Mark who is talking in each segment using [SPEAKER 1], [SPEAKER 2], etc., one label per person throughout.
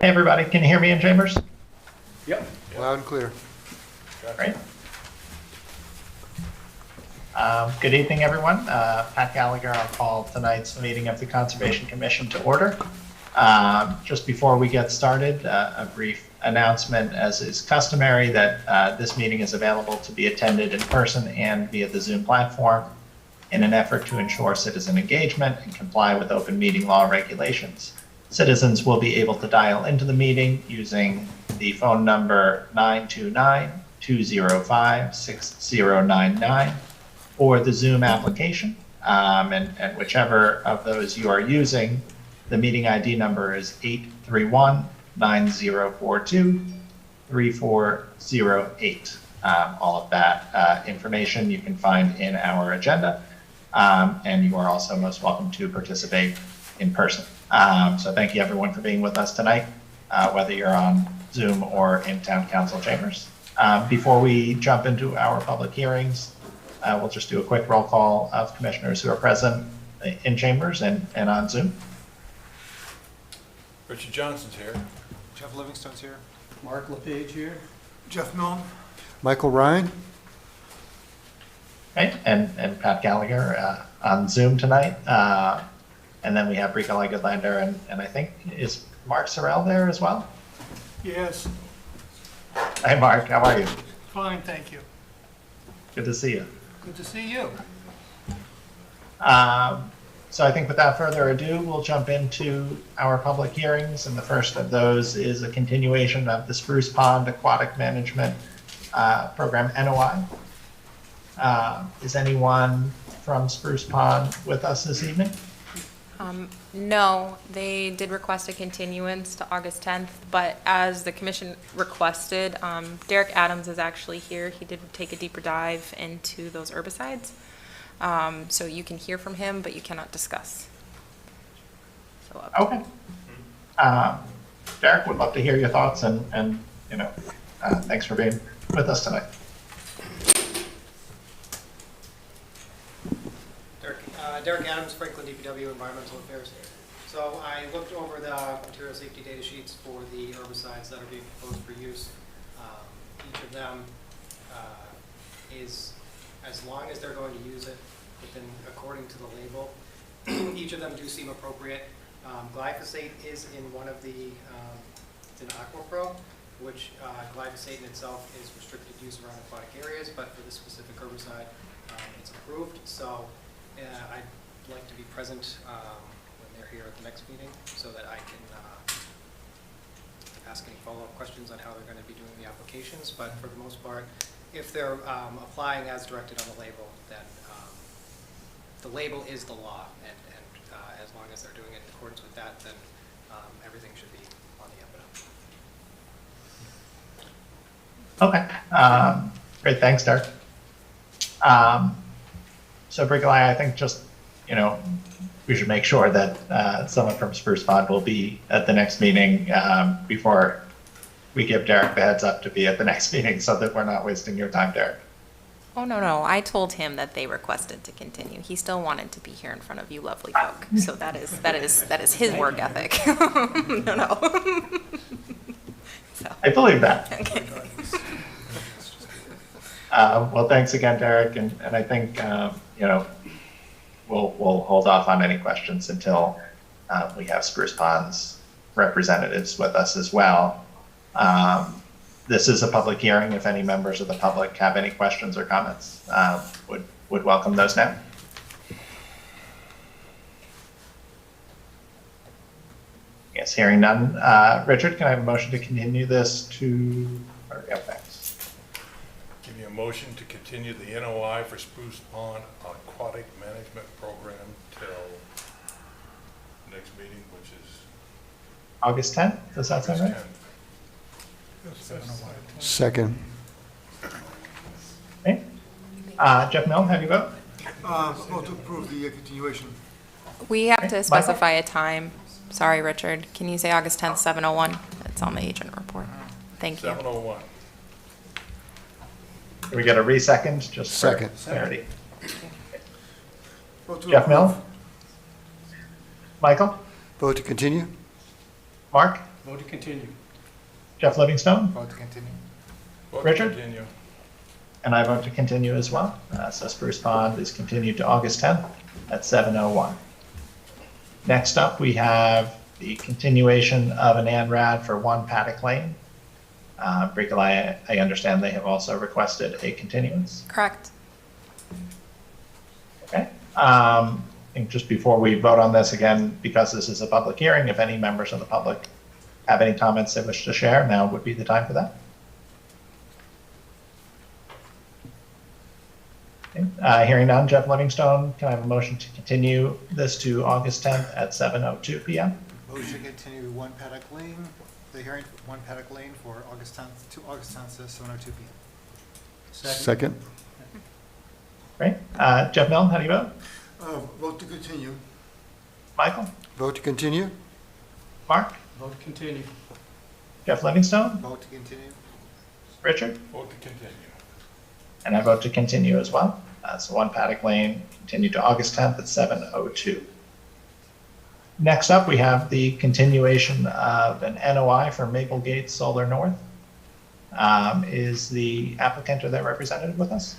[SPEAKER 1] Hey, everybody, can you hear me in chambers?
[SPEAKER 2] Yep.
[SPEAKER 3] Loud and clear.
[SPEAKER 1] Great. Good evening, everyone. Pat Gallagher, I'll call tonight's meeting of the Conservation Commission to order. Just before we get started, a brief announcement, as is customary, that this meeting is available to be attended in person and via the Zoom platform in an effort to ensure citizen engagement and comply with open meeting law regulations. Citizens will be able to dial into the meeting using the phone number 929-205-6099 or the Zoom application. And whichever of those you are using, the meeting ID number is 831-9042-3408. All of that information you can find in our agenda. And you are also most welcome to participate in person. So thank you everyone for being with us tonight, whether you're on Zoom or in Town Council chambers. Before we jump into our public hearings, we'll just do a quick roll call of commissioners who are present in chambers and on Zoom.
[SPEAKER 2] Richard Johnson's here.
[SPEAKER 3] Jeff Livingstone's here.
[SPEAKER 4] Mark LePage here.
[SPEAKER 3] Jeff Milne. Michael Ryan.
[SPEAKER 1] Okay, and Pat Gallagher on Zoom tonight. And then we have Rika Legedlander and I think, is Mark Sorrell there as well?
[SPEAKER 4] Yes,
[SPEAKER 1] Hi, Mark, how are you?
[SPEAKER 4] fine, thank you.
[SPEAKER 1] Good to see you.
[SPEAKER 4] Good to see you.
[SPEAKER 1] So I think without further ado, we'll jump into our public hearings. And the first of those is a continuation of the Spruce Pond Aquatic Management Program, NOI. Is anyone from Spruce Pond with us this evening?
[SPEAKER 5] No, they did request a continuance to August 10th, but as the commission requested, Derek Adams is actually here. He did take a deeper dive into those herbicides. So you can hear from him, but you cannot discuss. So up to
[SPEAKER 1] Okay. Derek, would love to hear your thoughts and thanks for being with us tonight.
[SPEAKER 6] Derek Adams, Franklin DPW Environmental Affairs. So I looked over the material safety data sheets for the herbicides that are being proposed for use. Each of them is, as long as they're going to use it according to the label, each of them do seem appropriate. Glyphosate is in one of the, it's in AquaPro, which glyphosate in itself is restricted use around aquatic areas, but for this specific herbicide, it's approved. So I'd like to be present when they're here at the next meeting so that I can ask any follow-up questions on how they're going to be doing the applications. But for the most part, if they're applying as directed on the label, then the label is the law. And as long as they're doing it in accordance with that, then everything should be on the up and up.
[SPEAKER 1] Okay. Great, thanks, Derek. So Bricolai, I think just, we should make sure that someone from Spruce Pond will be at the next meeting before we give Derek the heads up to be at the next meeting so that we're not wasting your time, Derek.
[SPEAKER 5] Oh, no, I told him that they requested to continue. He still wanted to be here in front of you lovely folk. So that is his work ethic. No. So.
[SPEAKER 1] I believe that.
[SPEAKER 5] Okay.
[SPEAKER 1] Well, thanks again, Derek, and I think we'll hold off on any questions until we have Spruce Pond's representatives with us as well. This is a public hearing. If any members of the public have any questions or comments, would welcome those now. Yes, hearing none. Richard, can I have a motion to continue this to? Thanks.
[SPEAKER 2] Give me a motion to continue the NOI for Spruce Pond Aquatic Management Program till next meeting, which is
[SPEAKER 1] August 10th. Does that sound right?
[SPEAKER 2] August 10th.
[SPEAKER 3] Second.
[SPEAKER 1] Okay. Jeff Milne, how do you vote?
[SPEAKER 3] Vote to approve the continuation.
[SPEAKER 5] We have
[SPEAKER 1] Okay,
[SPEAKER 5] to
[SPEAKER 1] Michael?
[SPEAKER 5] specify a time. Sorry, Richard. Can you say August 10th, 7:01? It's on the agent report. Thank you.
[SPEAKER 2] 7:01.
[SPEAKER 1] Can we get a re-second just for
[SPEAKER 3] Second.
[SPEAKER 1] clarity?
[SPEAKER 3] Vote to
[SPEAKER 1] Jeff
[SPEAKER 3] approve.
[SPEAKER 1] Milne? Michael?
[SPEAKER 3] Vote to continue.
[SPEAKER 1] Mark?
[SPEAKER 4] Vote to continue.
[SPEAKER 1] Jeff Livingstone,
[SPEAKER 3] Vote to continue.
[SPEAKER 2] Vote to
[SPEAKER 1] Richard?
[SPEAKER 2] continue.
[SPEAKER 1] and I vote to continue as well. So Spruce Pond is continued to August 10th at 7:01. Next up, we have the continuation of an ANRAD for 1 Paddock Lane. Brickell, I understand they have also requested a continuance.
[SPEAKER 5] Correct.
[SPEAKER 1] Okay. I think just before we vote on this again, because this is a public hearing, if any members of the public have any comments they wish to share, now would be the time for that. Okay. Hearing none, Jeff Livingstone, can I have a motion to continue this to August 10th at 7:02 p.m.?
[SPEAKER 3] Motion to continue 1 Paddock Lane, the hearing for 1 Paddock Lane for August 10th to August 10th at 7:02 p.m.
[SPEAKER 7] Second.
[SPEAKER 1] Great. Jeff Milne, how do you vote?
[SPEAKER 3] Vote to continue.
[SPEAKER 1] Michael?
[SPEAKER 7] Vote to continue?
[SPEAKER 1] Mark?
[SPEAKER 4] Vote to continue.
[SPEAKER 1] Jeff Livingstone?
[SPEAKER 3] Vote to continue.
[SPEAKER 1] Richard?
[SPEAKER 2] Vote to continue.
[SPEAKER 1] And I vote to continue as well. So 1 Paddock Lane, continued to August 10th at 7:02. Next up, we have the continuation of an NOI for Maple Gate Solar North. Is the applicant or their representative with us?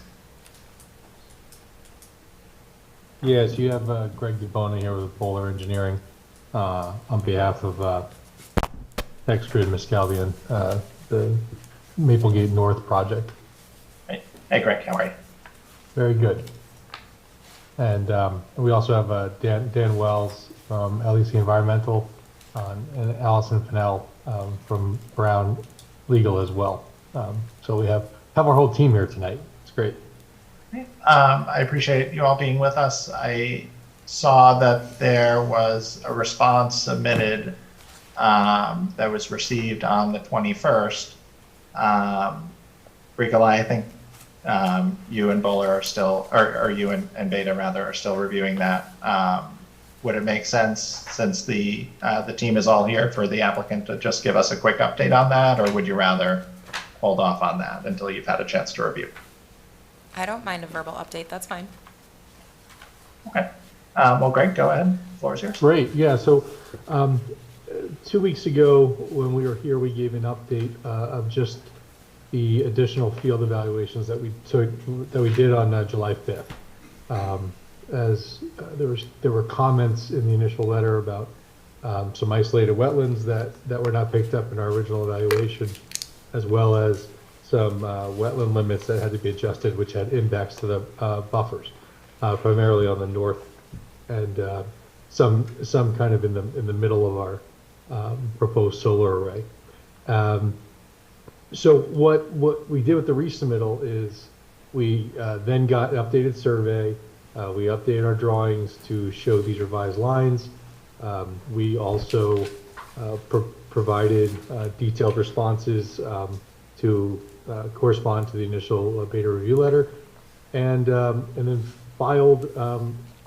[SPEAKER 8] Yes, you have Greg DuBona here with Bowler Engineering on behalf of Exgrid Miscalvian, the Maplegate North project.
[SPEAKER 1] Right. Hey, Greg, how are you?
[SPEAKER 8] Very good. And we also have Dan Wells from LEC Environmental and Allison Fennell from Brown Legal as well. So we have our whole team here tonight. It's great.
[SPEAKER 1] I appreciate you all being with us. I saw that there was a response submitted that was received on the 21st. Brickell, I think you and Bowler are still, or you and Beta rather, are still reviewing that. Would it make sense, since the team is all here, for the applicant to just give us a quick update on that, or would you rather hold off on that until you've had a chance to review?
[SPEAKER 5] I don't mind a verbal update, that's fine.
[SPEAKER 1] Okay. Well, Greg, go ahead. The floor is yours.
[SPEAKER 8] Great, yeah, so 2 weeks ago, when we were here, we gave an update of just the additional field evaluations that we did on July 5th. As there were comments in the initial letter about some isolated wetlands that were not picked up in our original evaluation, as well as some wetland limits that had to be adjusted, which had impacts to the buffers, primarily on the north, and some kind of in the middle of our proposed solar array. So what we did with the resubmittal is we then got an updated survey. We updated our drawings to show these revised lines. We also provided detailed responses to correspond to the initial beta review letter, and then filed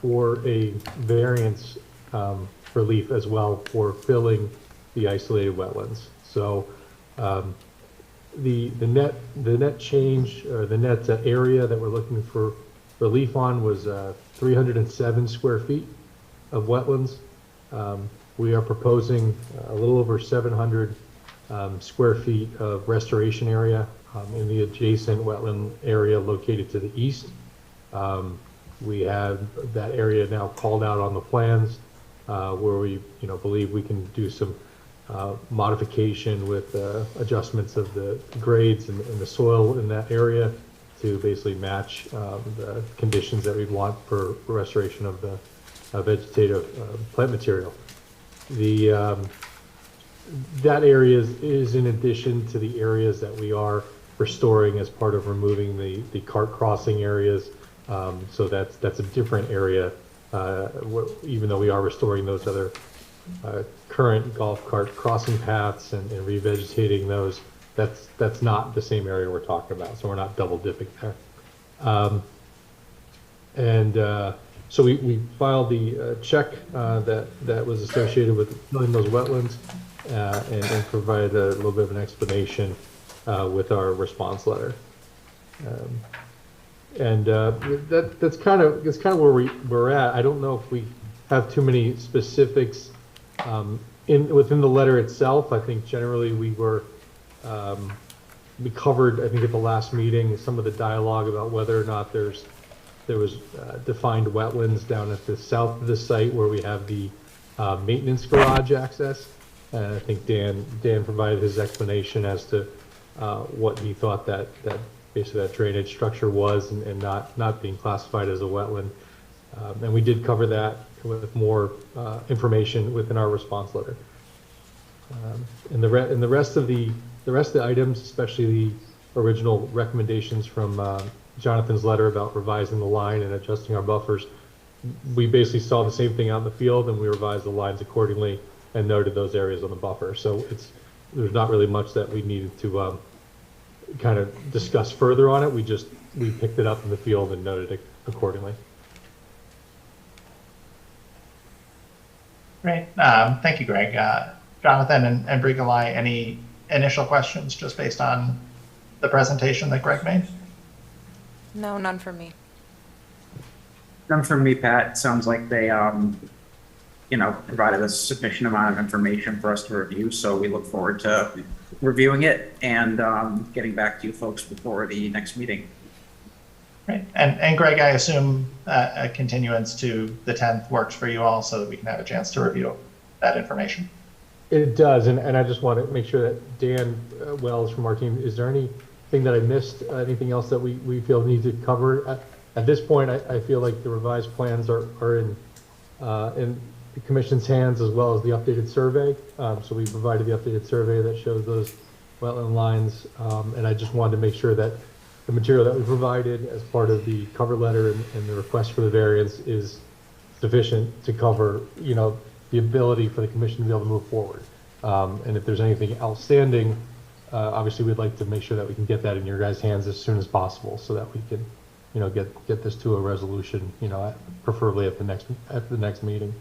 [SPEAKER 8] for a variance relief as well for filling the isolated wetlands. So the net change, or the net area that we're looking for relief on, was 307 square feet of wetlands. We are proposing a little over 700 square feet of restoration area in the adjacent wetland area located to the east. We have that area now called out on the plans, where we believe we can do some modification with adjustments of the grades and the soil in that area to basically match the conditions that we'd want for restoration of the vegetative plant material. That area is in addition to the areas that we are restoring as part of removing the cart crossing areas. So that's a different area, even though we are restoring those other current golf cart crossing paths and revegetating those. That's not the same area we're talking about, so we're not double dipping there. So we filed the check that was associated with filling those wetlands, and provided a little bit of an explanation with our response letter. That's kind of where we're at. I don't know if we have too many specifics within the letter itself, I think generally we covered, I think at the last meeting, some of the dialogue about whether or not there was defined wetlands down at the south of the site where we have the maintenance garage access. And I think Dan provided his explanation as to what he thought that basically that drainage structure was and not being classified as a wetland. And we did cover that with more information within our response letter. And the rest of the items, especially the original recommendations from Jonathan's letter about revising the line and adjusting our buffers, we basically saw the same thing out in the field, and we revised the lines accordingly and noted those areas on the buffer. So there's not really much that we needed to kind of discuss further on it. We picked it up in the field and noted it accordingly.
[SPEAKER 1] Great. Thank you, Greg. Jonathan and Brigalai, any initial questions just based on the presentation that Greg made?
[SPEAKER 5] No, none for me.
[SPEAKER 9] None from me, Pat. Sounds like they, provided a sufficient amount of information for us to review. So we look forward to reviewing it and getting back to you folks before the next meeting.
[SPEAKER 1] Great. And Greg, I assume a continuance to the 10th works for you all so that we can have a chance to review that information.
[SPEAKER 8] It does, and I just want to make sure that Dan Wells from our team, is there anything that I missed, anything else that we feel need to cover? At this point, I feel like the revised plans are in the commission's hands as well as the updated survey. So we provided the updated survey that shows those wetland lines, and I just wanted to make sure that the material that we provided as part of the cover letter and the request for the variance is sufficient to cover, the ability for the commission to be able to move forward. And if there's anything outstanding, obviously we'd like to make sure that we can get that in your guys' hands as soon as possible so that we can, get this to a resolution, preferably at the next meeting.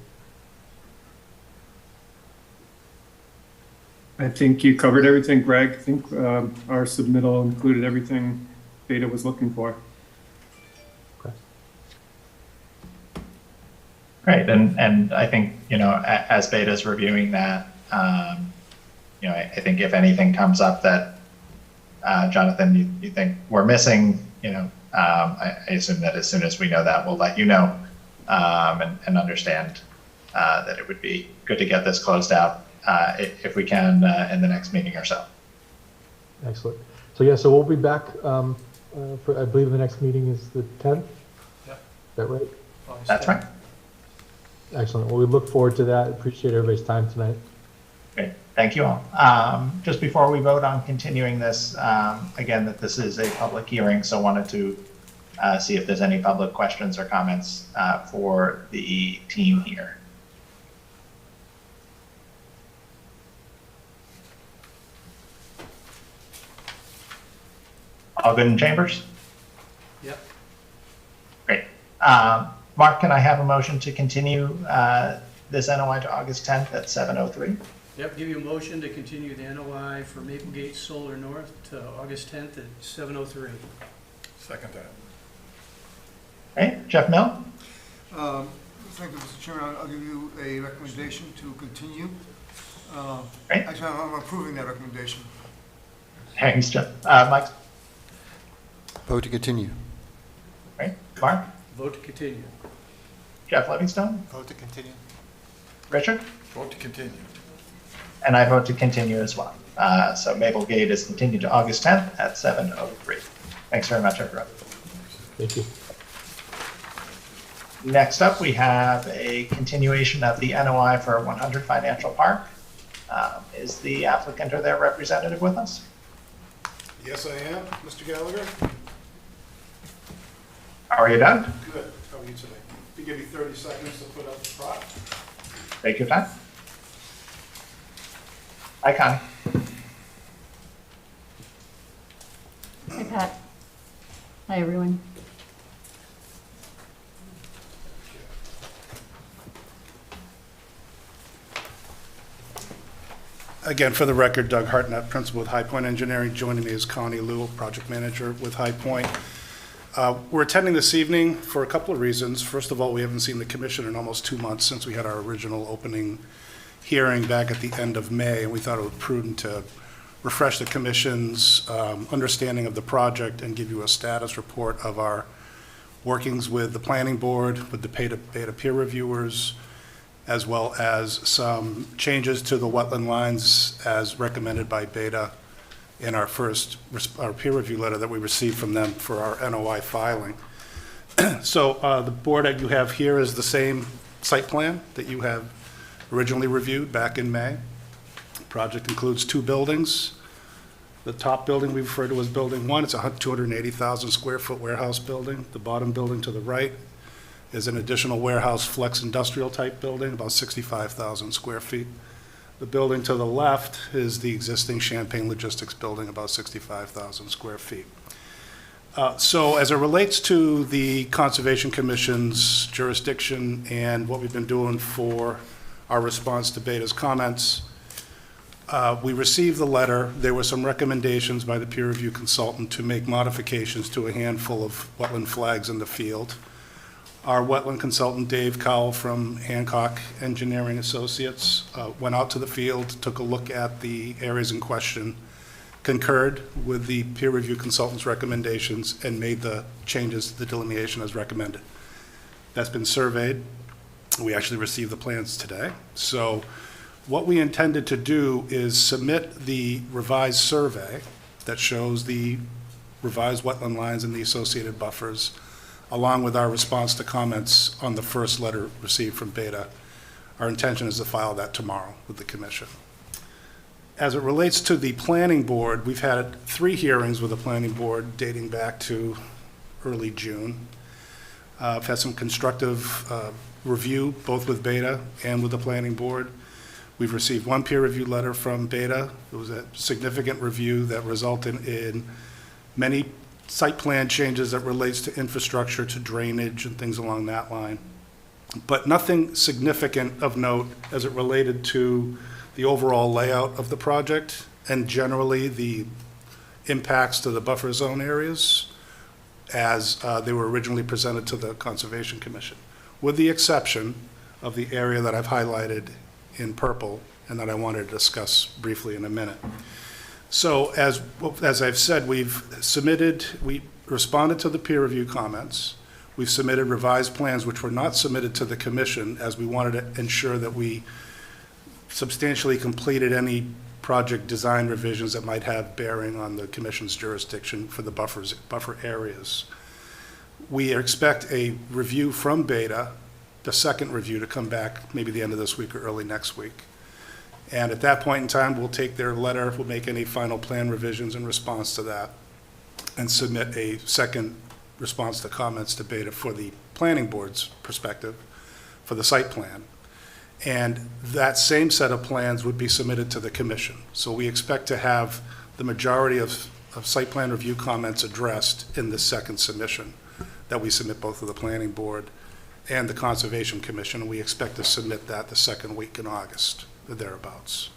[SPEAKER 10] I think you covered everything, Greg. I think our submittal included everything Beta was looking for.
[SPEAKER 8] Okay.
[SPEAKER 1] Great. And I think, as Beta's reviewing that, I think if anything comes up that, Jonathan, you think we're missing, I assume that as soon as we know that, we'll let you know and understand that it would be good to get this closed out if we can in the next meeting or so.
[SPEAKER 8] Excellent. So we'll be back for, I believe the next meeting is the 10th?
[SPEAKER 4] Yep.
[SPEAKER 8] Is that right?
[SPEAKER 1] That's right.
[SPEAKER 8] Excellent. Well, we look forward to that. Appreciate everybody's time tonight.
[SPEAKER 1] Great. Thank you all. Just before we vote on continuing this, again, that this is a public hearing, so wanted to see if there's any public questions or comments for the team here. All good in chambers?
[SPEAKER 4] Yep.
[SPEAKER 1] Great. Mark, can I have a motion to continue this NOI to August 10th at 7:03?
[SPEAKER 4] Yep, give you a motion to continue the NOI for Maplegate Solar North to August 10th at 7:03.
[SPEAKER 2] Second that.
[SPEAKER 1] Right, Jeff Mill?
[SPEAKER 11] Thank you, Mr. Chairman. I'll give you a recommendation to continue.
[SPEAKER 1] Great.
[SPEAKER 11] Actually, I'm approving that recommendation.
[SPEAKER 1] Thanks, Jeff. Mike?
[SPEAKER 7] Vote to continue.
[SPEAKER 1] Right, Mark?
[SPEAKER 4] Vote to continue.
[SPEAKER 1] Jeff Livingstone?
[SPEAKER 3] Vote to continue.
[SPEAKER 1] Richard?
[SPEAKER 2] Vote to continue.
[SPEAKER 1] And I vote to continue as well. So Maplegate is continued to August 10th at 7:03. Thanks very much, everyone.
[SPEAKER 8] Thank you.
[SPEAKER 1] Next up, we have a continuation of the NOI for 100 Financial Park. Is the applicant or their representative with us?
[SPEAKER 2] Yes, I am, Mr. Gallagher.
[SPEAKER 1] How are you, Doug?
[SPEAKER 2] Good. How are you today? If you give me 30 seconds to put up the prop.
[SPEAKER 1] Take your time. Hi, Connie.
[SPEAKER 12] Hi, Pat. Hi, everyone.
[SPEAKER 13] Again, for the record, Doug Hartnett, Principal with High Point Engineering. Joining me is Connie Liu, Project Manager with High Point. We're attending this evening for a couple of reasons. First of all, we haven't seen the commission in almost 2 months since we had our original opening hearing back at the end of May, and we thought it was prudent to refresh the commission's understanding of the project and give you a status report of our workings with the planning board, with the beta peer reviewers, as well as some changes to the wetland lines as recommended by Beta in our peer review letter that we received from them for our NOI filing. So the board that you have here is the same site plan that you have originally reviewed back in May. The project includes 2 buildings. The top building we refer to as Building 1. It's a 280,000 square foot warehouse building. The bottom building to the right is an additional warehouse flex industrial type building, about 65,000 square feet. The building to the left is the existing Champagne Logistics building, about 65,000 square feet. So as it relates to the Conservation Commission's jurisdiction and what we've been doing for our response to Beta's comments, we received the letter. There were some recommendations by the peer review consultant to make modifications to a handful of wetland flags in the field. Our wetland consultant, Dave Cowell from Hancock Engineering Associates, went out to the field, took a look at the areas in question, concurred with the peer review consultant's recommendations, and made the changes to the delineation as recommended. That's been surveyed. We actually received the plans today. So what we intended to do is submit the revised survey that shows the revised wetland lines and the associated buffers, along with our response to comments on the first letter received from Beta. Our intention is to file that tomorrow with the commission. As it relates to the planning board, we've had 3 hearings with the planning board dating back to early June. I've had some constructive review, both with Beta and with the planning board. We've received 1 peer review letter from Beta. It was a significant review that resulted in many site plan changes that relates to infrastructure, to drainage and things along that line. But nothing significant of note as it related to the overall layout of the project and generally the impacts to the buffer zone areas as they were originally presented to the Conservation Commission, with the exception of the area that I've highlighted in purple and that I wanted to discuss briefly in a minute. So as I've said, we responded to the peer review comments. We've submitted revised plans which were not submitted to the commission, as we wanted to ensure that we substantially completed any project design revisions that might have bearing on the commission's jurisdiction for the buffer areas. We expect a review from Beta, the second review, to come back maybe the end of this week or early next week. And at that point in time, we'll take their letter, we'll make any final plan revisions in response to that, and submit a second response to comments to Beta for the planning board's perspective for the site plan. And that same set of plans would be submitted to the commission. So we expect to have the majority of site plan review comments addressed in the second submission that we submit both to the planning board and the Conservation Commission. We expect to submit that the second week in August, or thereabouts.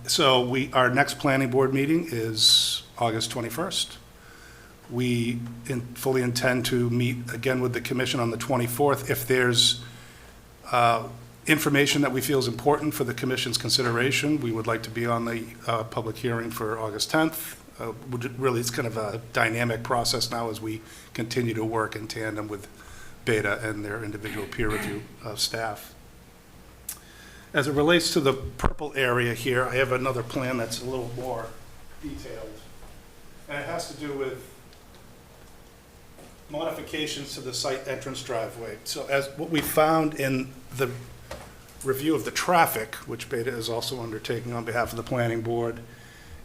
[SPEAKER 13] So our next planning board meeting is August 21st. We fully intend to meet again with the commission on the 24th. If there's information that we feel is important for the commission's consideration, we would like to be on the public hearing for August 10th. Really, it's kind of a dynamic process now as we continue to work in tandem with Beta and their individual peer review staff. As it relates to the purple area here, I have another plan that's a little more detailed. And it has to do with modifications to the site entrance driveway. So as what we found in the review of the traffic, which Beta is also undertaking on behalf of the planning board,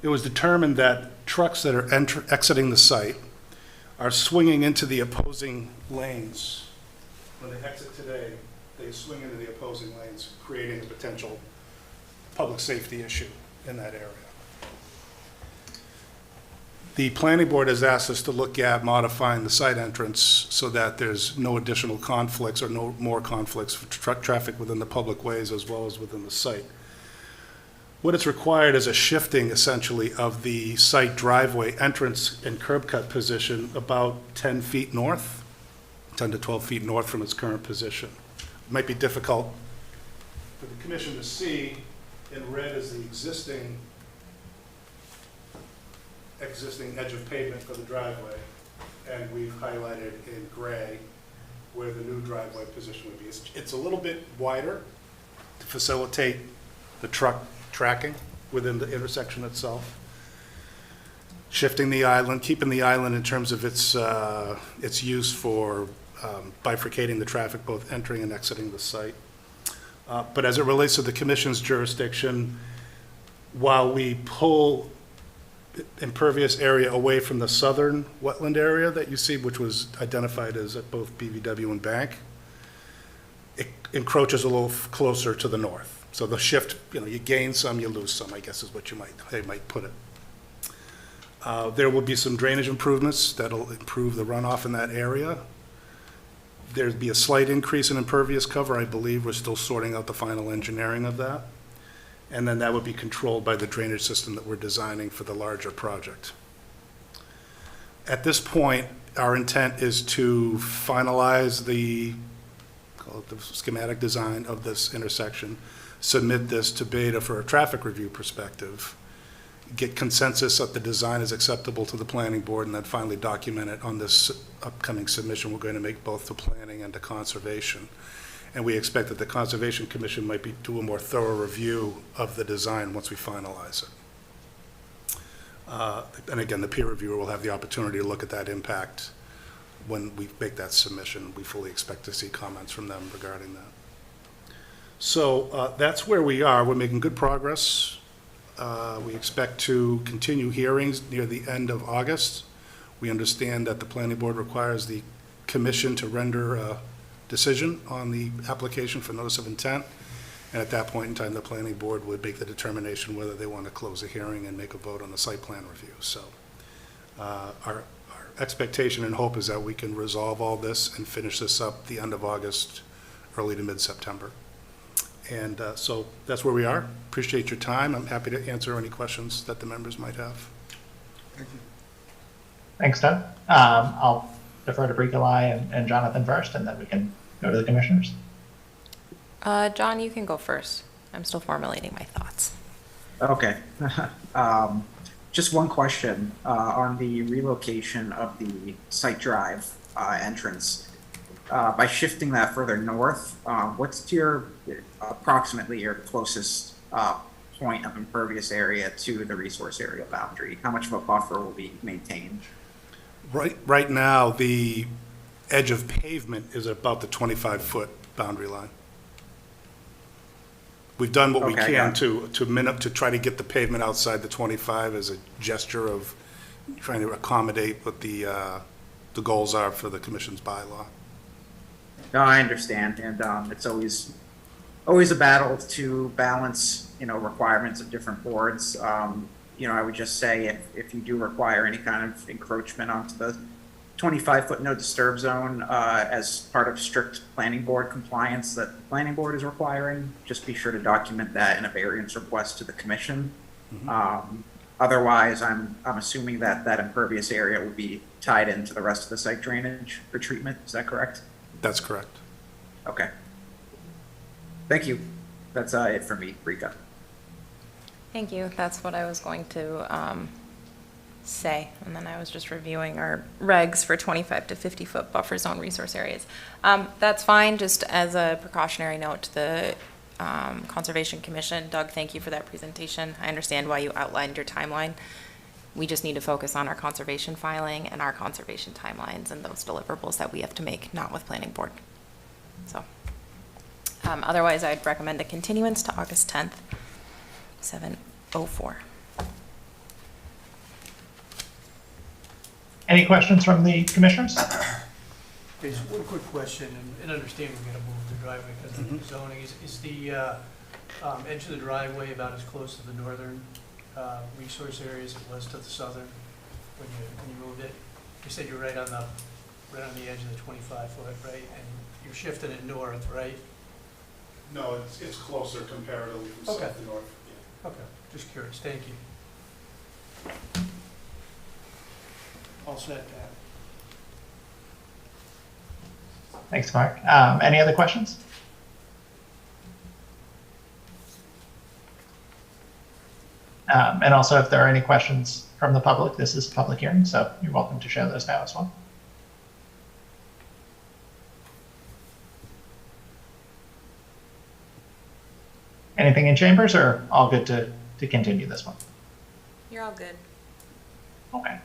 [SPEAKER 13] it was determined that trucks that are exiting the site are swinging into the opposing lanes. When they exit today, they swing into the opposing lanes, creating a potential public safety issue in that area. The planning board has asked us to look at modifying the site entrance so that there's no additional conflicts or no more conflicts for traffic within the public ways as well as within the site. What is required is a shifting, essentially, of the site driveway entrance and curb cut position about 10 feet north, 10 to 12 feet north from its current position. It might be difficult for the commission to see, in red is the existing edge of pavement for the driveway, and we've highlighted in gray where the new driveway position would be. It's a little bit wider to facilitate the truck tracking within the intersection itself. Shifting the island, keeping the island in terms of its use for bifurcating the traffic, both entering and exiting the site. But as it relates to the commission's jurisdiction, while we pull impervious area away from the southern wetland area that you see, which was identified as at both BVW and Bank, it encroaches a little closer to the north. So the shift, you gain some, you lose some, I guess is what they might put it. There will be some drainage improvements that'll improve the runoff in that area. There'd be a slight increase in impervious cover, I believe. We're still sorting out the final engineering of that. And then that would be controlled by the drainage system that we're designing for the larger project. At this point, our intent is to finalize call it the schematic design of this intersection, submit this to Beta for a traffic review perspective, get consensus that the design is acceptable to the planning board, and then finally document it on this upcoming submission we're going to make both to planning and to conservation. And we expect that the Conservation Commission might do a more thorough review of the design once we finalize it. And again, the peer reviewer will have the opportunity to look at that impact when we make that submission. We fully expect to see comments from them regarding that. So that's where we are. We're making good progress. We expect to continue hearings near the end of August. We understand that the planning board requires the commission to render a decision on the application for notice of intent. And at that point in time, the planning board would make the determination whether they want to close a hearing and make a vote on the site plan review. So our expectation and hope is that we can resolve all this and finish this up the end of August, early to mid-September. And so that's where we are. Appreciate your time. I'm happy to answer any questions that the members might have.
[SPEAKER 11] Thank you.
[SPEAKER 1] Thanks, Doug. I'll defer to Bricolai and Jonathan first, and then we can go to the commissioners.
[SPEAKER 5] John, you can go first. I'm still formulating my thoughts.
[SPEAKER 9] Okay. Just one question on the relocation of the site drive entrance. By shifting that further north, what's approximately your closest point of impervious area to the resource area boundary? How much of a buffer will be maintained?
[SPEAKER 13] Right now, the edge of pavement is about the 25-foot boundary line. We've done what we can to try to get the pavement outside the 25 as a gesture of trying to accommodate what the goals are for the commission's bylaw.
[SPEAKER 9] No, I understand, and it's always a battle to balance, requirements of different boards. I would just say if you do require any kind of encroachment onto the 25-foot no disturb zone as part of strict planning board compliance that the planning board is requiring, just be sure to document that in a variance request to the commission. Mm-hmm. Otherwise, I'm assuming that impervious area will be tied into the rest of the site drainage for treatment. Is that correct?
[SPEAKER 13] That's correct.
[SPEAKER 9] Okay. Thank you. That's it for me, Rika.
[SPEAKER 5] Thank you. That's what I was going to say. And then I was just reviewing our regs for 25 to 50-foot buffer zone resource areas. That's fine, just as a precautionary note to the Conservation Commission. Doug, thank you for that presentation. I understand why you outlined your timeline. We just need to focus on our conservation filing and our conservation timelines and those deliverables that we have to make, not with planning board. So otherwise, I'd recommend a continuance to August 10th, 7:04.
[SPEAKER 1] Any questions from the commissioners?
[SPEAKER 4] There's one quick question, and understanding we're gonna move the driveway because of the zoning. Is the edge of the driveway about as close to the northern resource area as it was to the southern when you moved it? You said you're right on the edge of the 25-foot, right? And you're shifting it north, right?
[SPEAKER 13] No, it's closer comparatively from south to north. Yeah.
[SPEAKER 4] Okay, just curious. Thank you. All set, Pat.
[SPEAKER 1] Thanks, Mark. Any other questions? And also, if there are any questions from the public, this is a public hearing, so you're welcome to share those now as well. Anything in chambers, or all good to continue this one?
[SPEAKER 5] You're all good.
[SPEAKER 1] Okay.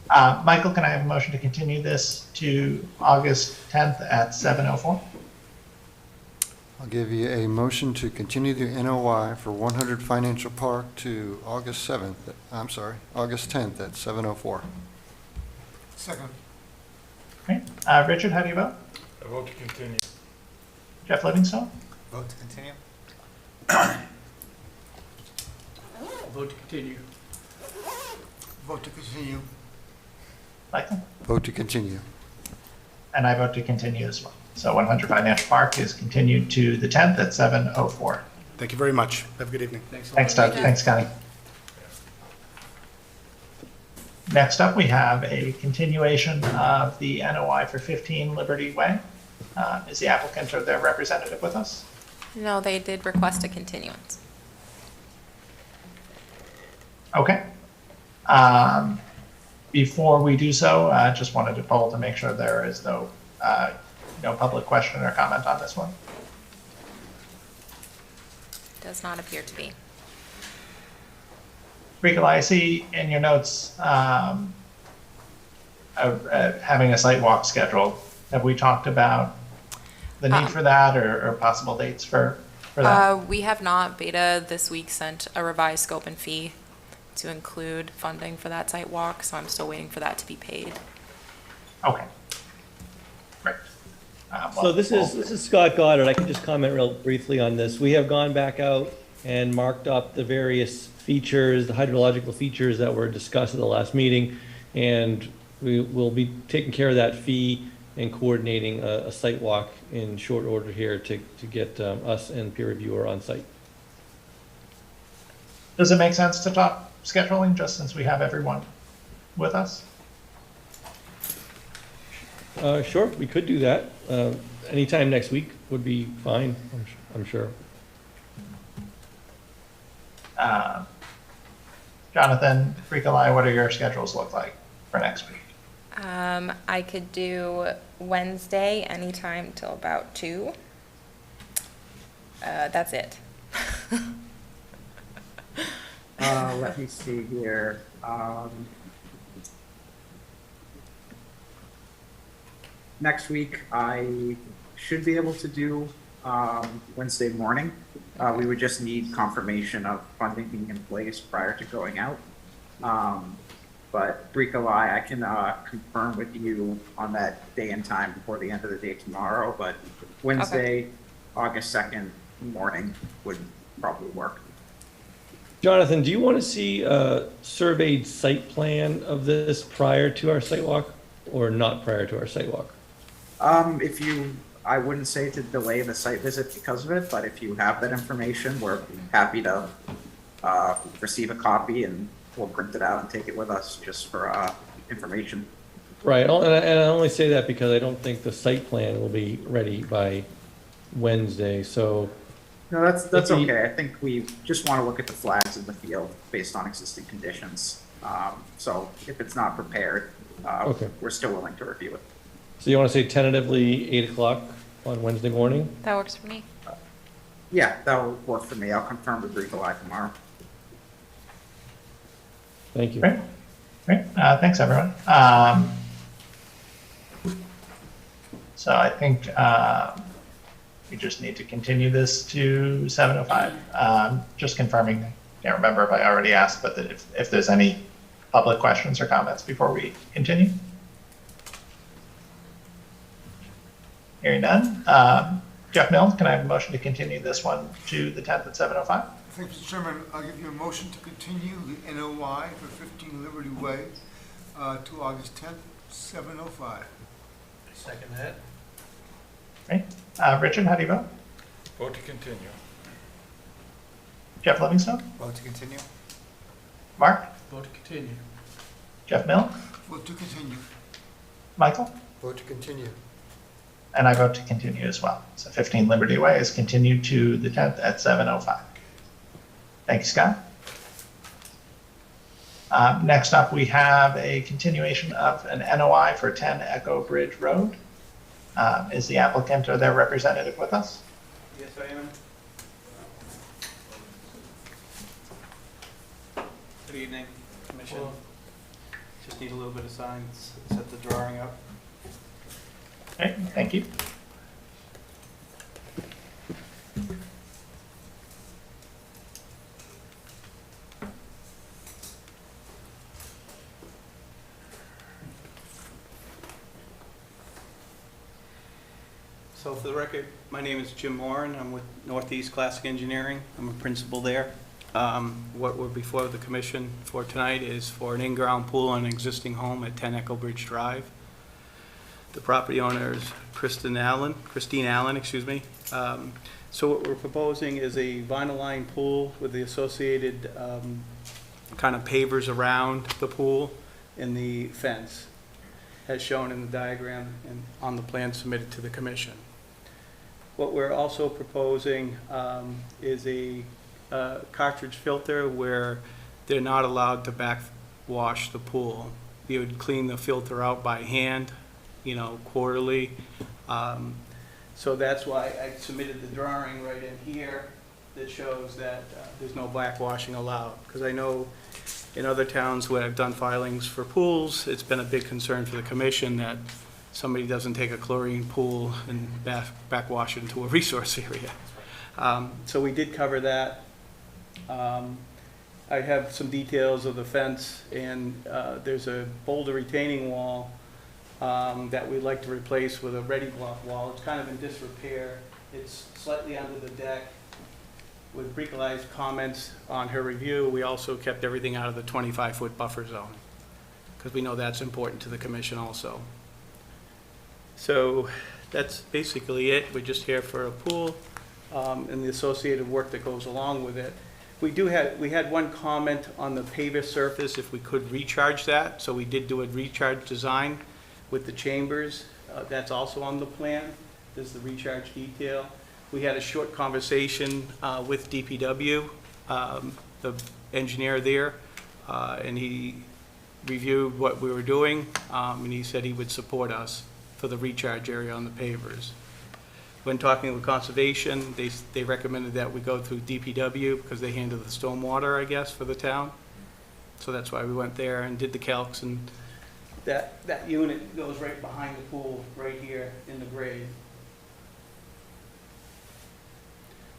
[SPEAKER 1] Michael, can I have a motion to continue this to August 10th at 7:04?
[SPEAKER 7] I'll give you a motion to continue the NOI for 100 Financial Park to August 10th at 7:04.
[SPEAKER 11] Second.
[SPEAKER 1] Okay. Richard, how do you vote?
[SPEAKER 2] I vote to continue.
[SPEAKER 1] Jeff Livingstone?
[SPEAKER 3] Vote to continue?
[SPEAKER 4] Vote to continue.
[SPEAKER 11] Vote to continue.
[SPEAKER 1] Michael?
[SPEAKER 7] Vote to continue.
[SPEAKER 1] And I vote to continue as well. So 100 Financial Park is continued to the 10th at 7:04.
[SPEAKER 13] Thank you very much. Have a good evening.
[SPEAKER 4] Thanks a lot.
[SPEAKER 1] Thanks, Doug.
[SPEAKER 5] you.
[SPEAKER 1] Thanks, Connie. Next up, we have a continuation of the NOI for 15 Liberty Way. Is the applicant or their representative with us?
[SPEAKER 5] No, they did request a continuance.
[SPEAKER 1] Okay. Before we do so, I just wanted to poll to make sure there is no public question or comment on this one.
[SPEAKER 5] Does not appear to be.
[SPEAKER 1] Rika, I see in your notes having a site walk scheduled. Have we talked about the need for that or possible dates for that?
[SPEAKER 5] We have not. Beta this week sent a revised scope and fee to include funding for that site walk, so I'm still waiting for that to be paid.
[SPEAKER 1] Okay. Great.
[SPEAKER 14] So this is Scott Goddard. I can just comment real briefly on this. We have gone back out and marked up the various features, the hydrological features that were discussed at the last meeting, and we will be taking care of that fee and coordinating a site walk in short order here to get us and peer reviewer on site.
[SPEAKER 1] Does it make sense to talk scheduling just since we have everyone with us?
[SPEAKER 14] Sure, we could do that. Anytime next week would be fine, I'm sure.
[SPEAKER 1] Jonathan, Rika, what do your schedules look like for next week?
[SPEAKER 5] I could do Wednesday anytime till about 2. That's it.
[SPEAKER 9] Let me see here. Next week, I should be able to do Wednesday morning. We would just need confirmation of funding being in place prior to going out. But Rika, I can confirm with you on that day and time before the end of the day tomorrow, but Wednesday, August 2nd morning would probably work.
[SPEAKER 14] Jonathan, do you want to see a surveyed site plan of this prior to our site walk or not prior to our site walk?
[SPEAKER 9] I wouldn't say to delay the site visit because of it, but if you have that information, we're happy to receive a copy and we'll print it out and take it with us just for information.
[SPEAKER 14] Right, and I only say that because I don't think the site plan will be ready by Wednesday, so.
[SPEAKER 9] No, that's okay. I think we just want to look at the flags in the field based on existing conditions. So if it's not prepared,
[SPEAKER 14] Okay.
[SPEAKER 9] we're still willing to review it.
[SPEAKER 14] So you want to say tentatively 8 o'clock on Wednesday morning?
[SPEAKER 5] That works for me.
[SPEAKER 9] Yeah, that will work for me. I'll confirm with Rika tomorrow.
[SPEAKER 14] Thank you.
[SPEAKER 1] Great. Great. Thanks, everyone. So I think we just need to continue this to 7:05. Just confirming, can't remember if I already asked, but that if there's any public questions or comments before we continue. Hearing none. Jeff Mills, can I have a motion to continue this one to the 10th at 7:05?
[SPEAKER 11] Thank you, Mr. Chairman. I'll give you a motion to continue the NOI for 15 Liberty Way to August 10th, 7:05.
[SPEAKER 4] Second that.
[SPEAKER 1] Great. Richard, how do you vote?
[SPEAKER 2] Vote to continue.
[SPEAKER 1] Jeff Livingstone?
[SPEAKER 3] Vote to continue?
[SPEAKER 1] Mark?
[SPEAKER 4] Vote to continue.
[SPEAKER 1] Jeff Mills?
[SPEAKER 11] Vote to continue.
[SPEAKER 1] Michael?
[SPEAKER 7] Vote to continue.
[SPEAKER 1] And I vote to continue as well. So 15 Liberty Way is continued to the 10th at 7:05. Thank you, Scott. Next up, we have a continuation of an NOI for 10 Echo Bridge Road. Is the applicant or their representative with us?
[SPEAKER 15] Yes, I am. Good evening, Commission. Just need a little bit of time to set the drawing up.
[SPEAKER 1] Okay, thank you.
[SPEAKER 15] So for the record, my name is Jim Moran. I'm with Northeast Classic Engineering. I'm a principal there. What we're before the commission for tonight is for an in-ground pool on an existing home at 10 Echo Bridge Drive. The property owner is Christine Allen, excuse me. So what we're proposing is a vinyl lined pool with the associated kind of pavers around the pool and the fence, as shown in the diagram and on the plan submitted to the commission. What we're also proposing is a cartridge filter where they're not allowed to backwash the pool. You would clean the filter out by hand, quarterly. So that's why I submitted the drawing right in here that shows that there's no backwashing allowed. Because I know in other towns where I've done filings for pools, it's been a big concern for the commission that somebody doesn't take a chlorine pool and backwash it into a resource area. So we did cover that. I have some details of the fence, and there's a boulder retaining wall that we'd like to replace with a ready block wall. It's kind of in disrepair. It's slightly under the deck. With Bricolai's comments on her review, we also kept everything out of the 25-foot buffer zone, because we know that's important to the commission also. So that's basically it. We're just here for a pool and the associated work that goes along with it. We had one comment on the paver surface, if we could recharge that. So we did do a recharge design with the chambers. That's also on the plan. There's the recharge detail. We had a short conversation with DPW, the engineer there, and he reviewed what we were doing, and he said he would support us for the recharge area on the pavers. When talking with Conservation, they recommended that we go through DPW because they handle the stormwater, I guess, for the town. So that's why we went there and did the calcs, and that unit goes right behind the pool, right here in the grade.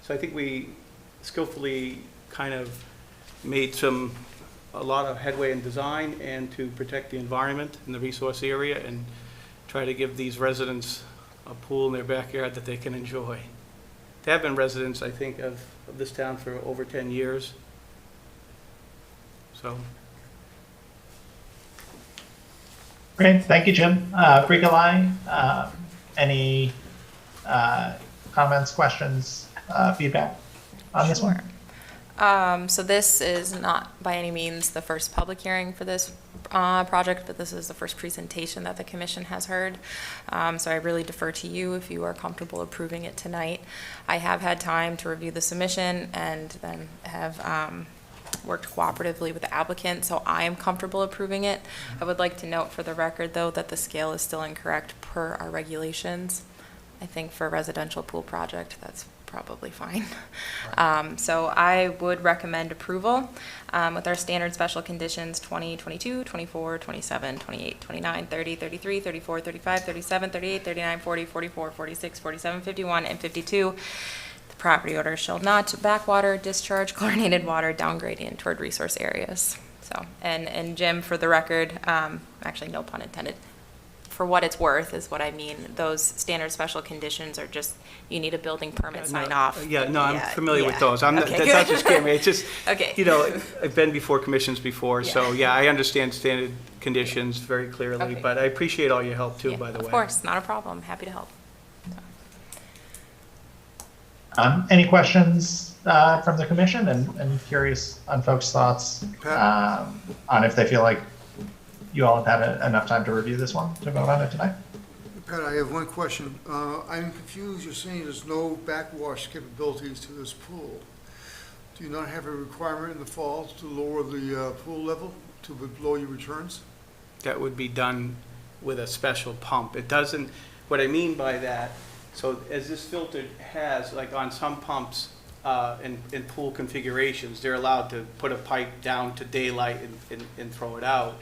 [SPEAKER 15] So I think we skillfully kind of made a lot of headway in design and to protect the environment and the resource area and try to give these residents a pool in their backyard that they can enjoy. They have been residents, I think, of this town for over 10 years. So.
[SPEAKER 1] Great, thank you, Jim. Bricolai, any comments, questions, feedback on this one?
[SPEAKER 5] So this is not by any means the first public hearing for this project, but this is the first presentation that the commission has heard. So I really defer to you if you are comfortable approving it tonight. I have had time to review the submission and then have worked cooperatively with the applicant, so I am comfortable approving it. I would like to note for the record, though, that the scale is still incorrect per our regulations. I think for a residential pool project, that's probably fine. So I would recommend approval with our standard special conditions 20, 22, 24, 27, 28, 29, 30, 33, 34, 35, 37, 38, 39, 40, 44, 46, 47, 51, and 52. The property owner shall not backwater, discharge chlorinated water down gradient toward resource areas. So, and Jim, for the record, actually no pun intended, for what it's worth is what I mean. Those standard special conditions are just, you need a building permit sign off.
[SPEAKER 15] I'm familiar with those.
[SPEAKER 5] Okay,
[SPEAKER 15] that's not just scaring me. It's just,
[SPEAKER 5] okay.
[SPEAKER 15] I've been before commissions before, so I understand standard conditions very clearly,
[SPEAKER 5] Okay.
[SPEAKER 15] but I appreciate all your help too, by the way.
[SPEAKER 5] Of course, not a problem. Happy to help.
[SPEAKER 1] Any questions from the commission? And curious on folks' thoughts on if they feel like you all have had enough time to review this one to vote on it tonight?
[SPEAKER 11] Pat, I have one question. I'm confused. You're saying there's no backwash capabilities to this pool. Do you not have a requirement in the fall to lower the pool level to blow your returns?
[SPEAKER 15] That would be done with a special pump. It doesn't, what I mean by that, so as this filter has, like on some pumps in pool configurations, they're allowed to put a pipe down to daylight and throw it out.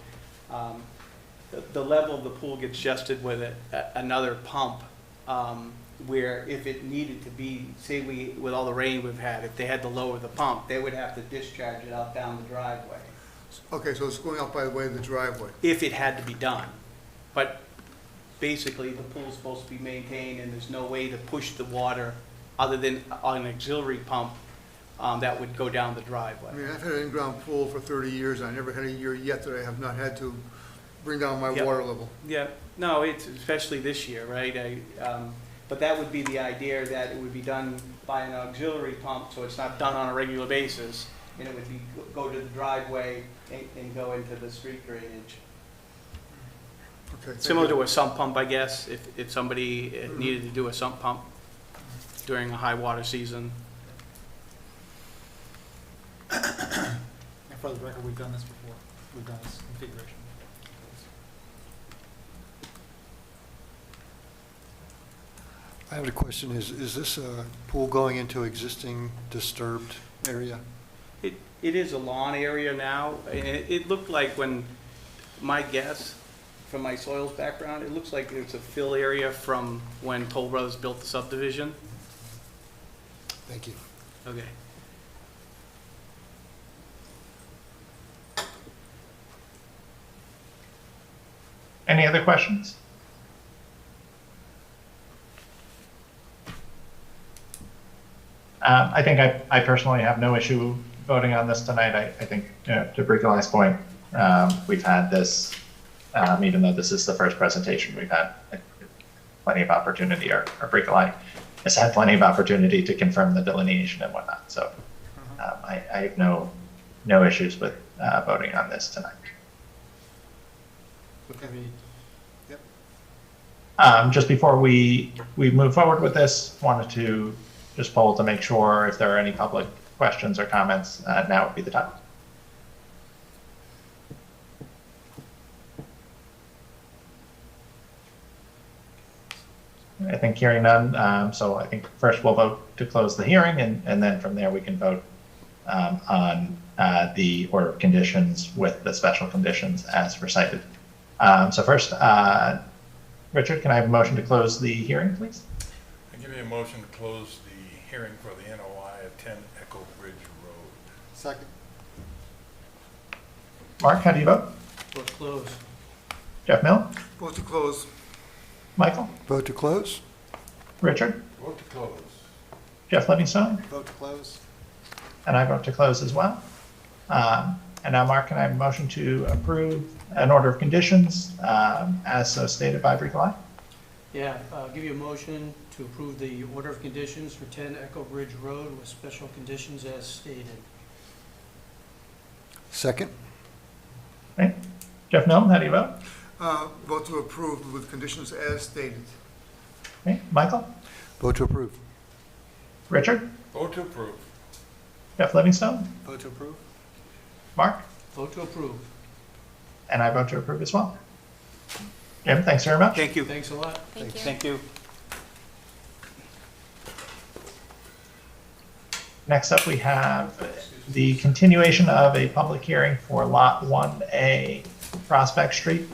[SPEAKER 15] The level of the pool gets adjusted with another pump, where if it needed to be, say with all the rain we've had, if they had to lower the pump, they would have to discharge it out down the driveway.
[SPEAKER 11] Okay, so it's going out by the way of the driveway.
[SPEAKER 15] If it had to be done. But basically, the pool's supposed to be maintained, and there's no way to push the water other than on an auxiliary pump that would go down the driveway.
[SPEAKER 11] I mean, I've had an in-ground pool for 30 years, and I never had a year yet that I have not had to bring down my
[SPEAKER 15] Yep.
[SPEAKER 11] water level.
[SPEAKER 15] Yeah, no, it's especially this year, right? But that would be the idea, that it would be done by an auxiliary pump, so it's not done on a regular basis, and it would be, go to the driveway and go into the street drainage.
[SPEAKER 11] Okay, thank
[SPEAKER 15] Similar
[SPEAKER 11] you.
[SPEAKER 15] to a sump pump, I guess, if somebody needed to do a sump pump during a high water season.
[SPEAKER 3] And for the record, we've done this before. We've done this configuration.
[SPEAKER 7] I have a question. Is this a pool going into existing disturbed area?
[SPEAKER 15] It is a lawn area now. It looked like, when, my guess, from my soils background, it looks like it's a fill area from when Toll Brothers built the subdivision.
[SPEAKER 7] Thank you.
[SPEAKER 15] Okay.
[SPEAKER 1] Any other questions? I think I personally have no issue voting on this tonight. I think, to Bricolai's point, we've had this, even though this is the first presentation, we've had plenty of opportunity, or Bricolai has had plenty of opportunity to confirm the delineation and whatnot. So I have no issues with voting on this tonight.
[SPEAKER 3] Yep.
[SPEAKER 1] Just before we move forward with this, wanted to just poll to make sure if there are any public questions or comments. Now would be the time. I think hearing none, so I think first we'll vote to close the hearing, and then from there we can vote on the order of conditions with the special conditions as recited. So first, Richard, can I have a motion to close the hearing, please?
[SPEAKER 2] I give you a motion to close the hearing for the NOI at 10 Echo Bridge Road.
[SPEAKER 3] Second.
[SPEAKER 1] Mark, how do you vote?
[SPEAKER 4] Vote close.
[SPEAKER 1] Jeff Mill?
[SPEAKER 11] Vote to close.
[SPEAKER 1] Michael?
[SPEAKER 7] Vote to close?
[SPEAKER 1] Richard?
[SPEAKER 2] Vote to close.
[SPEAKER 1] Jeff Livingstone?
[SPEAKER 3] Vote to close.
[SPEAKER 1] And I vote to close as well. And now, Mark, can I have a motion to approve an order of conditions as so stated by Bricolai?
[SPEAKER 4] Yeah, I'll give you a motion to approve the order of conditions for 10 Echo Bridge Road with special conditions as stated.
[SPEAKER 7] Second?
[SPEAKER 1] Okay. Jeff Mill, how do you vote?
[SPEAKER 11] Vote to approve with conditions as stated.
[SPEAKER 1] Okay. Michael?
[SPEAKER 7] Vote to approve.
[SPEAKER 1] Richard?
[SPEAKER 2] Vote to approve.
[SPEAKER 1] Jeff Livingstone?
[SPEAKER 3] Vote to approve.
[SPEAKER 1] Mark?
[SPEAKER 4] Vote to approve.
[SPEAKER 1] And I vote to approve as well. Jim, thanks very much.
[SPEAKER 15] Thank you.
[SPEAKER 4] Thanks a lot.
[SPEAKER 5] Thank you.
[SPEAKER 15] Thank you.
[SPEAKER 1] Next up, we have the continuation of a public hearing for Lot 1A, Prospect Street.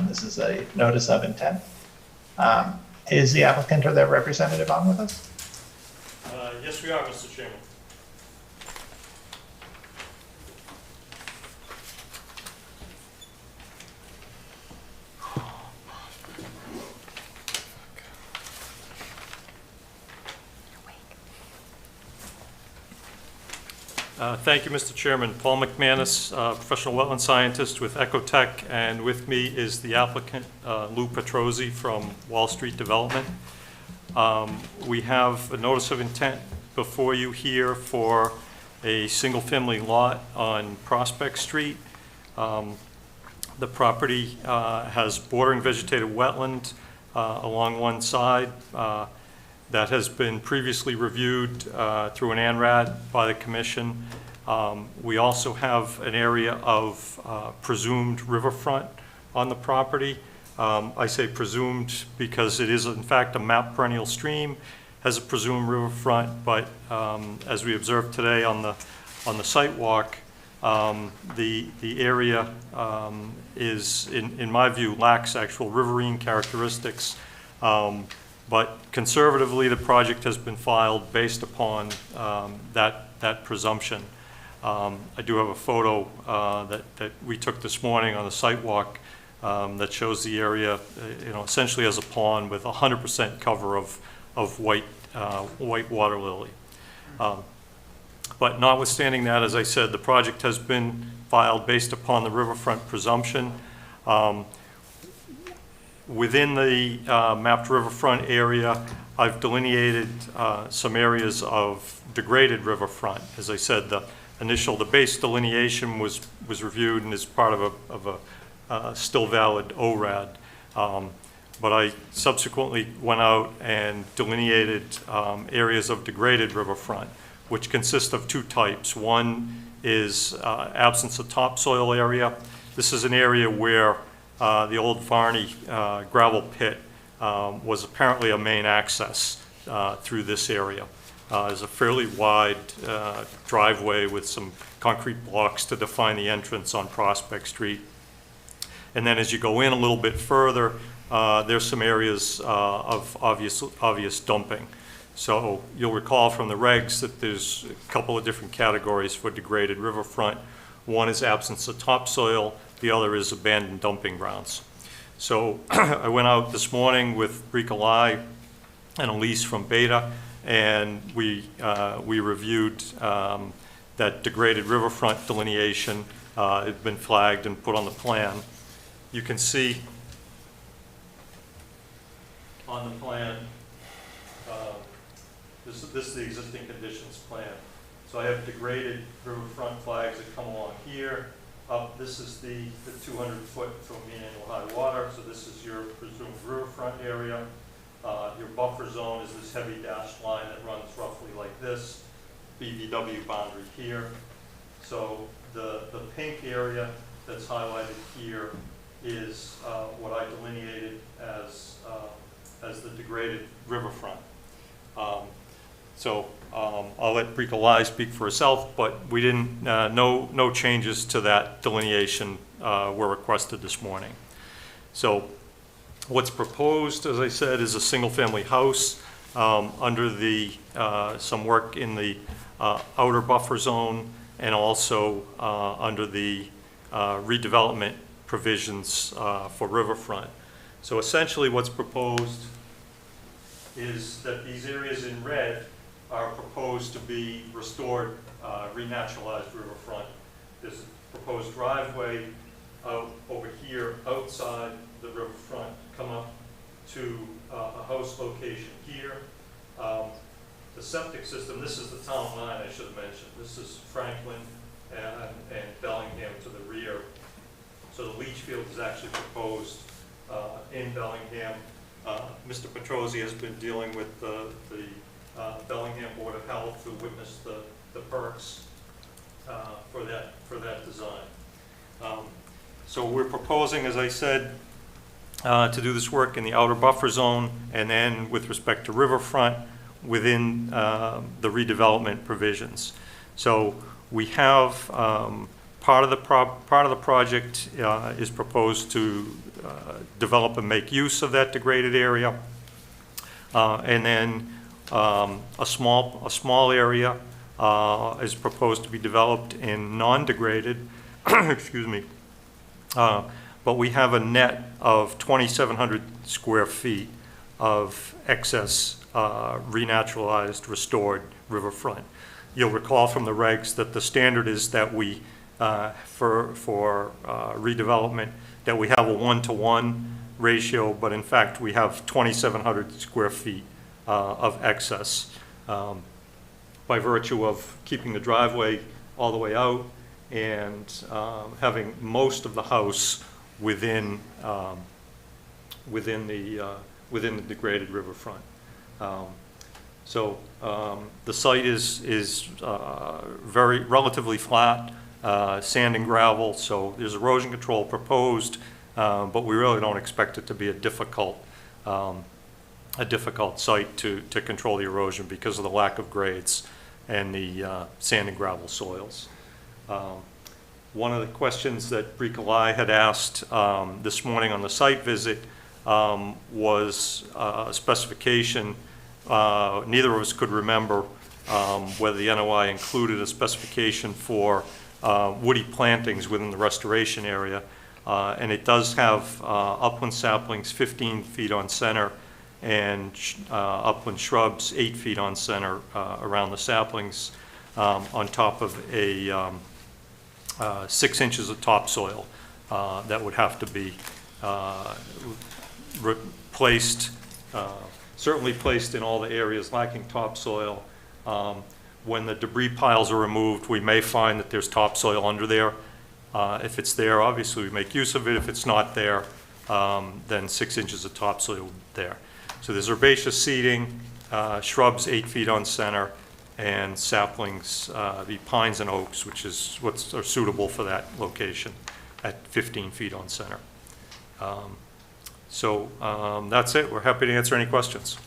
[SPEAKER 1] This is a notice of intent. Is the applicant or their representative on with us?
[SPEAKER 16] Yes, we are, Mr. Chairman. Thank you, Mr. Chairman. Paul McManus, professional wetland scientist with Ecotech, and with me is the applicant, Lou Petrozzi from Wall Street Development. We have a notice of intent before you here for a single-family lot on Prospect Street. The property has bordering vegetated wetland along one side that has been previously reviewed through an ANRAD by the commission. We also have an area of presumed riverfront on the property. I say presumed because it is in fact a map perennial stream, has a presumed riverfront, but as we observed today on the site walk, the area is, in my view, lacks actual riverine characteristics. But conservatively, the project has been filed based upon that presumption. I do have a photo that we took this morning on the site walk that shows the area, essentially as a pond with 100% cover of white water lily. But notwithstanding that, as I said, the project has been filed based upon the riverfront presumption. Within the mapped riverfront area, I've delineated some areas of degraded riverfront. As I said, the base delineation was reviewed and is part of a still valid ORAD. But I subsequently went out and delineated areas of degraded riverfront, which consist of two types. One is absence of topsoil area. This is an area where the old Varney gravel pit was apparently a main access through this area. There's a fairly wide driveway with some concrete blocks to define the entrance on Prospect Street. And then as you go in a little bit further, there's some areas of obvious dumping. So you'll recall from the regs that there's a couple of different categories for degraded riverfront. One is absence of topsoil, the other is abandoned dumping grounds. So I went out this morning with Bricolai and Elise from Beta, and we reviewed that degraded riverfront delineation. It's been flagged and put on the plan. You can see on the plan, this is the existing conditions plan. So I have degraded riverfront flags that come along here. This is the 200-foot from mean annual high water. So this is your presumed riverfront area. Your buffer zone is this heavy dashed line that runs roughly like this. BVW boundary here. So the pink area that's highlighted here is what I delineated as the degraded riverfront. I'll let Bricolai speak for herself, but we didn't, no changes to that delineation were requested this morning. So what's proposed, as I said, is a single-family house under the, some work in the outer buffer zone and also under the redevelopment provisions for riverfront. So essentially what's proposed is that these areas in red are proposed to be restored, renaturalized riverfront. There's a proposed driveway out over here outside the riverfront, come up to a house location here. The septic system, this is the town line I should have mentioned. This is Franklin and Bellingham to the rear. So the leach field is actually proposed in Bellingham. Mr. Petrosi has been dealing with the Bellingham Board of Health, who witnessed the perks for that design. So we're proposing, as I said, to do this work in the outer buffer zone, and then with respect to riverfront within the redevelopment provisions. So we have part of the project is proposed to develop and make use of that degraded area, and then a small area is proposed to be developed in non-degraded, excuse me, but we have a net of 2,700 square feet of excess renaturalized, restored riverfront. You'll recall from the regs that the standard is that we, for redevelopment, that we have a 1-to-1 ratio, but in fact we have 2,700 square feet of excess by virtue of keeping the driveway all the way out and having most of the house within the degraded riverfront. So the site is very relatively flat, sand and gravel, so there's erosion control proposed, but we really don't expect it to be a difficult site to control the erosion because of the lack of grades and the sand and gravel soils. One of the questions that Bricolai had asked this morning on the site visit was a specification. Neither of us could remember whether the NOI included a specification for woody plantings within the restoration area. And it does have upland saplings 15 feet on center and upland shrubs 8 feet on center around the saplings on top of a 6 inches of topsoil that would have to be replaced, certainly placed in all the areas lacking topsoil. When the debris piles are removed, we may find that there's topsoil under there. If it's there, obviously we make use of it. If it's not there, then 6 inches of topsoil there. So there's herbaceous seeding, shrubs 8 feet on center, and saplings, the pines and oaks, which is what's are suitable for that location at 15 feet on center. That's it. We're happy to answer any questions.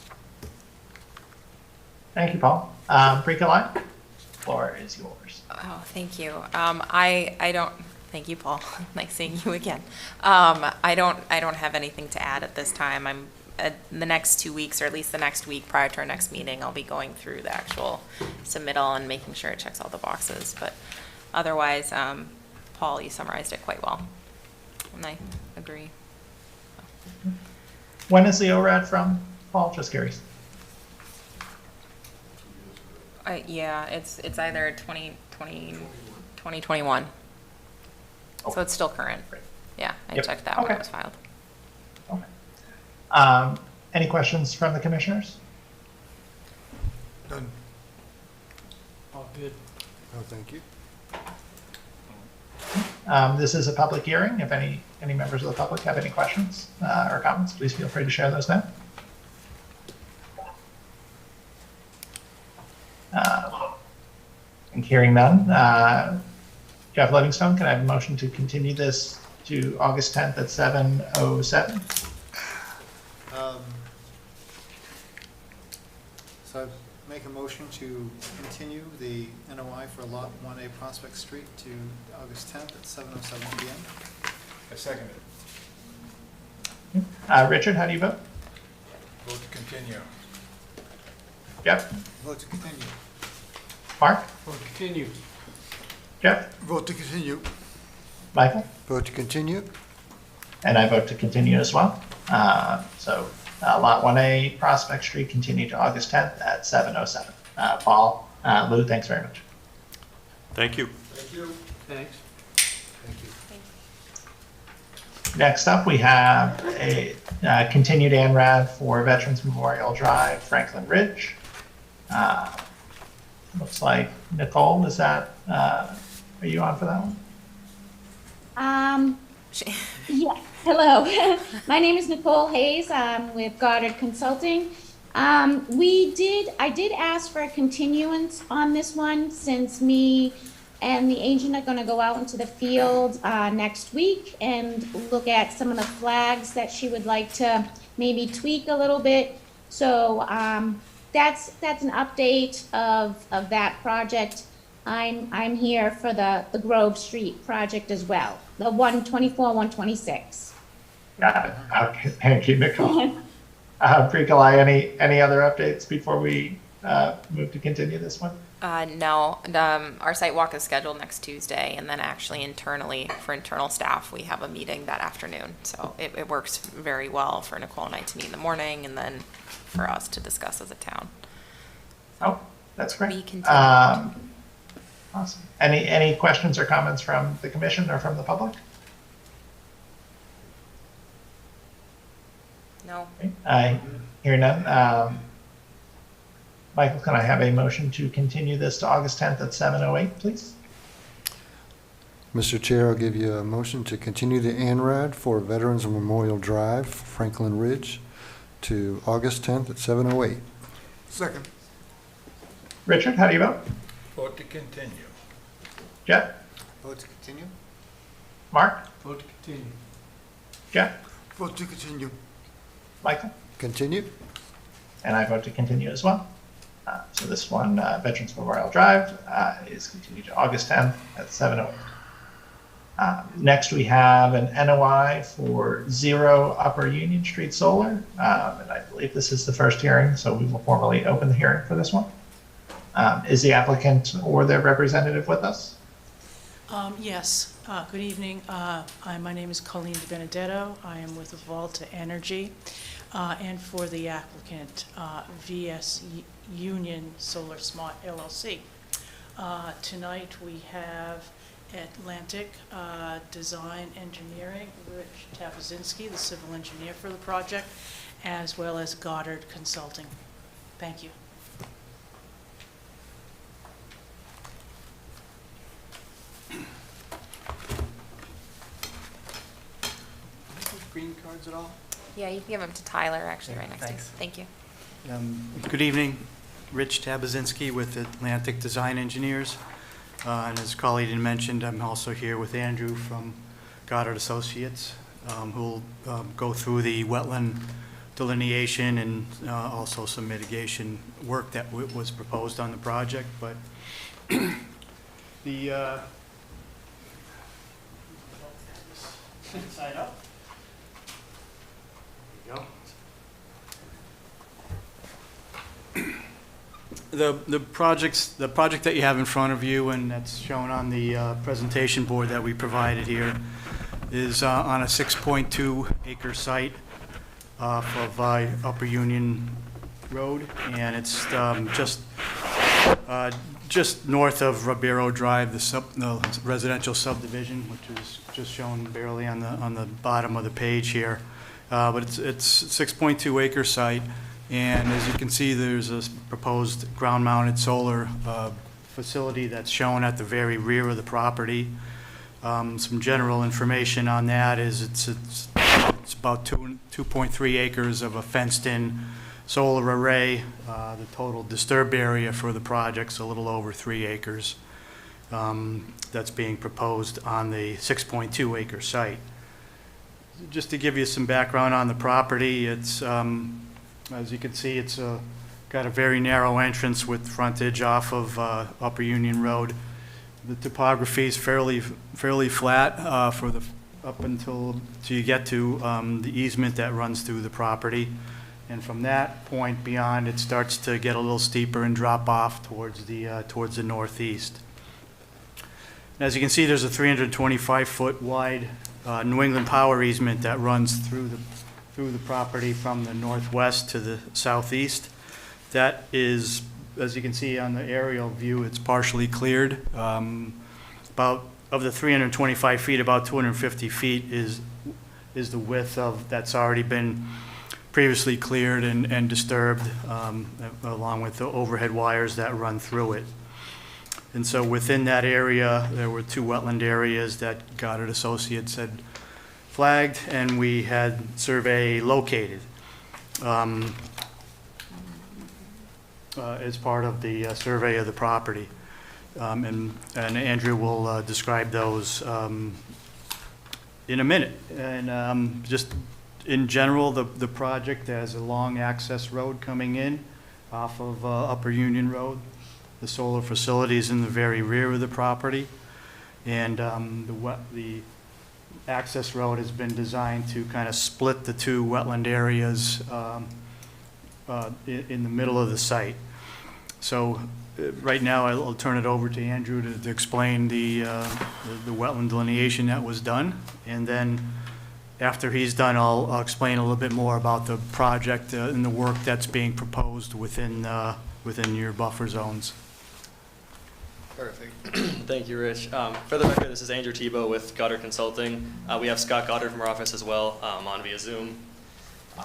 [SPEAKER 1] Thank you, Paul. Bricolai, floor is yours.
[SPEAKER 5] Oh, thank you. I don't, thank you, Paul. Nice seeing you again. I don't have anything to add at this time. I'm the next 2 weeks, or at least the next week prior to our next meeting, I'll be going through the actual submittal and making sure it checks all the boxes. But otherwise, Paul, you summarized it quite well, and I agree.
[SPEAKER 1] When is the ORAD from, Paul? Just curious.
[SPEAKER 5] Yeah, it's either 2020, 2021. So it's still current. Yeah, I checked that when it was filed.
[SPEAKER 1] Okay. Any questions from the commissioners?
[SPEAKER 11] Done.
[SPEAKER 4] All good.
[SPEAKER 7] Oh, thank you.
[SPEAKER 1] This is a public hearing. If any members of the public have any questions or comments, please feel free to share those now. And hearing none, Jeff Livingstone, can I have a motion to continue this to August 10th at 7:07?
[SPEAKER 3] So I make a motion to continue the NOI for Lot 1A Prospect Street to August 10th at 7:07 PM.
[SPEAKER 2] I second it.
[SPEAKER 1] Richard, how do you vote?
[SPEAKER 2] Vote to continue.
[SPEAKER 1] Jeff?
[SPEAKER 3] Vote to continue.
[SPEAKER 1] Mark?
[SPEAKER 4] Vote continue.
[SPEAKER 1] Jeff?
[SPEAKER 11] Vote to continue.
[SPEAKER 1] Michael?
[SPEAKER 7] Vote to continue?
[SPEAKER 1] And I vote to continue as well. Lot 1A Prospect Street continue to August 10th at 7:07. Paul, Lou, thanks very much.
[SPEAKER 16] Thank you.
[SPEAKER 11] Thank you.
[SPEAKER 4] Thanks.
[SPEAKER 3] Thank you.
[SPEAKER 1] Next up, we have a continued ANRAD for Veterans Memorial Drive, Franklin Ridge. Looks like Nicole, is that, are you on for that one?
[SPEAKER 17] Yeah, hello. My name is Nicole Hayes. I'm with Goddard Consulting. I did ask for a continuance on this one since me and the agent are going to go out into the field next week and look at some of the flags that she would like to maybe tweak a little bit. So that's an update of that project. I'm here for the Grove Street project as well, the 124, 126.
[SPEAKER 1] Got it. Okay, thank you, Nicole. Bricolai, any other updates before we move to continue this one?
[SPEAKER 5] No, our site walk is scheduled next Tuesday, and then actually internally, for internal staff, we have a meeting that afternoon. So it works very well for Nicole and I to meet in the morning, and then for us to discuss as a town.
[SPEAKER 1] Oh, that's great.
[SPEAKER 5] We continue.
[SPEAKER 1] Awesome. Any questions or comments from the commission or from the public?
[SPEAKER 5] No.
[SPEAKER 1] I hear none. Michael, can I have a motion to continue this to August 10th at 7:08, please?
[SPEAKER 7] Mr. Chair, I'll give you a motion to continue the ANRAD for Veterans Memorial Drive, Franklin Ridge, to August 10th at 7:08.
[SPEAKER 11] Second.
[SPEAKER 1] Richard, how do you vote?
[SPEAKER 2] Vote to continue.
[SPEAKER 1] Jeff?
[SPEAKER 3] Vote to continue?
[SPEAKER 1] Mark?
[SPEAKER 4] Vote to continue.
[SPEAKER 1] Jeff?
[SPEAKER 11] Vote to continue.
[SPEAKER 1] Michael?
[SPEAKER 7] Continue?
[SPEAKER 1] And I vote to continue as well. So this one, Veterans Memorial Drive, is continued to August 10th at 7:08. Next, we have an NOI for 0 Upper Union Street Solar, and I believe this is the first hearing, so we will formally open the hearing for this one. Is the applicant or their representative with us?
[SPEAKER 18] Yes, good evening. My name is Colleen DiBenedetto. I am with Volta Energy, and for the applicant, VS Union Solar Smart LLC. Tonight we have Atlantic Design Engineering, Rich Tabazinski, the civil engineer for the project, as well as Goddard Consulting. Thank you.
[SPEAKER 15] Green cards at all?
[SPEAKER 5] Yeah, you can give them to Tyler, actually, right next to you.
[SPEAKER 15] Thanks.
[SPEAKER 5] Thank you.
[SPEAKER 15] Good evening, Rich Tabazinski with Atlantic Design Engineers. And as colleague had mentioned, I'm also here with Andrew from Goddard Associates, who will go through the wetland delineation and also some mitigation work that was proposed on the project. But the side up. There you go. The project that you have in front of you and that's shown on the presentation board that we provided here is on a 6.2 acre site off of Upper Union Road, and it's just north of Ribeiro Drive, the residential subdivision, which is just shown barely on the bottom of the page here. But it's 6.2 acre site. And as you can see, there's a proposed ground-mounted solar facility that's shown at the very rear of the property. Some general information on that is it's about 2.3 acres of a fenced-in solar array. The total disturbed area for the project's a little over 3 acres. That's being proposed on the 6.2 acre site. Just to give you some background on the property, it's as you can see, it's got a very narrow entrance with frontage off of Upper Union Road. The topography is fairly flat up until you get to the easement that runs through the property. And from that point beyond, it starts to get a little steeper and drop off towards the northeast. And as you can see, there's a 325-foot wide New England power easement that runs through the property from the northwest to the southeast. That is, as you can see on the aerial view, it's partially cleared. About of the 325 feet, about 250 feet is the width of that's already been previously cleared and disturbed, along with the overhead wires that run through it. And so within that area, there were 2 wetland areas that Goddard Associates had flagged, and we had survey located as part of the survey of the property. And Andrew will describe those in a minute. And just in general, the project has a long access road coming in off of Upper Union Road. The solar facility is in the very rear of the property, and the access road has been designed to kind of split the 2 wetland areas in the middle of the site. So right now I'll turn it over to Andrew to explain the wetland delineation that was done, and then after he's done, I'll explain a little bit more about the project and the work that's being proposed within your buffer zones.
[SPEAKER 19] Perfect. Thank you, Rich. For the record, this is Andrew Tebow with Goddard Consulting. We have Scott Goddard from our office as well, on via Zoom.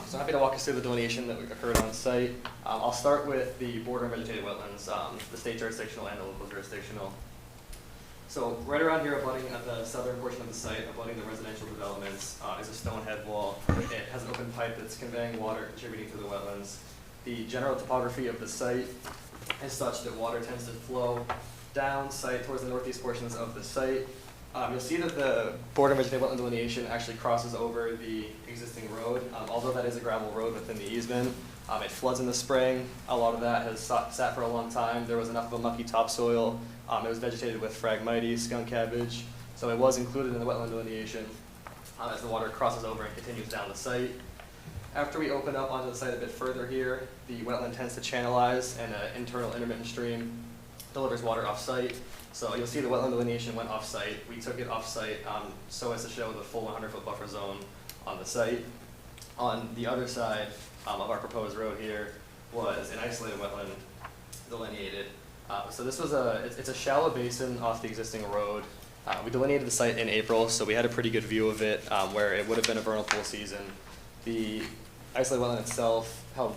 [SPEAKER 19] So happy to walk us through the delineation that occurred on site. I'll start with the border and vegetated wetlands, the state jurisdictional and the local jurisdictional. So right around here, abutting at the southern portion of the site, abutting the residential developments, is a stone head wall. It has an open pipe that's conveying water, contributing to the wetlands. The general topography of the site is such that water tends to flow down site towards the northeast portions of the site. You'll see that the border vegetated wetland delineation actually crosses over the existing road. Although that is a gravel road within the easement, it floods in the spring. A lot of that has sat for a long time. There was enough of a mucky topsoil. It was vegetated with Phragmites, skunk cabbage, so it was included in the wetland delineation as the water crosses over and continues down the site. After we open up onto the site a bit further here, the wetland tends to channelize and an internal intermittent stream delivers water off-site. So you'll see the wetland delineation went off-site. We took it off-site so as to show the full 100-foot buffer zone on the site. On the other side of our proposed road here was an isolated wetland delineated. So this was it's a shallow basin off the existing road. We delineated the site in April, so we had a pretty good view of it where it would have been a vernal pool season. The isolated wetland itself held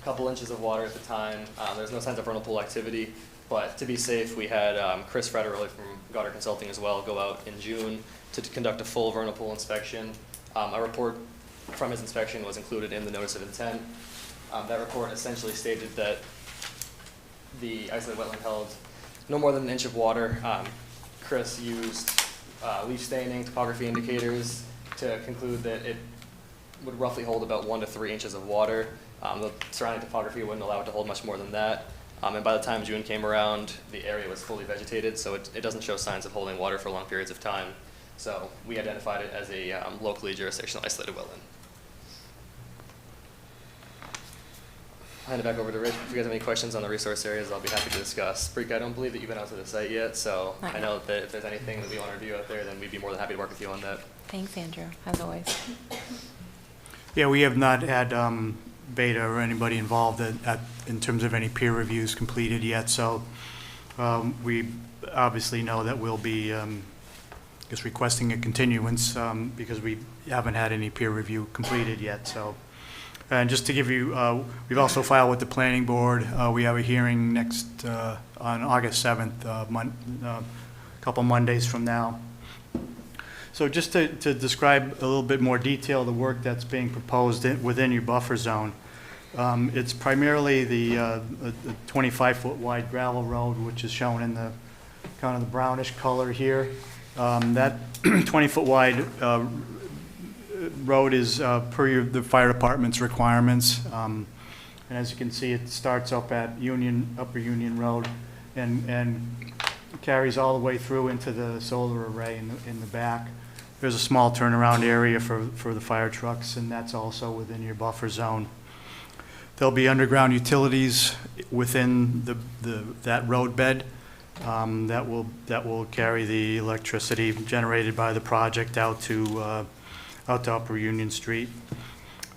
[SPEAKER 19] a couple inches of water at the time. There's no signs of vernal pool activity, but to be safe, we had Chris Frederelli from Goddard Consulting as well go out in June to conduct a full vernal pool inspection. A report from his inspection was included in the notice of intent. That report essentially stated that the isolated wetland held no more than an inch of water. Chris used leaf staining, topography indicators to conclude that it would roughly hold about 1 to 3 inches of water. The surrounding topography wouldn't allow it to hold much more than that. And by the time June came around, the area was fully vegetated, so it doesn't show signs of holding water for long periods of time. So we identified it as a locally jurisdictional isolated wetland. I'll hand it back over to Rich. If you guys have any questions on the resource areas, I'll be happy to discuss. Brika, I don't believe that you've been out to the site yet, so I know that if there's anything that we want to review out there, then we'd be more than happy to work with you on that.
[SPEAKER 5] Thanks, Andrew, as always.
[SPEAKER 20] Yeah, we have not had Beta or anybody involved in terms of any peer reviews completed yet, so we obviously know that we'll be just requesting a continuance because we haven't had any peer review completed yet. So, and just to give you, we've also filed with the planning board. We have a hearing next on August 7th, a couple Mondays from now. So just to describe a little bit more detail the work that's being proposed within your buffer zone. It's primarily the 25-foot wide gravel road, which is shown in the kind of the brownish color here. That 20-foot wide road is per the fire department's requirements. And as you can see, it starts up at Upper Union Road and carries all the way through into the solar array in the back. There's a small turnaround area for the fire trucks, and that's also within your buffer zone. There'll be underground utilities within that road bed that will carry the electricity generated by the project out to Upper Union Street.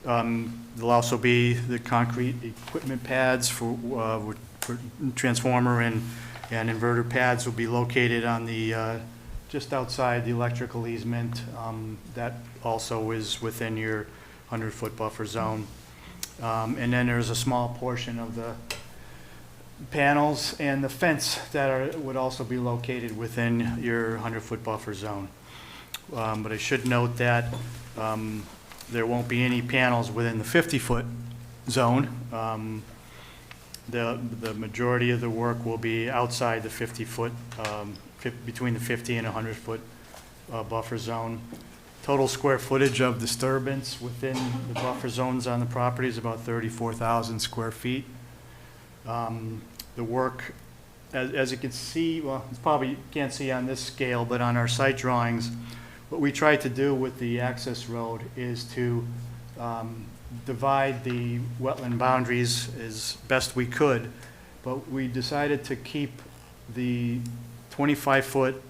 [SPEAKER 20] There'll also be the concrete equipment pads for transformer and inverter pads will be located on the just outside the electrical easement. That also is within your 100-foot buffer zone. And then there's a small portion of the panels and the fence that would also be located within your 100-foot buffer zone. But I should note that there won't be any panels within the 50-foot zone. The majority of the work will be outside the 50-foot, between the 50 and 100-foot buffer zone. Total square footage of disturbance within the buffer zones on the property is about 34,000 square feet. The work, as you can see, well, you probably can't see on this scale, but on our site drawings, what we tried to do with the access road is to divide the wetland boundaries as best we could, but we decided to keep the 25-foot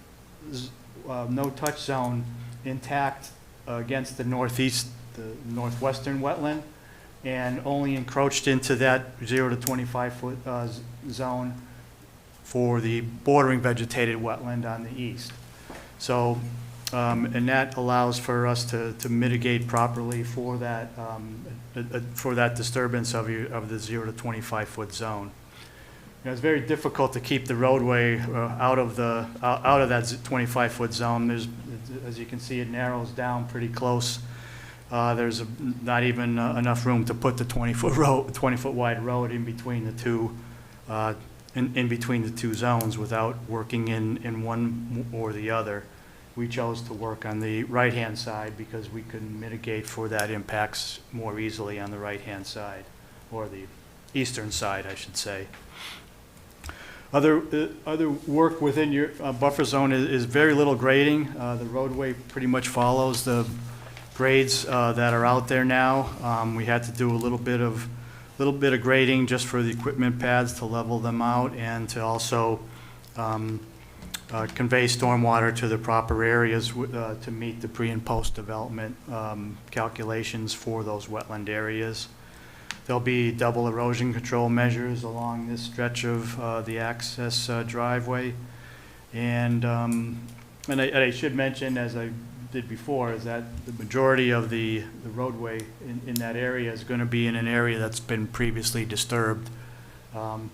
[SPEAKER 20] no-touch zone intact against the northwestern wetland, and only encroached into that 0 to 25-foot zone for the bordering vegetated wetland on the east. So, and that allows for us to mitigate properly for that disturbance of the 0 to 25-foot zone. You know, it's very difficult to keep the roadway out of that 25-foot zone. As you can see, it narrows down pretty close. There's not even enough room to put the 20-foot wide road in between the two in between the two zones without working in one or the other. We chose to work on the right-hand side because we could mitigate for that impacts more easily on the right-hand side, or the eastern side, I should say. Other work within your buffer zone is very little grading. The roadway pretty much follows the grades that are out there now. We had to do a little bit of grading just for the equipment pads to level them out and to also convey stormwater to the proper areas to meet the pre and post development calculations for those wetland areas. There'll be double erosion control measures along this stretch of the access driveway. And I should mention, as I did before, is that the majority of the roadway in that area is going to be in an area that's been previously disturbed,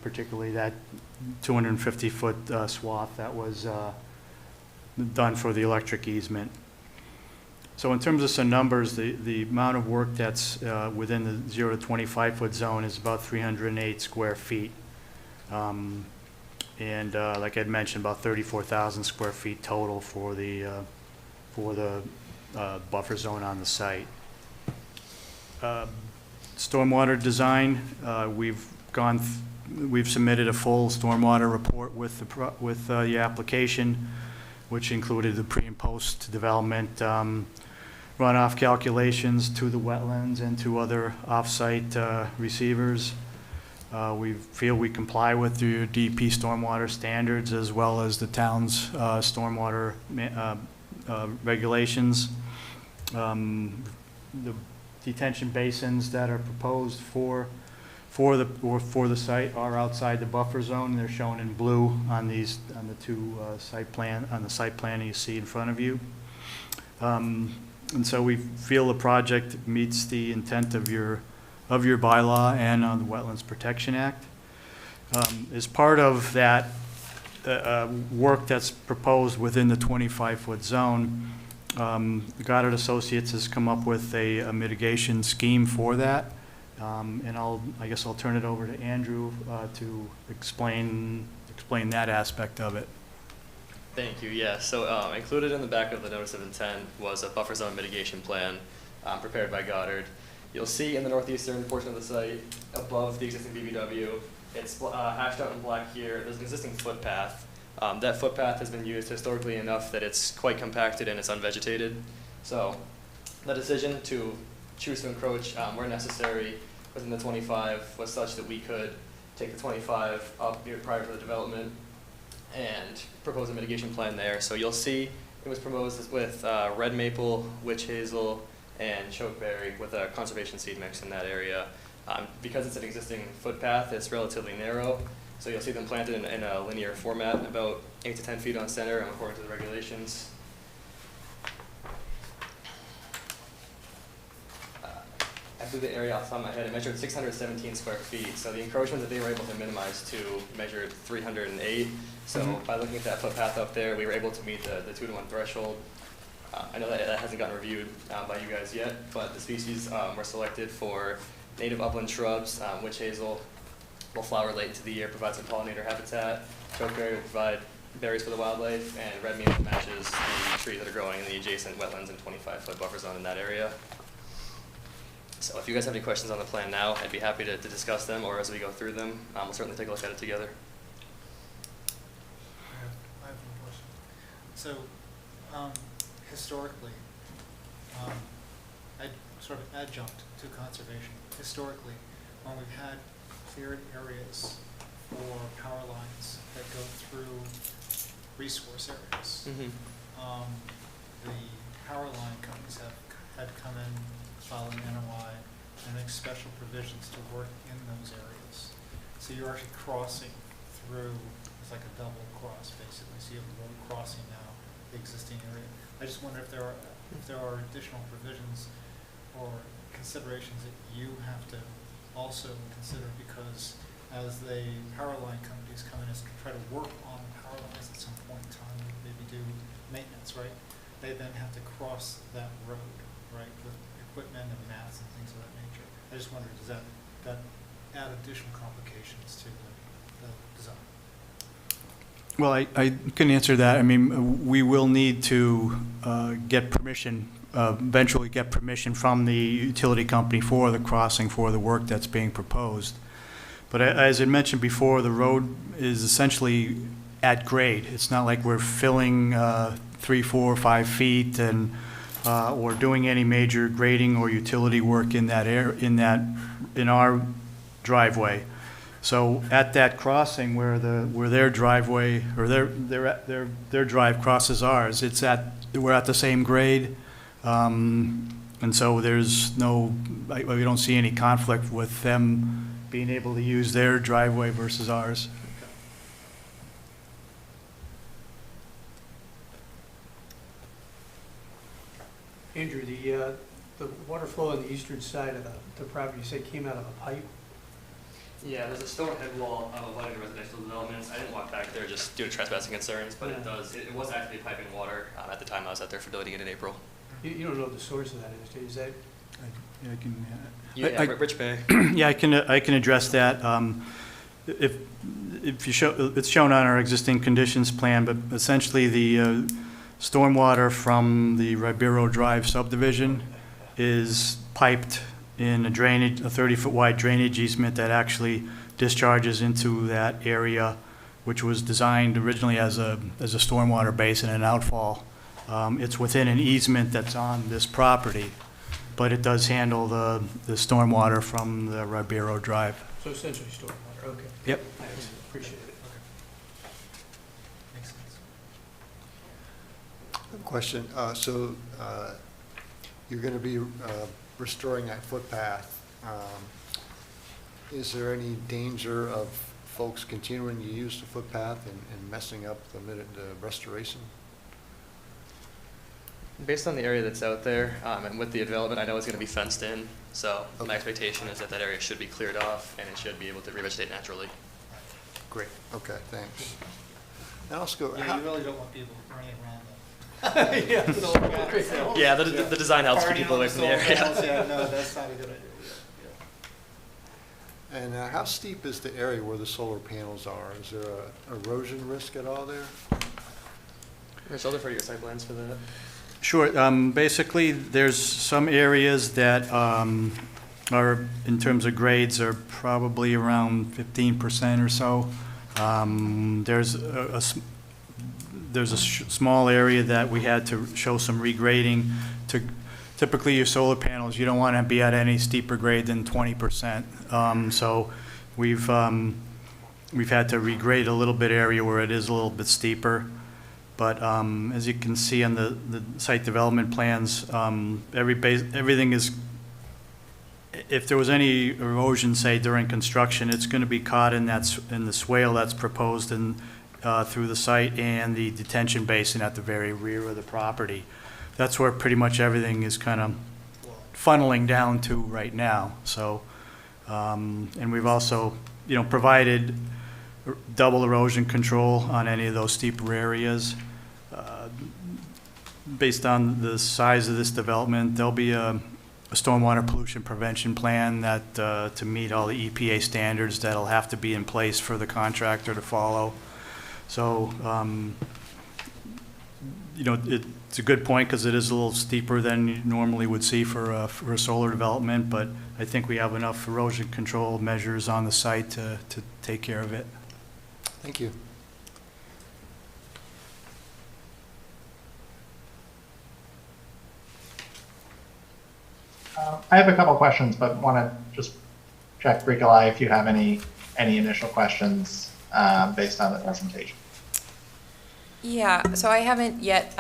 [SPEAKER 20] particularly that 250-foot swath that was done for the electric easement. So in terms of some numbers, the amount of work that's within the 0 to 25-foot zone is about 308 square feet. And like I'd mentioned, about 34,000 square feet total for the buffer zone on the site. Stormwater design, we've submitted a full stormwater report with the application, which included the pre and post development runoff calculations to the wetlands and to other off-site receivers. We feel we comply with the DEP stormwater standards as well as the town's stormwater regulations. The detention basins that are proposed for the site are outside the buffer zone. They're shown in blue on the site plan you see in front of you. And so we feel the project meets the intent of your bylaw and on the Wetlands Protection Act. As part of that work that's proposed within the 25-foot zone, Goddard Associates has come up with a mitigation scheme for that. And I guess I'll turn it over to Andrew to explain that aspect of it.
[SPEAKER 19] Thank you. Yeah, so included in the back of the notice of intent was a buffer zone mitigation plan prepared by Goddard. You'll see in the northeastern portion of the site, above the existing BBW, it's hashed out in black here. There's an existing footpath. That footpath has been used historically enough that it's quite compacted and it's unvegetated. So the decision to choose to encroach where necessary within the 25 was such that we could take the 25 up prior to the development and propose a mitigation plan there. So you'll see it was proposed with red maple, witch hazel, and chokeberry with a conservation seed mix in that area. Because it's an existing footpath, it's relatively narrow. So you'll see them planted in a linear format, about 8 to 10 feet on center, and according to the regulations. I blew the area off the top of my head. It measured 617 square feet. So the encroachment that they were able to minimize to measured 308. So by looking at that footpath up there, we were able to meet the 2-to-1 threshold. I know that hasn't gotten reviewed by you guys yet, but the species were selected for native upland shrubs. Witch hazel will flower late into the year, provide some pollinator habitat. Chokeberry will provide berries for the wildlife, and red maple matches the trees that are growing in the adjacent wetlands and 25-foot buffer zone in that area. So if you guys have any questions on the plan now, I'd be happy to discuss them, or as we go through them, we'll certainly take a look at it together.
[SPEAKER 3] I have one question. So, historically, sort of adjunct to conservation, historically, when we've had cleared areas for power lines that go through resource areas, the power line companies had come in, file an NOI, and make special provisions to work in those areas. So you're actually crossing through, it's like a double cross basically, so you have a road crossing now, the existing area. I just wonder if there are additional provisions or considerations that you have to also consider, because as the power line companies come in and try to work on the power lines at some point in time, maybe do maintenance, right? They then have to cross that road, right, with equipment and mats and things of that nature. I just wondered, does that add additional complications to the the design?
[SPEAKER 20] Well, I can answer that. I mean, we will need to get permission, eventually get permission from the utility company for the crossing for the work that's being proposed. But as I mentioned before, the road is essentially at grade. It's not like we're filling 3, 4, 5 feet and or doing any major grading or utility work in that in our driveway. So at that crossing where their driveway or their drive crosses ours, we're at the same grade, and so there's we don't see any conflict with them being able to use their driveway versus ours.
[SPEAKER 4] Andrew, the water flow on the eastern side of the property, you said came out of a pipe?
[SPEAKER 19] Yeah, there's a stone head wall abutting residential developments. I didn't walk back there just due to trespassing concerns, but it was actually piping water at the time I was out there for building it in April.
[SPEAKER 4] You don't know the source of that, is that?
[SPEAKER 20] I can.
[SPEAKER 19] Yeah, Rich Bay.
[SPEAKER 20] Yeah, I can address that. If you show, it's shown on our existing conditions plan, but essentially the stormwater from the Ribeiro Drive subdivision is piped in a 30-foot wide drainage easement that actually discharges into that area, which was designed originally as a stormwater basin and outfall. It's within an easement that's on this property, but it does handle the stormwater from the Ribeiro Drive.
[SPEAKER 4] So essentially stormwater, okay.
[SPEAKER 20] Yep.
[SPEAKER 4] Thanks, appreciate it.
[SPEAKER 3] Makes sense.
[SPEAKER 7] Question, you're going to be restoring that footpath. Is there any danger of folks continuing to use the footpath and messing up the restoration?
[SPEAKER 19] Based on the area that's out there, and with the development, I know it's going to be fenced in, so my expectation is that area should be cleared off and it should be able to revegetate naturally.
[SPEAKER 7] Great, okay, thanks. Now let's go.
[SPEAKER 3] Yeah, you really don't want people running around though.
[SPEAKER 19] Yeah, the design helps keep people away from the area.
[SPEAKER 3] Yeah, no, that's not a good idea.
[SPEAKER 7] And how steep is the area where the solar panels are? Is there a erosion risk at all there?
[SPEAKER 19] Rich, I'll defer to your site plans for that.
[SPEAKER 20] Sure. Basically, there's some areas that are, in terms of grades, are probably around 15% or so. There's a small area that we had to show some regrading. Typically, your solar panels, you don't want to be at any steeper grade than 20%. So we've had to regrade a little bit area where it is a little bit steeper. But as you can see on the site development plans, everything is, if there was any erosion, say, during construction, it's going to be caught in the swale that's proposed through the site and the detention basin at the very rear of the property. That's where pretty much everything is kind of funneling down to right now. So, and we've also, provided double erosion control on any of those steeper areas. Based on the size of this development, there'll be a stormwater pollution prevention plan that to meet all the EPA standards that'll have to be in place for the contractor to follow. So, it's a good point because it is a little steeper than you normally would see for a solar development, but I think we have enough erosion control measures on the site to take care of it.
[SPEAKER 7] Thank you.
[SPEAKER 1] I have a couple questions, but want to just check Rikolai if you have any initial questions based on the presentation.
[SPEAKER 5] Yeah, so I haven't yet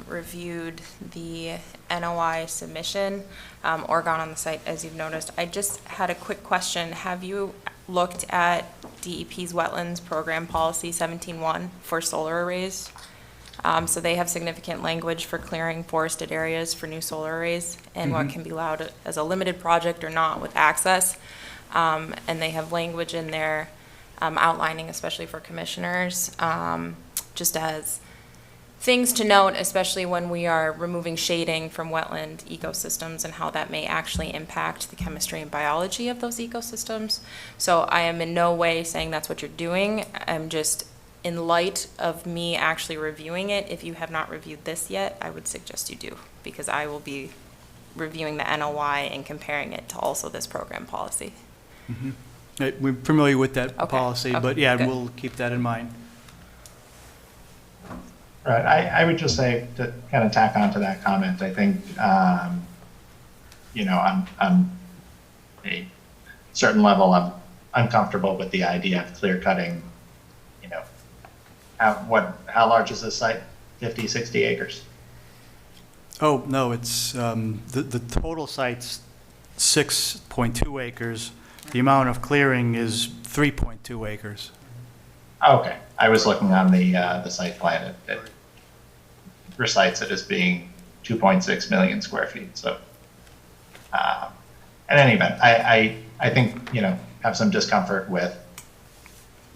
[SPEAKER 5] reviewed the NOI submission or gone on the site, as you've noticed. I just had a quick question. Have you looked at DEP's Wetlands Program Policy 17.1 for solar arrays? So they have significant language for clearing forested areas for new solar arrays and what can be allowed as a limited project or not with access. And they have language in there outlining, especially for commissioners, just as things to note, especially when we are removing shading from wetland ecosystems and how that may actually impact the chemistry and biology of those ecosystems. So I am in no way saying that's what you're doing. I'm just, in light of me actually reviewing it, if you have not reviewed this yet, I would suggest you do, because I will be reviewing the NOI and comparing it to also this program policy.
[SPEAKER 20] We're familiar with that
[SPEAKER 5] Okay,
[SPEAKER 20] policy,
[SPEAKER 5] okay,
[SPEAKER 20] but yeah,
[SPEAKER 5] good.
[SPEAKER 20] we'll keep that in mind.
[SPEAKER 1] Right, I would just say, to kind of tack on to that comment, I think, you know, on a certain level, I'm uncomfortable with the idea of clear cutting, you know, how large is this site? 50, 60 acres?
[SPEAKER 20] Oh, no, it's, the total site's 6.2 acres. The amount of clearing is 3.2 acres.
[SPEAKER 1] Okay, I was looking on the site plan. It recites it as being 2.6 million square feet. So, in any event, I think, you know, have some discomfort with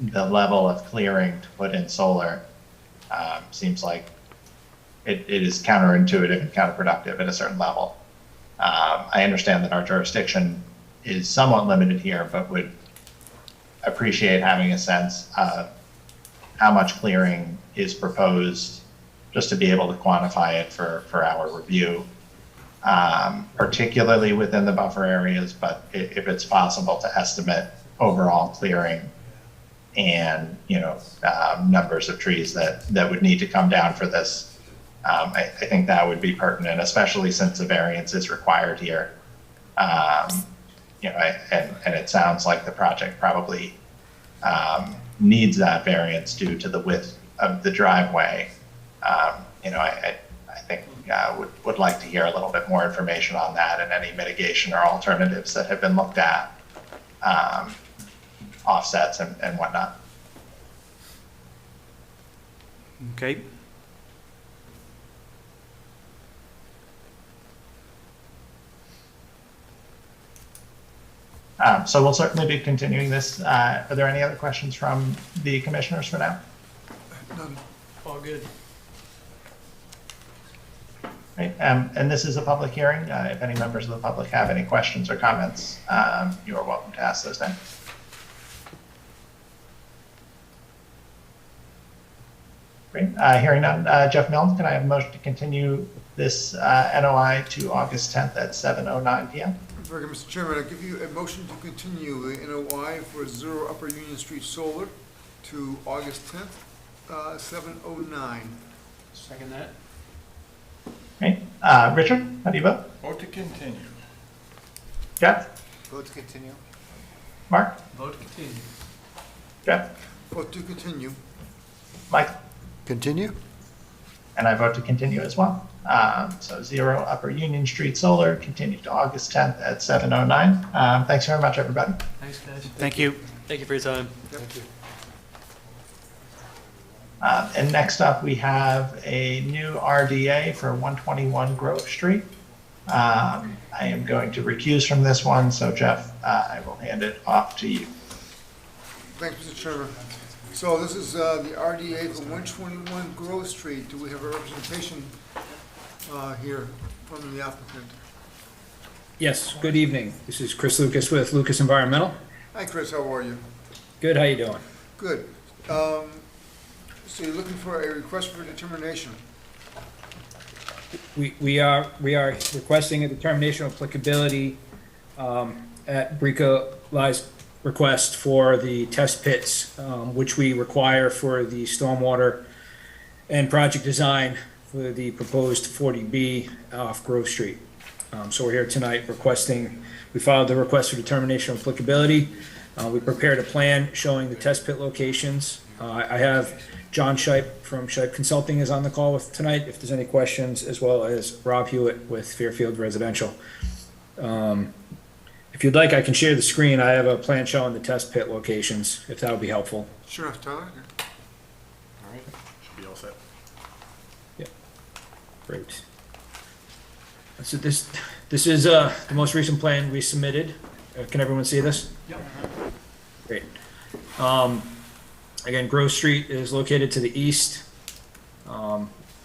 [SPEAKER 1] the level of clearing to put in solar. Seems like it is counterintuitive and counterproductive at a certain level. I understand that our jurisdiction is somewhat limited here, but would appreciate having a sense of how much clearing is proposed, just to be able to quantify it for our review, particularly within the buffer areas, but if it's possible to estimate overall clearing and, you know, numbers of trees that would need to come down for this, I think that would be pertinent, especially since the variance is required here. You know, and it sounds like the project probably needs that variance due to the width of the driveway. You know, I think would like to hear a little bit more information on that and any mitigation or alternatives that have been looked at, offsets and whatnot.
[SPEAKER 20] Okay.
[SPEAKER 1] So we'll certainly be continuing this. Are there any other questions from the commissioners for now?
[SPEAKER 11] None.
[SPEAKER 4] All good.
[SPEAKER 1] Right, and this is a public hearing. If any members of the public have any questions or comments, you are welcome to ask those now. Great, hearing none. Jeff Milne, can I have a motion to continue this NOI to August 10th at 7:09 p.m.?
[SPEAKER 11] Very good, Mr. Chairman, I give you a motion to continue the NOI for 0 Upper Union Street Solar to August 10th, 7:09.
[SPEAKER 4] Second that.
[SPEAKER 1] Great, Richard, how do you vote?
[SPEAKER 2] Vote to continue.
[SPEAKER 1] Jeff?
[SPEAKER 11] Vote to continue.
[SPEAKER 1] Mark?
[SPEAKER 4] Vote to continue.
[SPEAKER 1] Jeff?
[SPEAKER 11] Vote to continue.
[SPEAKER 1] Mike?
[SPEAKER 7] Continue?
[SPEAKER 1] And I vote to continue as well. So 0 Upper Union Street Solar, continued to August 10th at 7:09. Thanks very much, everybody.
[SPEAKER 4] Thanks, guys.
[SPEAKER 20] Thank you.
[SPEAKER 19] Thank you for your time.
[SPEAKER 11] Thank you.
[SPEAKER 1] And next up, we have a new RDA for 121 Grove Street. I am going to recuse from this one, so Jeff, I will hand it off to you.
[SPEAKER 11] Thanks, Mr. Chairman. So this is the RDA for 121 Grove Street. Do we have a representation here from the applicant?
[SPEAKER 21] Yes, good evening. This is Chris Lucas with Lucas Environmental.
[SPEAKER 11] Hi, Chris, how are you?
[SPEAKER 21] Good, how you doing?
[SPEAKER 11] Good. So you're looking for a request for determination?
[SPEAKER 21] We are requesting a determination of applicability at Brico's request for the test pits, which we require for the stormwater and project design for the proposed 40B off Grove Street. So we're here tonight requesting, we filed the request for determination of applicability. We prepared a plan showing the test pit locations. I have John Shipe from Shipe Consulting is on the call with tonight, if there's any questions, as well as Rob Hewitt with Fairfield Residential. If you'd like, I can share the screen. I have a plan showing the test pit locations, if that would be helpful.
[SPEAKER 11] Sure, Tyler.
[SPEAKER 2] All right, should be all set.
[SPEAKER 21] Yeah, great. So this is the most recent plan we submitted. Can everyone see this?
[SPEAKER 4] Yep.
[SPEAKER 21] Great. Again, Grove Street is located to the east.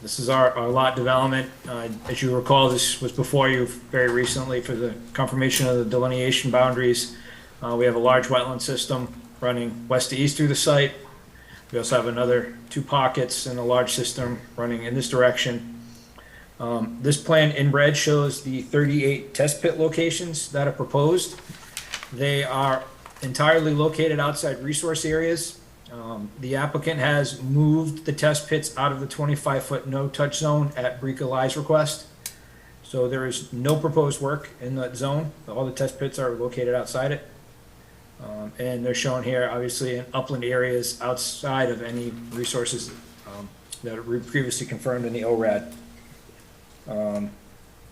[SPEAKER 21] This is our lot development. As you recall, this was before you very recently for the confirmation of the delineation boundaries. We have a large wetland system running west to east through the site. We also have another 2 pockets and a large system running in this direction. This plan in red shows the 38 test pit locations that are proposed. They are entirely located outside resource areas. The applicant has moved the test pits out of the 25-foot no-touch zone at Brica Li's request. So there is no proposed work in that zone. All the test pits are located outside it. And they're shown here, obviously, in upland areas outside of any resources that were previously confirmed in the ORAD.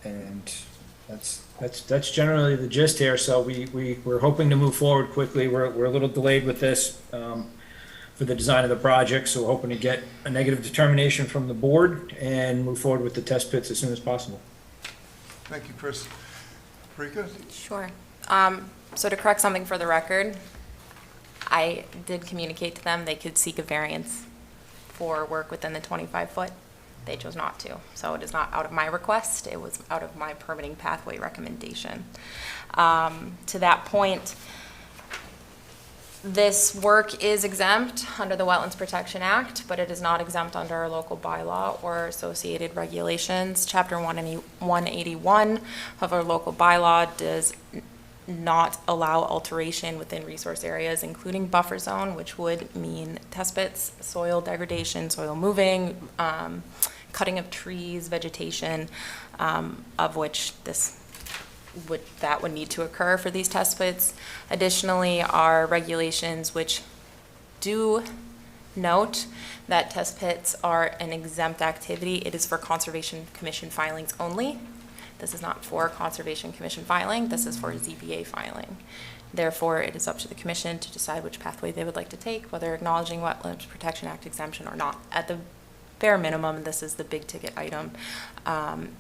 [SPEAKER 21] And that's generally the gist here. So we're hoping to move forward quickly. We're a little delayed with this for the design of the project, so we're hoping to get a negative determination from the board and move forward with the test pits as soon as possible.
[SPEAKER 11] Thank you, Chris. Rika?
[SPEAKER 5] Sure. So to correct something for the record, I did communicate to them they could seek a variance for work within the 25-foot. They chose not to. So it is not out of my request. It was out of my permitting pathway recommendation. To that point, this work is exempt under the Wetlands Protection Act, but it is not exempt under our local bylaw or associated regulations. Chapter 181 of our local bylaw does not allow alteration within resource areas, including buffer zone, which would mean test pits, soil degradation, soil moving, cutting of trees, vegetation, of which that would need to occur for these test pits. Additionally, our regulations, which do note that test pits are an exempt activity, it is for Conservation Commission filings only. This is not for Conservation Commission filing, this is for ZBA filing. Therefore, it is up to the commission to decide which pathway they would like to take, whether acknowledging Wetlands Protection Act exemption or not. At the bare minimum, this is the big ticket item.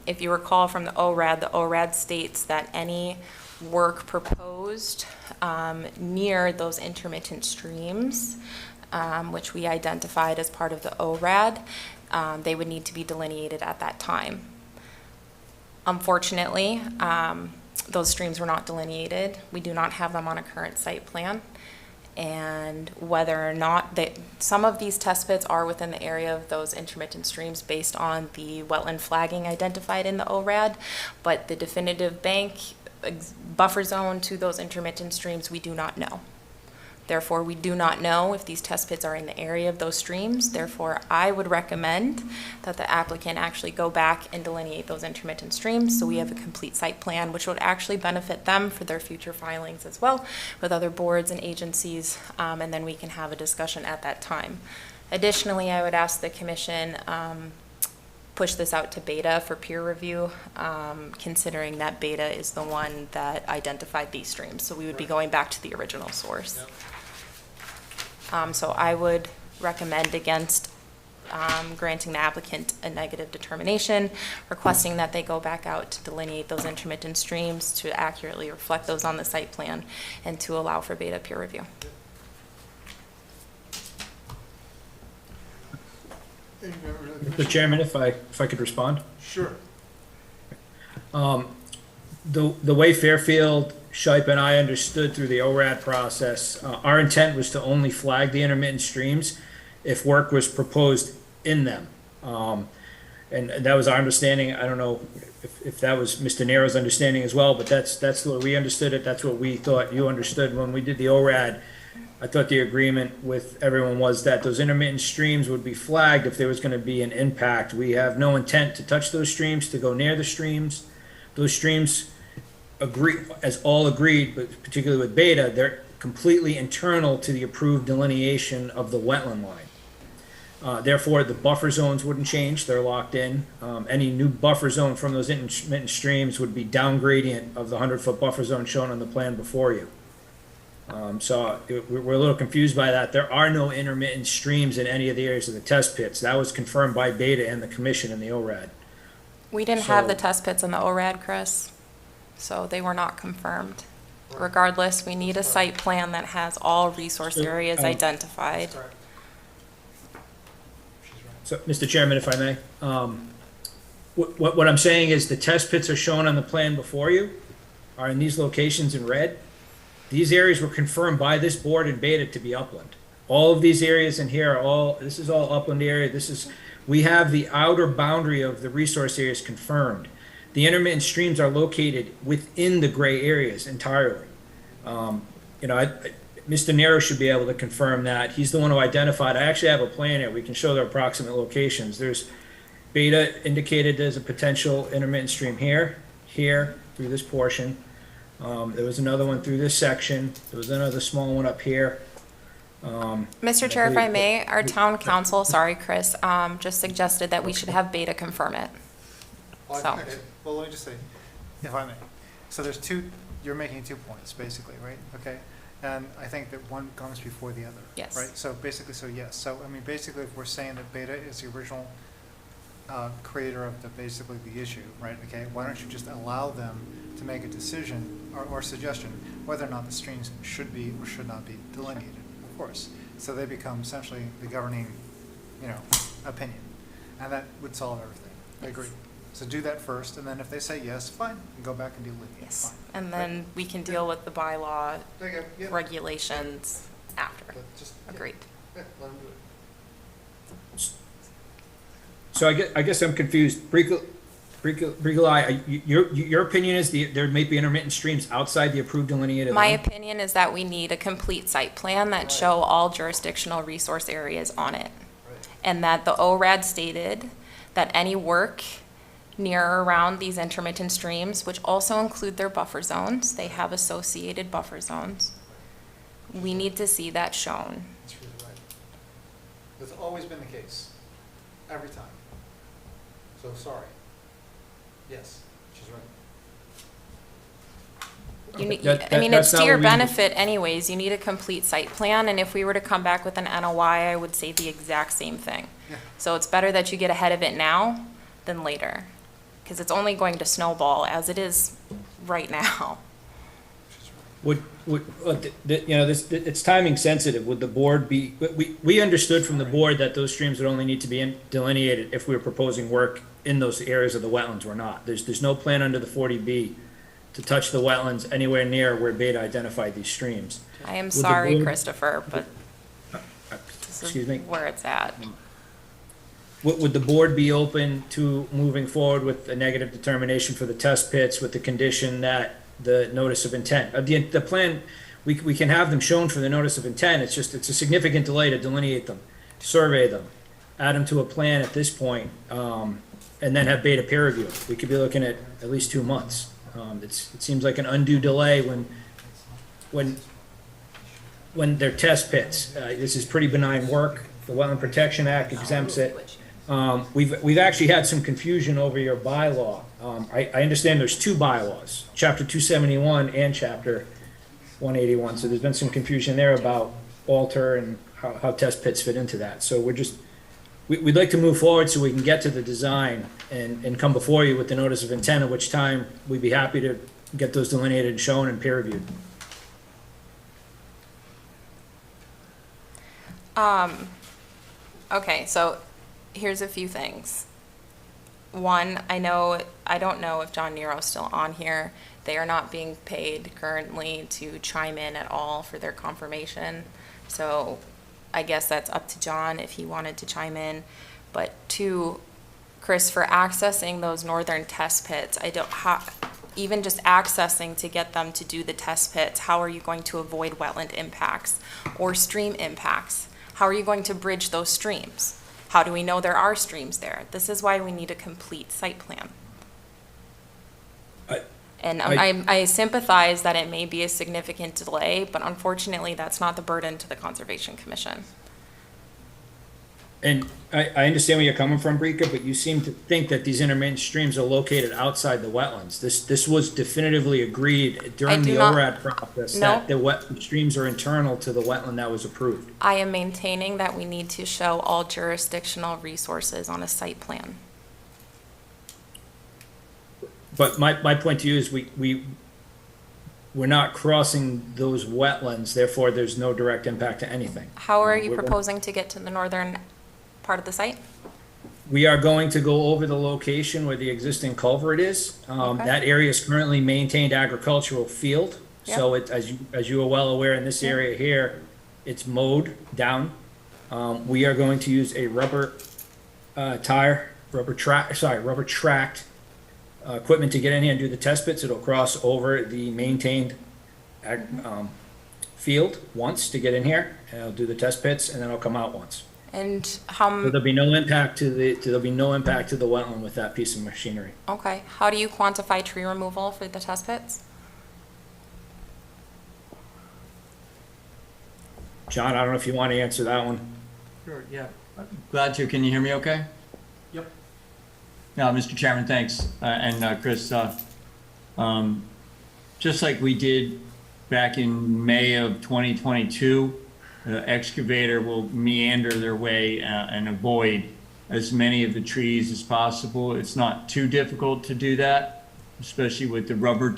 [SPEAKER 5] If you recall from the ORAD states that any work proposed near those intermittent streams, which we identified as part of the ORAD, they would need to be delineated at that time. Unfortunately, those streams were not delineated. We do not have them on a current site plan. And whether or not some of these test pits are within the area of those intermittent streams based on the wetland flagging identified in the ORAD, but the definitive bank buffer zone to those intermittent streams, we do not know. Therefore, we do not know if these test pits are in the area of those streams. Therefore, I would recommend that the applicant actually go back and delineate those intermittent streams so we have a complete site plan, which would actually benefit them for their future filings as well with other boards and agencies, and then we can have a discussion at that time. Additionally, I would ask the commission push this out to Beta for peer review, considering that Beta is the one that identified these streams. So we would be going back to the original source.
[SPEAKER 3] Yep.
[SPEAKER 5] So I would recommend against granting the applicant a negative determination, requesting that they go back out to delineate those intermittent streams to accurately reflect those on the site plan and to allow for Beta peer review.
[SPEAKER 21] Mr. Chairman, if I could respond?
[SPEAKER 11] Sure.
[SPEAKER 21] The way Fairfield, Shipe, and I understood through the ORAD process, our intent was to only flag the intermittent streams if work was proposed in them. And that was our understanding. I don't know if that was Mr. Nero's understanding as well, but that's the way we understood it. That's what we thought you understood when we did the ORAD. I thought the agreement with everyone was that those intermittent streams would be flagged if there was going to be an impact. We have no intent to touch those streams, to go near the streams. Those streams all agreed, but particularly with Beta, they're completely internal to the approved delineation of the wetland line. Therefore, the buffer zones wouldn't change, they're locked in. Any new buffer zone from those intermittent streams would be down gradient of the 100-foot buffer zone shown on the plan before you. So we're a little confused by that. There are no intermittent streams in any of the areas of the test pits. That was confirmed by Beta and the commission in the ORAD.
[SPEAKER 5] We didn't have the test pits in the ORAD, Chris, so they were not confirmed. Regardless, we need a site plan that has all resource areas identified.
[SPEAKER 21] So, Mr. Chairman, if I may, what I'm saying is the test pits are shown on the plan before you, are in these locations in red. These areas were confirmed by this board in Beta to be upland. All of these areas in here this is all upland area. We have the outer boundary of the resource areas confirmed. The intermittent streams are located within the gray areas entirely. Mr. Nero should be able to confirm that. He's the one who identified. I actually have a plan here. We can show their approximate locations. There's Beta indicated there's a potential intermittent stream here, through this portion. There was another one through this section. There was another small one up here.
[SPEAKER 5] Mr. Chair, if I may, our town council, sorry, Chris, just suggested that we should have Beta confirm it. So,
[SPEAKER 3] Well, let me just say, if I may. So you're making 2 points, basically, right? Okay? And I think that one comes before the other.
[SPEAKER 5] Yes.
[SPEAKER 3] Right? So basically, yes. So, I mean, basically, if we're saying that Beta is the original creator of the issue, right? Okay, why don't you just allow them to make a decision or suggestion whether or not the streams should be or should not be delineated, of course. So they become essentially the governing, opinion. And that would solve everything. I agree. So do that first, and then if they say yes, fine, and go back and delineate.
[SPEAKER 5] yes.
[SPEAKER 3] Fine.
[SPEAKER 5] And then we can deal with the bylaw
[SPEAKER 3] Okay, yeah.
[SPEAKER 5] regulations after.
[SPEAKER 3] But just,
[SPEAKER 5] Agreed.
[SPEAKER 3] Yeah, let them do it.
[SPEAKER 21] So I guess I'm confused. Your opinion is there may be intermittent streams outside the approved delineated
[SPEAKER 5] My
[SPEAKER 21] line?
[SPEAKER 5] opinion is that we need a complete site plan that show all jurisdictional resource areas on it. And that the ORAD stated that any work near or around these intermittent streams, which also include their buffer zones, they have associated buffer zones. We need to see that shown.
[SPEAKER 3] That's really right. That's always been the case, every time. So sorry. Yes, she's right.
[SPEAKER 5] You need,
[SPEAKER 21] That-
[SPEAKER 5] I mean,
[SPEAKER 21] that's
[SPEAKER 5] it's to
[SPEAKER 21] not
[SPEAKER 5] your
[SPEAKER 21] what we-
[SPEAKER 5] benefit anyways. You need a complete site plan, and if we were to come back with an NOI, I would say the exact same thing.
[SPEAKER 3] Yeah.
[SPEAKER 5] So it's better that you get ahead of it now than later, because it's only going to snowball as it is right now.
[SPEAKER 21] It's timing sensitive. Would the board be, we understood from the board that those streams would only need to be delineated if we were proposing work in those areas of the wetlands. We're not. There's no plan under the 40B to touch the wetlands anywhere near where Beta identified these streams.
[SPEAKER 5] I am
[SPEAKER 21] the
[SPEAKER 5] sorry,
[SPEAKER 21] board-
[SPEAKER 5] Christopher, but this
[SPEAKER 21] Excuse me?
[SPEAKER 5] is where it's at.
[SPEAKER 21] Would the board be open to moving forward with a negative determination for the test pits with the condition that the notice of intent, the plan, we can have them shown for the notice of intent, it's a significant delay to delineate them, survey them, add them to a plan at this point, and then have Beta peer review. We could be looking at least 2 months. It seems like an undue delay when they're test pits. This is pretty benign work. The Wetland Protection Act exempts it. We've actually had some confusion over your bylaw. I understand there's 2 bylaws, Chapter 271 and Chapter 181. So there's been some confusion there about alter and how test pits fit into that. So we'd like to move forward so we can get to the design and come before you with the notice of intent, at which time we'd be happy to get those delineated and shown and peer reviewed.
[SPEAKER 5] Okay, so here's a few things. One, I don't know if John Nero's still on here. They are not being paid currently to chime in at all for their confirmation. So I guess that's up to John if he wanted to chime in. But 2, Chris, for accessing those northern test pits, even just accessing to get them to do the test pits, how are you going to avoid wetland impacts or stream impacts? How are you going to bridge those streams? How do we know there are streams there? This is why we need a complete site plan. I sympathize that it may be a significant delay, but unfortunately, that's not the burden to the Conservation Commission.
[SPEAKER 21] And I understand where you're coming from, Brika, but you seem to think that these intermittent streams are located outside the wetlands. This was definitively agreed during the ORAD process that the wet streams are internal to the wetland that was approved.
[SPEAKER 5] I am maintaining that we need to show all jurisdictional resources on a site plan.
[SPEAKER 21] But my point to you is we're not crossing those wetlands, therefore there's no direct impact to anything.
[SPEAKER 5] How are you proposing to get to the northern part of the site?
[SPEAKER 21] We are going to go over the location where the existing culvert is.
[SPEAKER 5] Okay.
[SPEAKER 21] That area is currently maintained agricultural field. So it, as you are well aware, in this area here, it's mowed down. We are going to use a rubber tracked equipment to get in here and do the test pits. It'll cross over the maintained field once to get in here, and it'll do the test pits, and then it'll come out once.
[SPEAKER 5] And
[SPEAKER 21] So
[SPEAKER 5] how,
[SPEAKER 21] there'll be no impact to the wetland with that piece of machinery.
[SPEAKER 5] okay, how do you quantify tree removal for the test pits?
[SPEAKER 21] John, I don't know if you want to answer that one.
[SPEAKER 6] Sure, yeah. Glad to. Can you hear me okay?
[SPEAKER 4] Yep.
[SPEAKER 6] No, Mr. Chairman, thanks. And Chris, just like we did back in May of 2022, the excavator will meander their way and avoid as many of the trees as possible. It's not too difficult to do that, especially with the rubber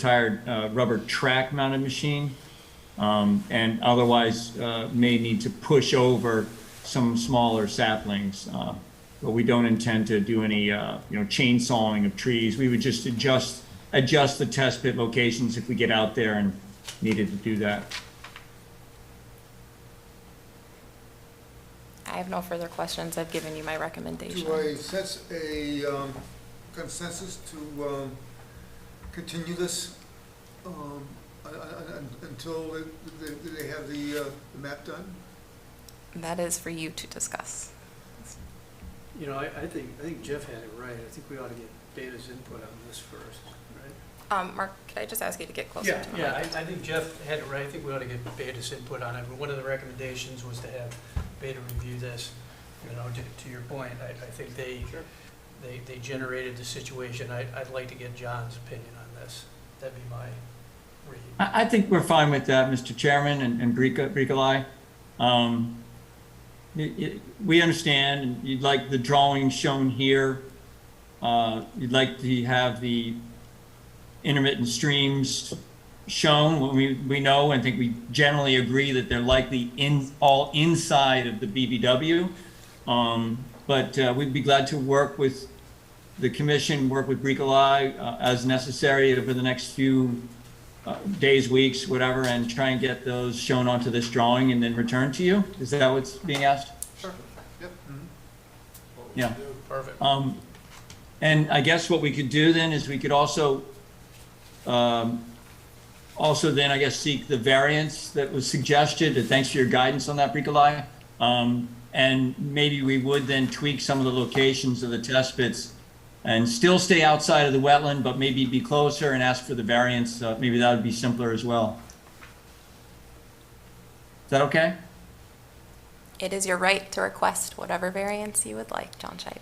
[SPEAKER 6] track mounted machine. And otherwise may need to push over some smaller saplings. But we don't intend to do any chainsawing of trees. We would just adjust the test pit locations if we get out there and needed to do that.
[SPEAKER 5] I have no further questions. I've given you my recommendation.
[SPEAKER 11] Do I sense a consensus to continue this until they have the map done?
[SPEAKER 5] That is for you to discuss.
[SPEAKER 4] You know, I think Jeff had it right. I think we ought to get Beta's input on this first, right?
[SPEAKER 5] Mark, could I just ask you to get closer to the
[SPEAKER 4] Yeah,
[SPEAKER 5] mic?
[SPEAKER 4] I think Jeff had it right. I think we ought to get Beta's input on it. But one of the recommendations was to have Beta review this. You know, to your point, I think they generated the situation. I'd like to get John's opinion on this. That'd be my read.
[SPEAKER 6] I think we're fine with that, Mr. Chairman and Bricolai. We understand, and you'd like the drawing shown here. You'd like to have the intermittent streams shown. We know and think we generally agree that they're likely all inside of the BBW. But we'd be glad to work with the commission, work with Bricolai as necessary over the next few days, weeks, whatever, and try and get those shown onto this drawing and then return to you. Is that what's being asked?
[SPEAKER 11] Sure. Yep.
[SPEAKER 6] Yeah.
[SPEAKER 4] Perfect.
[SPEAKER 6] And I guess what we could do then is we could also then I guess seek the variance that was suggested. Thanks for your guidance on that, Bricolai. And maybe we would then tweak some of the locations of the test pits and still stay outside of the wetland, but maybe be closer and ask for the variance. Maybe that would be simpler as well. Is that okay?
[SPEAKER 5] It is your right to request whatever variance you would like, John Shipe.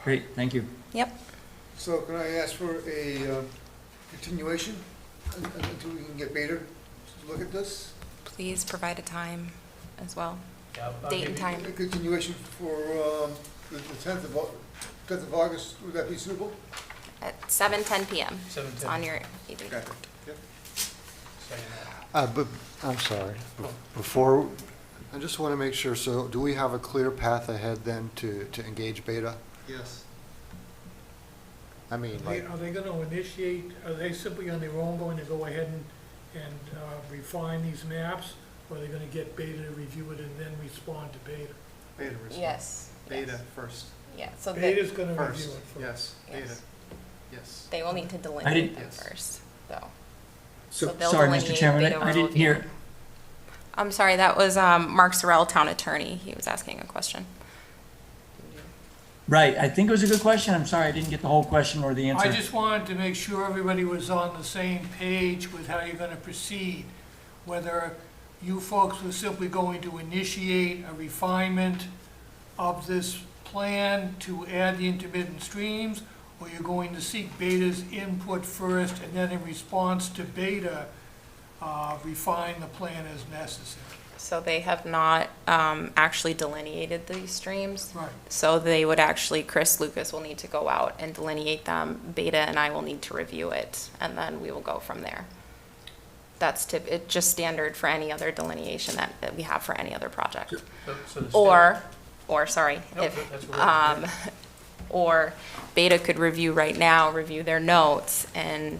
[SPEAKER 6] Great, thank you.
[SPEAKER 5] Yep.
[SPEAKER 11] So can I ask for a continuation until we can get Beta to look at this?
[SPEAKER 5] Please provide a time as well.
[SPEAKER 4] Yeah, I'll
[SPEAKER 5] Date
[SPEAKER 4] give
[SPEAKER 5] and
[SPEAKER 4] you-
[SPEAKER 5] time.
[SPEAKER 11] A continuation for the 10th of August, would that be suitable?
[SPEAKER 5] At 7:10 p.m.
[SPEAKER 4] 7:10.
[SPEAKER 5] It's on your ED.
[SPEAKER 11] Okay. Yep.
[SPEAKER 7] But, I'm sorry, before, I just want to make sure, so do we have a clear path ahead then to engage Beta?
[SPEAKER 11] Yes.
[SPEAKER 7] I mean, like,
[SPEAKER 22] Are they going to initiate, are they simply on their own going to go ahead and refine these maps? Or are they going to get Beta to review it and then respond to Beta?
[SPEAKER 3] Beta response.
[SPEAKER 5] Yes.
[SPEAKER 3] Beta
[SPEAKER 5] yes.
[SPEAKER 3] first.
[SPEAKER 5] Yeah, so
[SPEAKER 22] Beta's going to
[SPEAKER 3] First,
[SPEAKER 22] review it first.
[SPEAKER 3] yes, Beta,
[SPEAKER 5] Yes.
[SPEAKER 3] yes.
[SPEAKER 5] they will need to delineate them
[SPEAKER 3] Yes.
[SPEAKER 5] first, though.
[SPEAKER 6] So,
[SPEAKER 5] they'll
[SPEAKER 6] sorry, Mr.
[SPEAKER 5] delineate,
[SPEAKER 6] Chairman,
[SPEAKER 5] Beta
[SPEAKER 6] I
[SPEAKER 5] will
[SPEAKER 6] didn't
[SPEAKER 5] review
[SPEAKER 6] hear.
[SPEAKER 5] them. I'm sorry, that was Mark Sorrell, Town Attorney. He was asking a question.
[SPEAKER 6] Right, I think it was a good question. I'm sorry, I didn't get the whole question or the answer.
[SPEAKER 22] I just wanted to make sure everybody was on the same page with how you're going to proceed. Whether you folks were simply going to initiate a refinement of this plan to add the intermittent streams, or you're going to seek Beta's input first and then in response to Beta, refine the plan as necessary.
[SPEAKER 5] So they have not actually delineated these streams.
[SPEAKER 22] Right.
[SPEAKER 5] So they would actually, Chris Lucas will need to go out and delineate them. Beta and I will need to review it, and then we will go from there. That's it's just standard for any other delineation that we have for any other project.
[SPEAKER 4] So the
[SPEAKER 5] Or or sorry,
[SPEAKER 4] Nope, that's what
[SPEAKER 5] or Beta could review right now, review their notes and,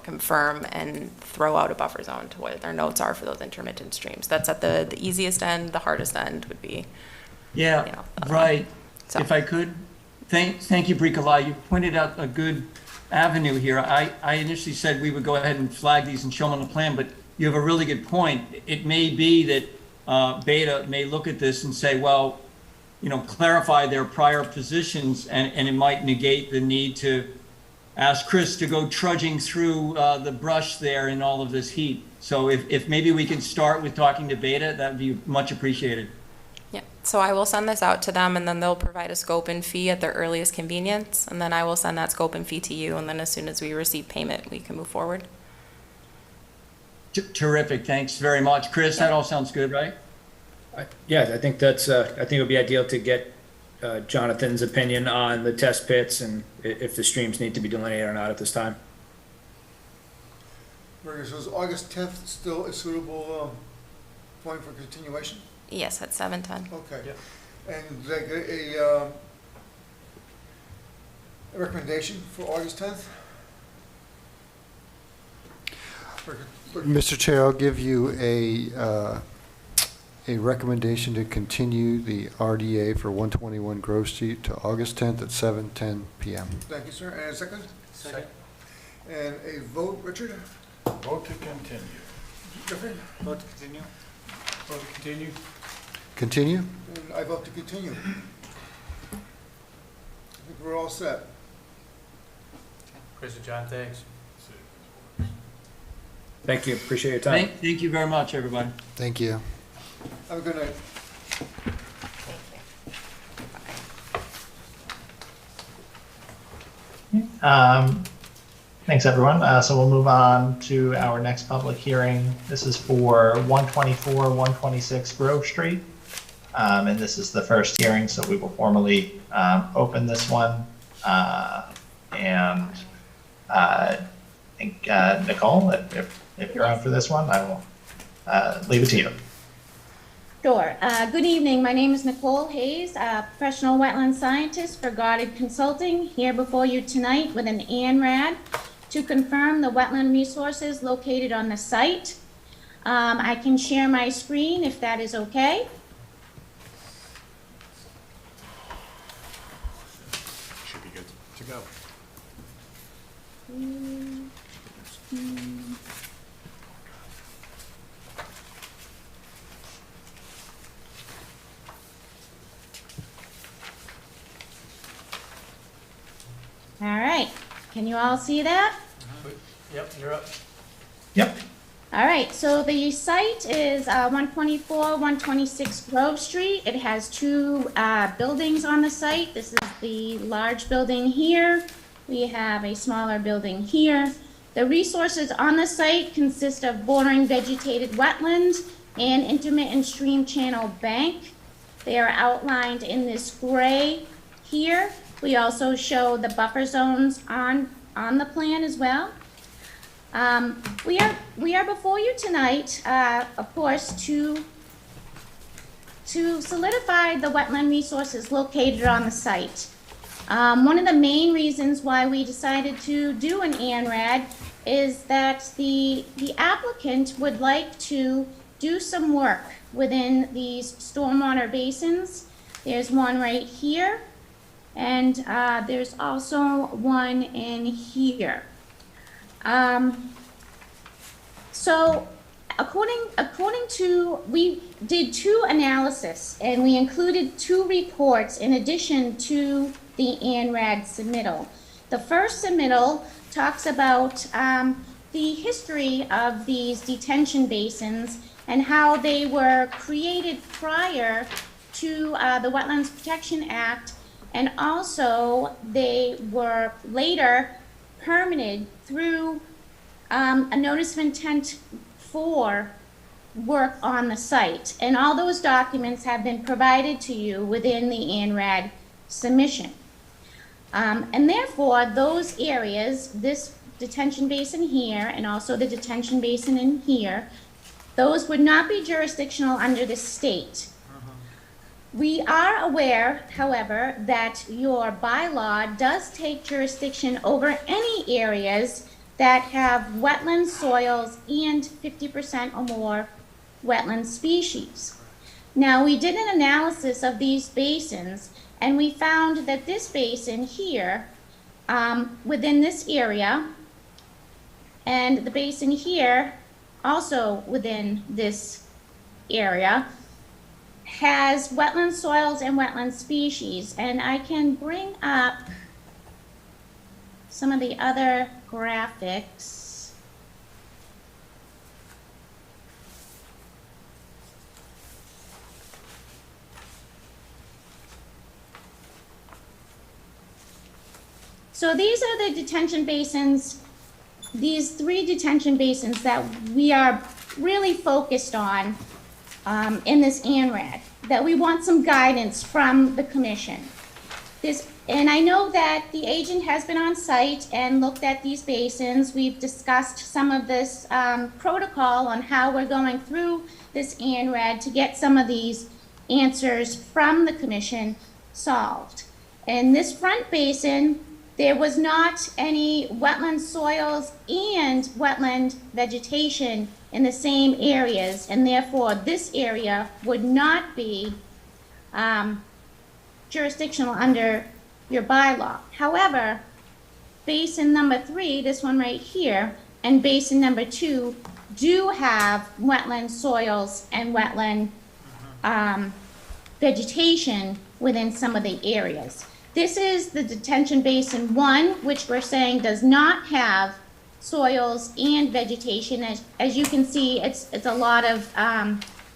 [SPEAKER 5] confirm and throw out a buffer zone to where their notes are for those intermittent streams. That's at the easiest end. The hardest end would be,
[SPEAKER 6] Yeah, right.
[SPEAKER 5] so.
[SPEAKER 6] If I could, thank you, Bricolai. You pointed out a good avenue here. I initially said we would go ahead and flag these and show them on the plan, but you have a really good point. It may be that Beta may look at this and say, well, clarify their prior positions, and it might negate the need to ask Chris to go trudging through the brush there in all of this heat. So if maybe we can start with talking to Beta, that would be much appreciated.
[SPEAKER 5] Yeah, so I will send this out to them, and then they'll provide a scope and fee at their earliest convenience, and then I will send that scope and fee to you, and then as soon as we receive payment, we can move forward.
[SPEAKER 6] Terrific, thanks very much. Chris, that all sounds good, right?
[SPEAKER 21] Yeah, I think I think it would be ideal to get Jonathan's opinion on the test pits and if the streams need to be delineated or not at this time.
[SPEAKER 11] Very good. So is August 10th still a suitable point for continuation?
[SPEAKER 5] Yes, at 7:10.
[SPEAKER 11] Okay. And did I get a recommendation for August 10th?
[SPEAKER 7] Mr. Chair, I'll give you a recommendation to continue the RDA for 121 Grove Street to August 10th at 7:10 p.m.
[SPEAKER 11] Thank you, sir. And a second?
[SPEAKER 4] Second.
[SPEAKER 11] And a vote, Richard?
[SPEAKER 2] Vote to continue.
[SPEAKER 11] Jeffrey?
[SPEAKER 3] Vote to continue?
[SPEAKER 4] Vote to continue?
[SPEAKER 7] Continue?
[SPEAKER 11] And I vote to continue. I think we're all set.
[SPEAKER 4] Chris and John, thanks.
[SPEAKER 21] Thank you, appreciate your time.
[SPEAKER 6] Thank you very much, everybody.
[SPEAKER 7] Thank you.
[SPEAKER 11] Have a good night.
[SPEAKER 1] Thanks, everyone. So we'll move on to our next public hearing. This is for 124, 126 Grove Street. And this is the first hearing, so we will formally open this one. I think, Nicole, if you're on for this one, I will leave it to you.
[SPEAKER 17] Sure. Good evening. My name is Nicole Hayes, a professional wetland scientist for Goddard Consulting, here before you tonight with an ANRAD to confirm the wetland resources located on the site. I can share my screen if that is okay.
[SPEAKER 13] Should be good to go.
[SPEAKER 17] All right. Can you all see that?
[SPEAKER 4] Yep, you're up.
[SPEAKER 1] Yep.
[SPEAKER 17] All right, so the site is 124, 126 Grove Street. It has two buildings on the site. This is the large building here. We have a smaller building here. The resources on the site consist of bordering vegetated wetlands and intermittent stream channel bank. They are outlined in this gray here. We also show the buffer zones on the plan as well. We are before you tonight, of course, to solidify the wetland resources located on the site. One of the main reasons why we decided to do an ANRAD is that the applicant would like to do some work within these stormwater basins. There's one right here, and there's also one in here. So according to, we did two analysis, and we included two reports in addition to the ANRAD submittal. The first submittal talks about the history of these detention basins and how they were created prior to the Wetlands Protection Act, and also they were later permitted through a notice of intent for work on the site. And all those documents have been provided to you within the ANRAD submission. And therefore, those areas, this detention basin here and also the detention basin in here, those would not be jurisdictional under the state. We are aware, however, that your bylaw does take jurisdiction over any areas that have wetland soils and 50% or more wetland species. Now, we did an analysis of these basins, and we found that this basin here, within this area, and the basin here, also within this area, has wetland soils and wetland species. And I can bring up some of the other graphics. So these are the detention basins, these 3 detention basins that we are really focused on in this ANRAD, that we want some guidance from the commission. And I know that the agent has been on site and looked at these basins. We've discussed some of this protocol on how we're going through this ANRAD to get some of these answers from the commission solved. In this front basin, there was not any wetland soils and wetland vegetation in the same areas, and therefore this area would not be jurisdictional under your bylaw. However, basin number 3, this one right here, and basin number 2 do have wetland soils and wetland vegetation within some of the areas. This is the detention basin 1, which we're saying does not have soils and vegetation. As you can see, it's a lot of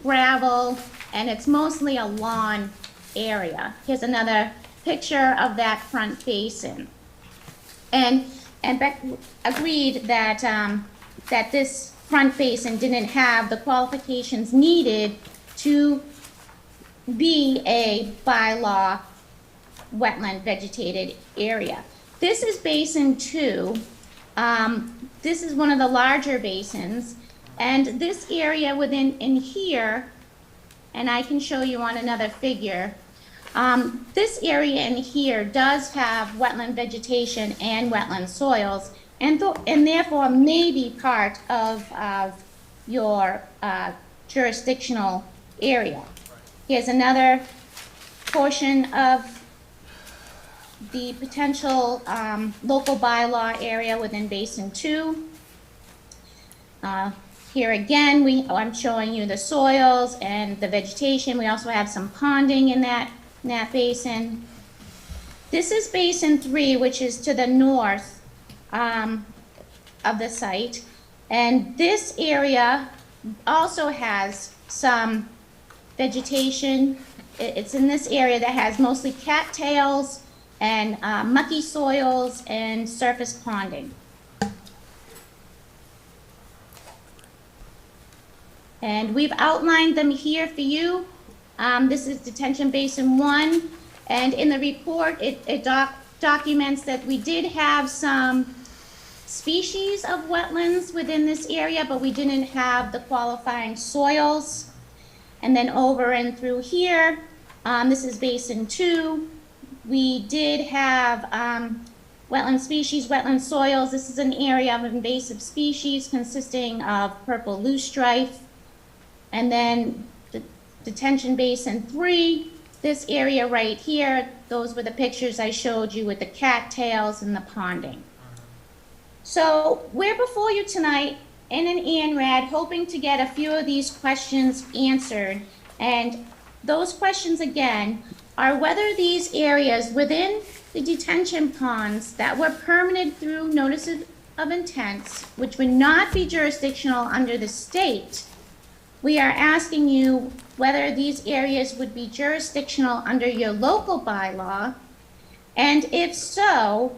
[SPEAKER 17] gravel, and it's mostly a lawn area. Here's another picture of that front basin. And Beck agreed that that this front basin didn't have the qualifications needed to be a bylaw wetland vegetated area. This is basin 2. This is one of the larger basins, and this area in here, and I can show you on another figure, this area in here does have wetland vegetation and wetland soils, and therefore may be part of your jurisdictional area. Here's another portion of the potential local bylaw area within Basin 2. Here again, I'm showing you the soils and the vegetation. We also have some ponding in that basin. This is Basin 3, which is to the north of the site. And this area also has some vegetation. It's in this area that has mostly cattails and mucky soils and surface ponding. And we've outlined them here for you. This is Detention Basin 1, and in the report, it documents that we did have some species of wetlands within this area, but we didn't have the qualifying soils. And then over and through here, this is Basin 2. We did have wetland species, wetland soils. This is an area of invasive species consisting of purple loosestrife. And then the Detention Basin 3, this area right here, those were the pictures I showed you with the cattails and the ponding. So we're before you tonight in an ANRAD hoping to get a few of these questions answered. And those questions again are whether these areas within the detention ponds that were permitted through notices of intents, which would not be jurisdictional under the state, we are asking you whether these areas would be jurisdictional under your local bylaw, and if so,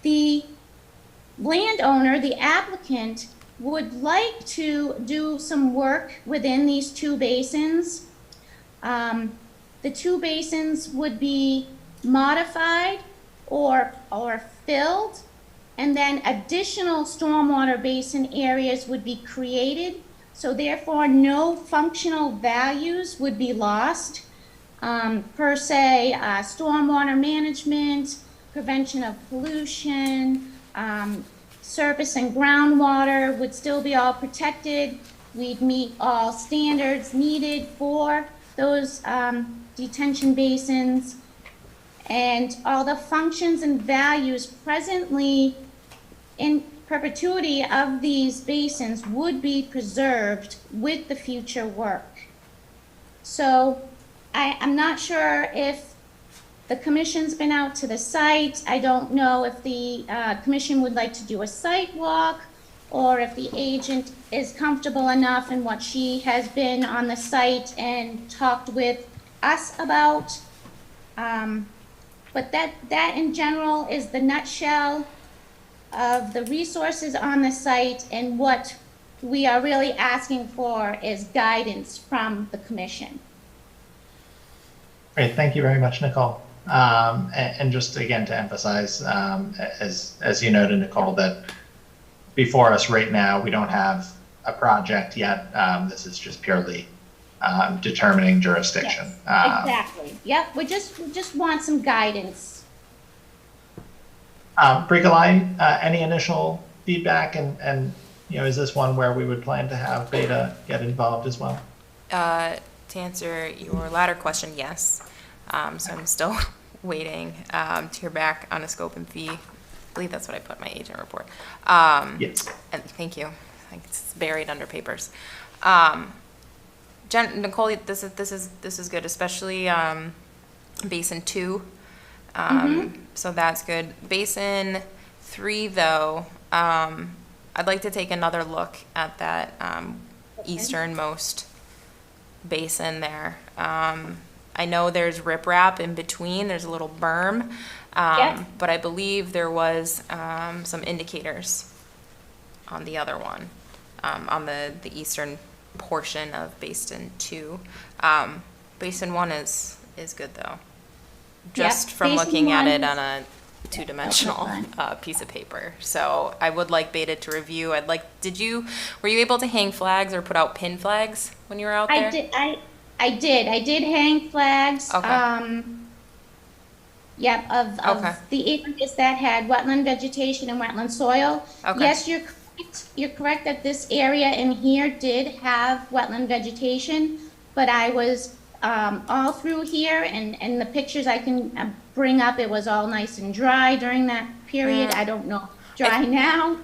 [SPEAKER 17] the landowner, the applicant, would like to do some work within these 2 basins. The 2 basins would be modified or filled, and then additional stormwater basin areas would be created. So therefore, no functional values would be lost. per se, stormwater management, prevention of pollution, surface and groundwater would still be all protected. We'd meet all standards needed for those detention basins. And all the functions and values presently in perpetuity of these basins would be preserved with the future work. So I'm not sure if the commission's been out to the site. I don't know if the commission would like to do a site walk, or if the agent is comfortable enough in what she has been on the site and talked with us about. But that in general is the nutshell of the resources on the site, and what we are really asking for is guidance from the commission.
[SPEAKER 1] Great, thank you very much, Nicole. And just again to emphasize, as you noted, Nicole, that before us right now, we don't have a project yet. This is just purely determining jurisdiction.
[SPEAKER 17] Yes, exactly. Yep, we just want some guidance.
[SPEAKER 1] Bricolai, any initial feedback, and is this one where we would plan to have Beta get involved as well?
[SPEAKER 5] To answer your latter question, yes. So I'm still waiting to hear back on a scope and fee. I believe that's what I put in my agent report.
[SPEAKER 1] Yes.
[SPEAKER 5] And thank you. I think it's buried under papers. Nicole, this is good, especially Basin 2. So that's good. Basin 3, though, I'd like to take another look at that easternmost basin there. I know there's riprap in between. There's a little berm, but I believe there was some indicators on the other one, on the eastern portion of Basin 2. Basin 1 is good, though. Just from looking at it on a two-dimensional piece of paper. So I would like Beta to review. Were you able to hang flags or put out pin flags when you were out there?
[SPEAKER 17] I did hang flags.
[SPEAKER 5] Okay.
[SPEAKER 17] Yep, of the areas that had wetland vegetation and wetland soil.
[SPEAKER 5] Okay.
[SPEAKER 17] Yes, you're correct that this area in here did have wetland vegetation, but I was all through here, and the pictures I can bring up, it was all nice and dry during that period. I don't know dry now,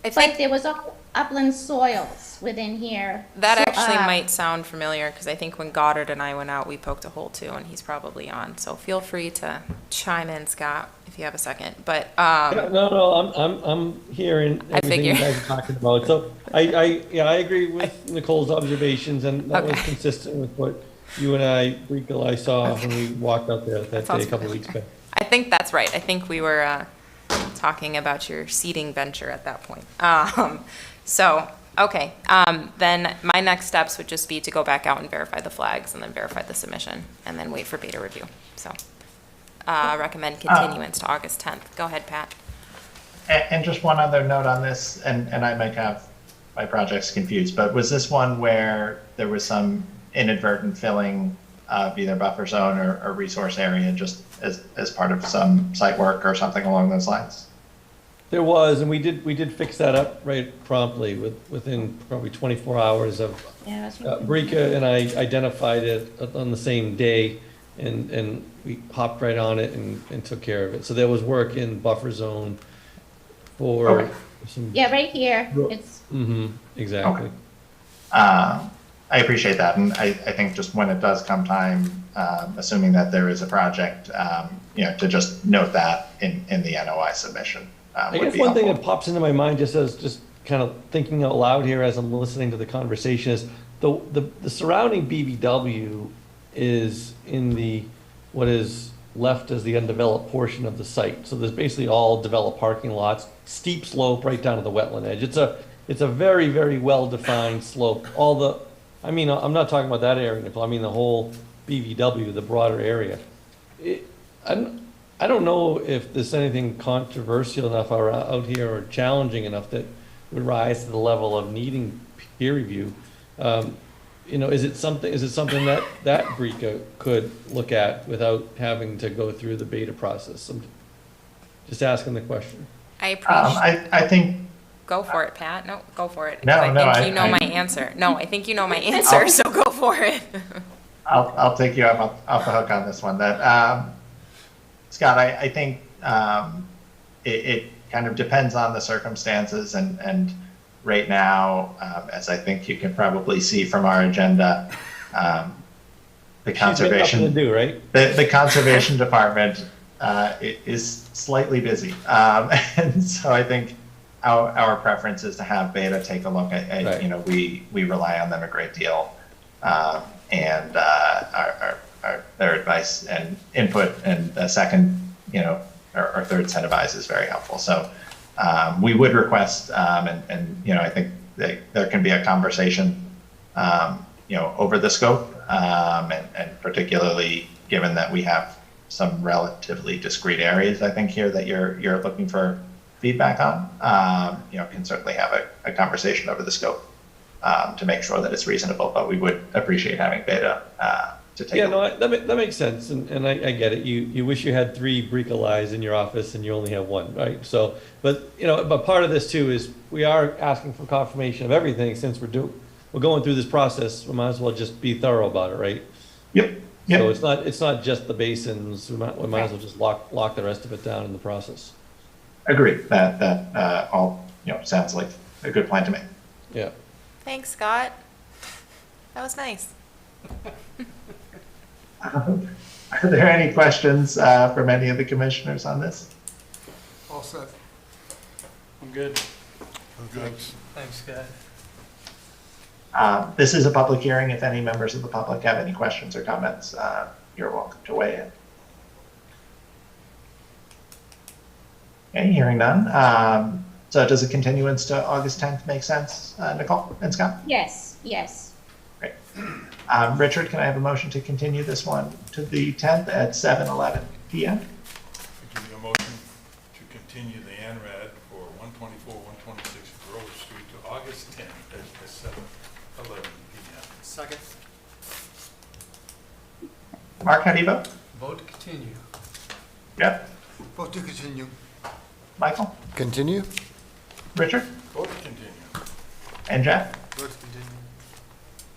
[SPEAKER 17] but there was all upland soils within here.
[SPEAKER 5] That actually might sound familiar, because I think when Goddard and I went out, we poked a hole too, and he's probably on. So feel free to chime in, Scott, if you have a second. But
[SPEAKER 14] no, I'm hearing everything you guys are talking about. So I agree with Nicole's observations, and that was consistent with what you and I saw when we walked out there that day a couple of weeks back.
[SPEAKER 5] I think that's right. I think we were talking about your seeding venture at that point. Okay. Then my next steps would just be to go back out and verify the flags, and then verify the submission, and then wait for Beta review. So recommend continuance to August 10th. Go ahead, Pat.
[SPEAKER 1] And just one other note on this, and I might have my projects confused, but was this one where there was some inadvertent filling of either buffer zone or resource area just as part of some site work or something along those lines?
[SPEAKER 14] There was, and we did fix that up right promptly within probably 24 hours of Brika and I identified it on the same day, and we hopped right on it and took care of it. So there was work in buffer zone for some.
[SPEAKER 17] Yeah, right here. It's.
[SPEAKER 14] Exactly.
[SPEAKER 1] Okay. I appreciate that, and I think just when it does come time, assuming that there is a project, to just note that in the NOI submission.
[SPEAKER 14] I guess one thing that pops into my mind just kind of thinking out loud here as I'm listening to the conversation is the surrounding BBW is in what is left as the undeveloped portion of the site. So there's basically all developed parking lots, steep slope right down to the wetland edge. It's a very, very well-defined slope. I'm not talking about that area, Nicole. I mean the whole BVW, the broader area. I don't know if there's anything controversial enough out here or challenging enough that would rise to the level of needing peer review. is it something that BRICA could look at without having to go through the beta process? I'm just asking the question.
[SPEAKER 5] I appreciate.
[SPEAKER 1] I think,
[SPEAKER 5] Go for it, Pat. No, go for it.
[SPEAKER 1] No,
[SPEAKER 5] 'cause
[SPEAKER 1] no,
[SPEAKER 5] I think
[SPEAKER 1] I-
[SPEAKER 5] you know
[SPEAKER 1] I-
[SPEAKER 5] my answer. No, I think you know my answer, so go for it.
[SPEAKER 1] I'll take you off the hook on this one. Scott, I think it kind of depends on the circumstances, and right now, as I think you can probably see from our agenda, the
[SPEAKER 14] She's got nothing
[SPEAKER 1] conservation
[SPEAKER 14] to do, right?
[SPEAKER 1] the conservation department is slightly busy, and so I think our preference is to have Beta take a look at
[SPEAKER 14] Right.
[SPEAKER 1] we rely on them a great deal, and their advice and input, and a second or third set of eyes is very helpful. So we would request, and I think there can be a conversation over the scope, and particularly given that we have some relatively discrete areas, I think here that you're looking for feedback on, can certainly have a conversation over the scope to make sure that it's reasonable, but we would appreciate having Beta to take a look.
[SPEAKER 14] That makes sense, and I get it. You wish you had 3 BRICA lies in your office and you only have 1, right? So, but part of this too is we are asking for confirmation of everything since we're going through this process. We might as well just be thorough about it, right?
[SPEAKER 1] Yep.
[SPEAKER 14] So it's not just the basins. We might as well just lock the rest of it down in the process.
[SPEAKER 1] Agree. That all sounds like a good plan to me.
[SPEAKER 14] Yeah.
[SPEAKER 5] Thanks, Scott. That was nice.
[SPEAKER 1] Are there any questions from any of the commissioners on this?
[SPEAKER 11] All set.
[SPEAKER 20] I'm good.
[SPEAKER 11] Thanks.
[SPEAKER 4] Thanks, Scott.
[SPEAKER 1] This is a public hearing. If any members of the public have any questions or comments, you're welcome to weigh in. Okay, hearing none. So does a continuance to August 10th make sense, Nicole and Scott?
[SPEAKER 17] Yes.
[SPEAKER 1] Great. Richard, can I have a motion to continue this one to the 10th at 7:11 p.m.?
[SPEAKER 2] I give you a motion to continue the ANRAD for 124, 126 Grove Street to August 10th at 7:11 p.m.
[SPEAKER 3] Second.
[SPEAKER 1] Mark, how do you vote?
[SPEAKER 4] Vote to continue.
[SPEAKER 1] Yep.
[SPEAKER 11] Vote to continue.
[SPEAKER 1] Michael?
[SPEAKER 7] Continue?
[SPEAKER 1] Richard?
[SPEAKER 2] Vote to continue.
[SPEAKER 1] And Jeff?
[SPEAKER 11] Vote to continue.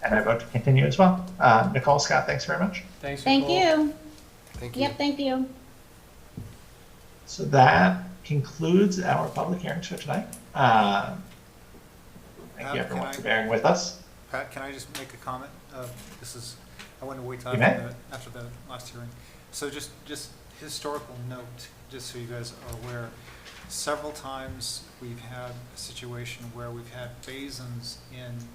[SPEAKER 1] And I vote to continue as well. Nicole, Scott, thanks very much.
[SPEAKER 4] Thanks,
[SPEAKER 17] Thank
[SPEAKER 4] Nicole.
[SPEAKER 17] you.
[SPEAKER 7] Thank you.
[SPEAKER 17] Yep, thank you.
[SPEAKER 1] So that concludes our public hearings for tonight. Thank you everyone
[SPEAKER 3] Can
[SPEAKER 1] for
[SPEAKER 3] I-
[SPEAKER 1] bearing with us.
[SPEAKER 3] Pat, can I just make a comment? I want to wait till
[SPEAKER 1] You may.
[SPEAKER 3] after the last hearing. So just historical note, just so you guys are aware, several times we've had a situation where we've had basins in,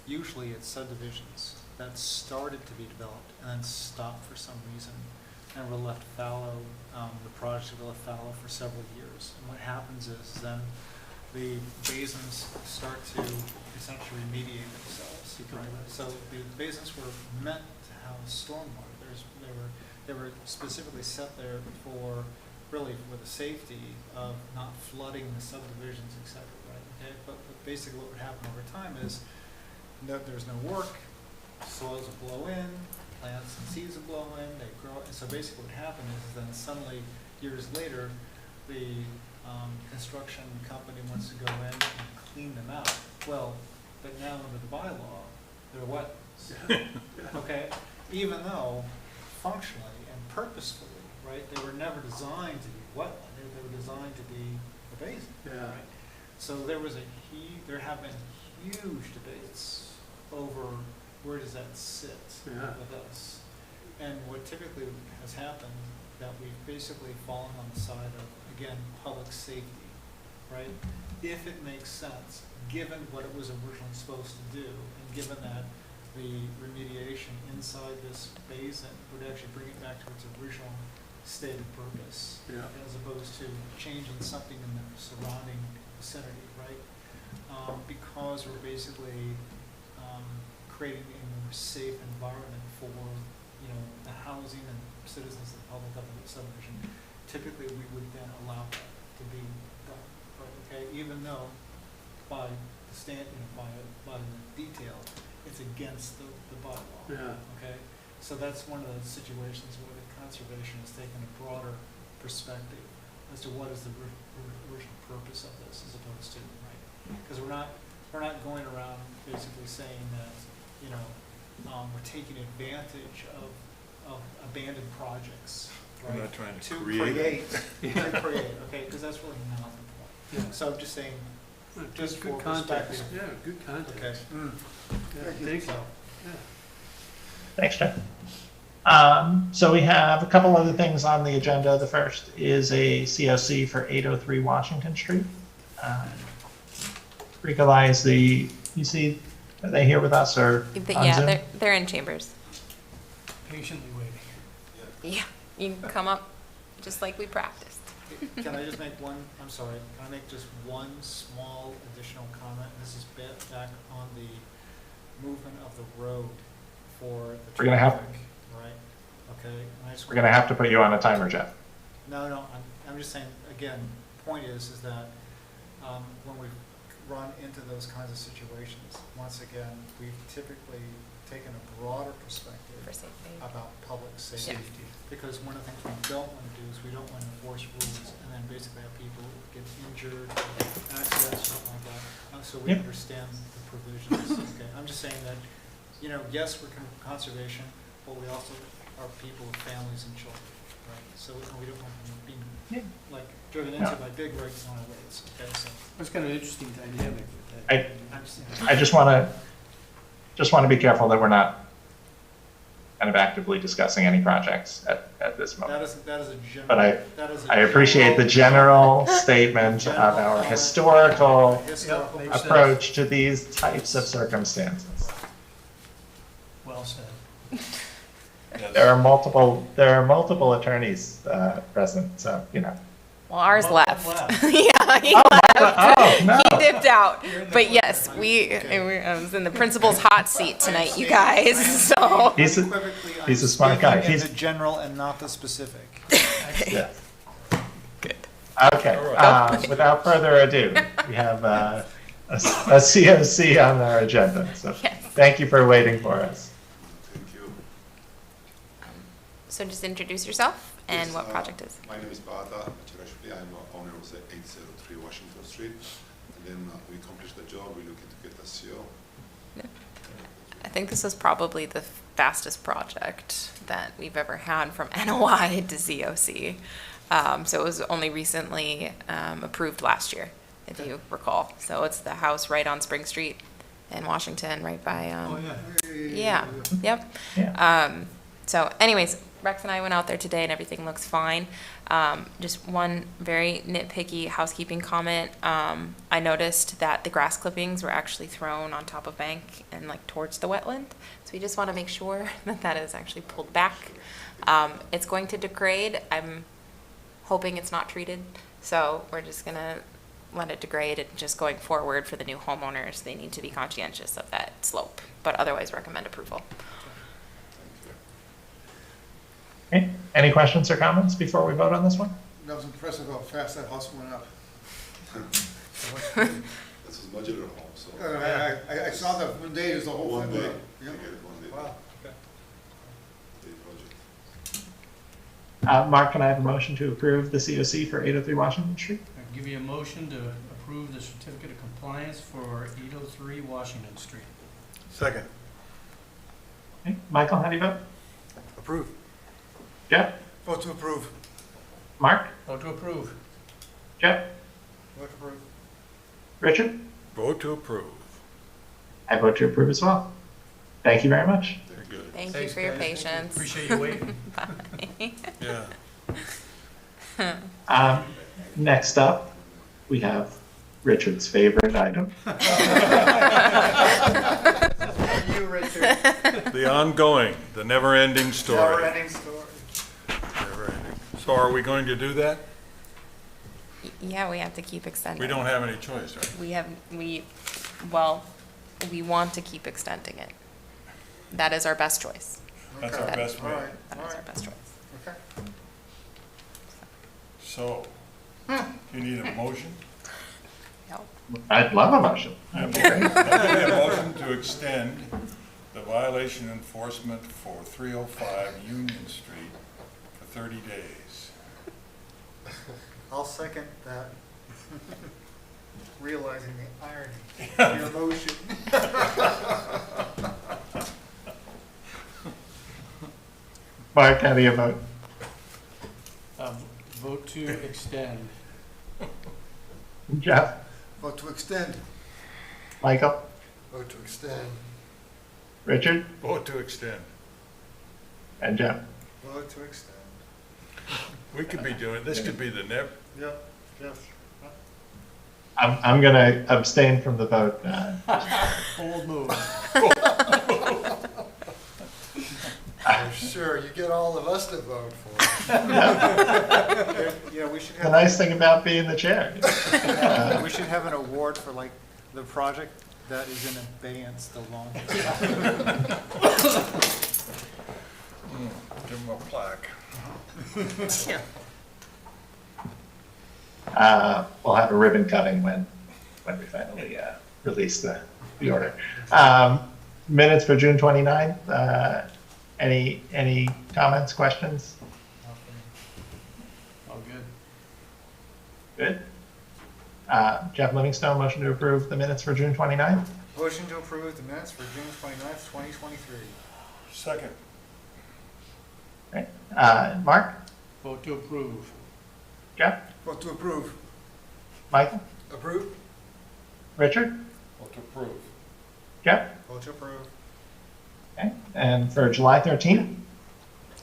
[SPEAKER 3] usually it's subdivisions that started to be developed and then stopped for some reason and were left fallow, the projects were left fallow for several years. And what happens is then the basins start to essentially remediate themselves. Right? So the basins were meant to house stormwater. They were specifically set there for the safety of not flooding the subdivisions, et cetera, right? Okay? But basically what would happen over time is there's no work, soils will blow in, plants and seeds will blow in, they grow, and so basically what happened is then suddenly, years later, the construction company wants to go in and clean them out. Well, but now under the bylaw, they're wetlands. Okay? Even though functionally and purposefully, right, they were never designed to be wetland, they were designed to be a basin.
[SPEAKER 4] Yeah.
[SPEAKER 3] Right? So there have been huge debates over where does that sit with us. And what typically has happened, that we've basically fallen on the side of, again, public safety, right? If it makes sense, given what it was originally supposed to do, and given that the remediation inside this basin would actually bring it back to its original stated purpose, as opposed to changing something in the surrounding vicinity, right? Because we're basically creating a more safe environment for the housing and citizens of the public of the subdivision. Typically, we would then allow that to be done, right? Okay, even though by by the detail, it's against the bylaw.
[SPEAKER 4] Yeah.
[SPEAKER 3] Okay? So that's one of the situations where the conservation has taken a broader perspective as to what is the original purpose of this as opposed to, right? Because we're not going around basically saying that, you know, we're taking advantage of abandoned projects, right?
[SPEAKER 2] We're not trying to
[SPEAKER 3] To
[SPEAKER 2] create.
[SPEAKER 3] okay, because that's really not the point.
[SPEAKER 4] Yeah.
[SPEAKER 3] So I'm just saying, just for
[SPEAKER 4] Good context,
[SPEAKER 3] perspective.
[SPEAKER 4] yeah, good context.
[SPEAKER 3] Okay.
[SPEAKER 4] Yeah, thank you.
[SPEAKER 3] So,
[SPEAKER 4] Yeah.
[SPEAKER 1] Thanks, Jeff. So we have a couple other things on the agenda. The first is a COC for 803 Washington Street. Ricola, are they here with us or on
[SPEAKER 5] Yeah,
[SPEAKER 1] Zoom?
[SPEAKER 5] they're in chambers.
[SPEAKER 4] Patiently waiting.
[SPEAKER 5] Yeah, you can come up just like we practiced.
[SPEAKER 3] can I just make one, I'm sorry, can I make just one small additional comment? This is back on the movement of the road for the
[SPEAKER 1] We're gonna have-
[SPEAKER 3] traffic, right? Okay? And I just
[SPEAKER 1] We're going to have to put you on a timer, Jeff.
[SPEAKER 3] No, I'm just saying, again, point is that when we run into those kinds of situations, once again, we've typically taken a broader perspective
[SPEAKER 5] For safety.
[SPEAKER 3] about public safety. Because one of the things we don't want to do is we don't want to enforce rules and then basically have people get injured, or accidents, something like that. So we
[SPEAKER 1] Yep.
[SPEAKER 3] understand the provisions. Okay, I'm just saying that, you know, yes, we're conservation, but we also are people with families and children, right? So we don't want them being like driven into
[SPEAKER 1] No.
[SPEAKER 3] by big rigs on our roads. Okay, so
[SPEAKER 4] That's kind of an interesting dynamic with that.
[SPEAKER 1] I just want to be careful that we're not kind of actively discussing any projects at this moment.
[SPEAKER 3] that is a general.
[SPEAKER 1] But
[SPEAKER 3] that is a
[SPEAKER 1] I appreciate the general statement
[SPEAKER 3] General
[SPEAKER 1] of our
[SPEAKER 3] comment.
[SPEAKER 1] historical
[SPEAKER 3] Historical
[SPEAKER 4] Yeah, makes sense.
[SPEAKER 1] approach to these types of circumstances.
[SPEAKER 4] Well said.
[SPEAKER 1] There are multiple attorneys present, so, you know.
[SPEAKER 5] Well, ours
[SPEAKER 4] Well,
[SPEAKER 5] left.
[SPEAKER 4] left.
[SPEAKER 5] Yeah, he
[SPEAKER 1] Oh,
[SPEAKER 5] left.
[SPEAKER 1] oh, no.
[SPEAKER 5] He dipped out. But yes, I was in the principal's hot seat tonight, you guys, so.
[SPEAKER 1] He's a smart guy.
[SPEAKER 3] Speaking in
[SPEAKER 1] He's,
[SPEAKER 3] the general and not the specific.
[SPEAKER 1] yeah.
[SPEAKER 5] Good.
[SPEAKER 1] Okay, without further ado, we have a COC on our agenda, so
[SPEAKER 5] Yes.
[SPEAKER 1] thank you for waiting for us.
[SPEAKER 8] Thank you.
[SPEAKER 5] So just introduce yourself and
[SPEAKER 8] Yes,
[SPEAKER 5] what project is.
[SPEAKER 8] My name is Bata Machirashvili. I'm owner of the 803 Washington Street. And then we accomplished the job. We're looking to get a CO.
[SPEAKER 5] I think this is probably the fastest project that we've ever had from NOI to COC. So it was only recently approved last year, if you recall. So it's the house right on Spring Street in Washington, right by,
[SPEAKER 11] Oh,
[SPEAKER 5] yeah, yep. So anyways, Rex and I went out there today and everything looks fine. Just one very nitpicky housekeeping comment. I noticed that the grass clippings were actually thrown on top of bank and like towards the wetland. So we just want to make sure that that is actually pulled back. It's going to degrade. I'm hoping it's not treated. So we're just gonna let it degrade, and just going forward for the new homeowners, they need to be conscientious of that slope, but otherwise recommend approval.
[SPEAKER 1] Okay, any questions or comments before we vote on this one?
[SPEAKER 11] That was impressive how fast that house went up.
[SPEAKER 8] This is modular home, so.
[SPEAKER 11] I saw that one day, there's the whole
[SPEAKER 8] One
[SPEAKER 11] thing.
[SPEAKER 8] day.
[SPEAKER 11] Yeah.
[SPEAKER 8] We get it one day.
[SPEAKER 3] Wow, okay.
[SPEAKER 8] Day project.
[SPEAKER 1] Mark, can I have a motion to approve the COC for 803 Washington Street?
[SPEAKER 4] I'll give you a motion to approve the certificate of compliance for 803 Washington Street.
[SPEAKER 2] Second.
[SPEAKER 1] Okay, Michael, how do you vote?
[SPEAKER 11] Approve.
[SPEAKER 1] Jeff?
[SPEAKER 11] Vote to approve.
[SPEAKER 1] Mark?
[SPEAKER 4] Vote to approve.
[SPEAKER 1] Jeff?
[SPEAKER 11] Vote to approve.
[SPEAKER 1] Richard?
[SPEAKER 2] Vote to approve.
[SPEAKER 1] I vote to approve as well. Thank you very much.
[SPEAKER 2] Very good.
[SPEAKER 5] Thank you
[SPEAKER 4] Thanks,
[SPEAKER 5] for your
[SPEAKER 4] guys.
[SPEAKER 5] patience.
[SPEAKER 4] Appreciate you waiting.
[SPEAKER 5] Bye.
[SPEAKER 2] Yeah.
[SPEAKER 1] Next up, we have Richard's favorite item.
[SPEAKER 11] You, Richard.
[SPEAKER 2] The ongoing, the never-ending story.
[SPEAKER 11] Never-ending story.
[SPEAKER 2] Never-ending. So are we going to do that?
[SPEAKER 5] Yeah, we have to keep extending.
[SPEAKER 2] We don't have any choice, right?
[SPEAKER 5] We want to keep extending it. That is our best choice.
[SPEAKER 2] That's our best
[SPEAKER 11] All
[SPEAKER 2] way.
[SPEAKER 11] right,
[SPEAKER 5] That
[SPEAKER 11] all
[SPEAKER 5] is our
[SPEAKER 11] right.
[SPEAKER 5] best choice.
[SPEAKER 11] Okay.
[SPEAKER 2] So, you need a motion?
[SPEAKER 5] No.
[SPEAKER 1] I'd love a motion. That'd be great.
[SPEAKER 2] I need a motion to extend the violation enforcement for 305 Union Street for 30 days.
[SPEAKER 11] I'll second that. Realizing the irony of your motion.
[SPEAKER 1] Mark, how do you vote?
[SPEAKER 4] Vote to extend.
[SPEAKER 1] Jeff?
[SPEAKER 11] Vote to extend.
[SPEAKER 1] Michael?
[SPEAKER 7] Vote to extend.
[SPEAKER 1] Richard?
[SPEAKER 2] Vote to extend.
[SPEAKER 1] And Jeff?
[SPEAKER 11] Vote to extend.
[SPEAKER 2] We could be doing, this could be the
[SPEAKER 11] Yep, yes.
[SPEAKER 1] I'm gonna abstain from the vote.
[SPEAKER 4] Bold move.
[SPEAKER 7] I'm sure you get all of us to vote for it.
[SPEAKER 11] Yeah, we should
[SPEAKER 1] The
[SPEAKER 11] have.
[SPEAKER 1] nice thing about being the chair.
[SPEAKER 11] We should have an award for like the project that is in abeyance the longest.
[SPEAKER 2] Give them a plaque.
[SPEAKER 1] We'll have a ribbon cutting when we finally release the order. Minutes for June 29th. Any comments, questions?
[SPEAKER 4] All good.
[SPEAKER 1] Good. Jeff Livingstone, motion to approve the minutes for June 29th.
[SPEAKER 11] Motion to approve the minutes for June 29th, 2023.
[SPEAKER 2] Second.
[SPEAKER 1] Okay. Mark?
[SPEAKER 4] Vote to approve.
[SPEAKER 1] Jeff?
[SPEAKER 11] Vote to approve.
[SPEAKER 1] Michael?
[SPEAKER 11] Approve.
[SPEAKER 1] Richard?
[SPEAKER 2] Vote to approve.
[SPEAKER 1] Jeff?
[SPEAKER 11] Vote to approve.
[SPEAKER 1] Okay. And for July 13th,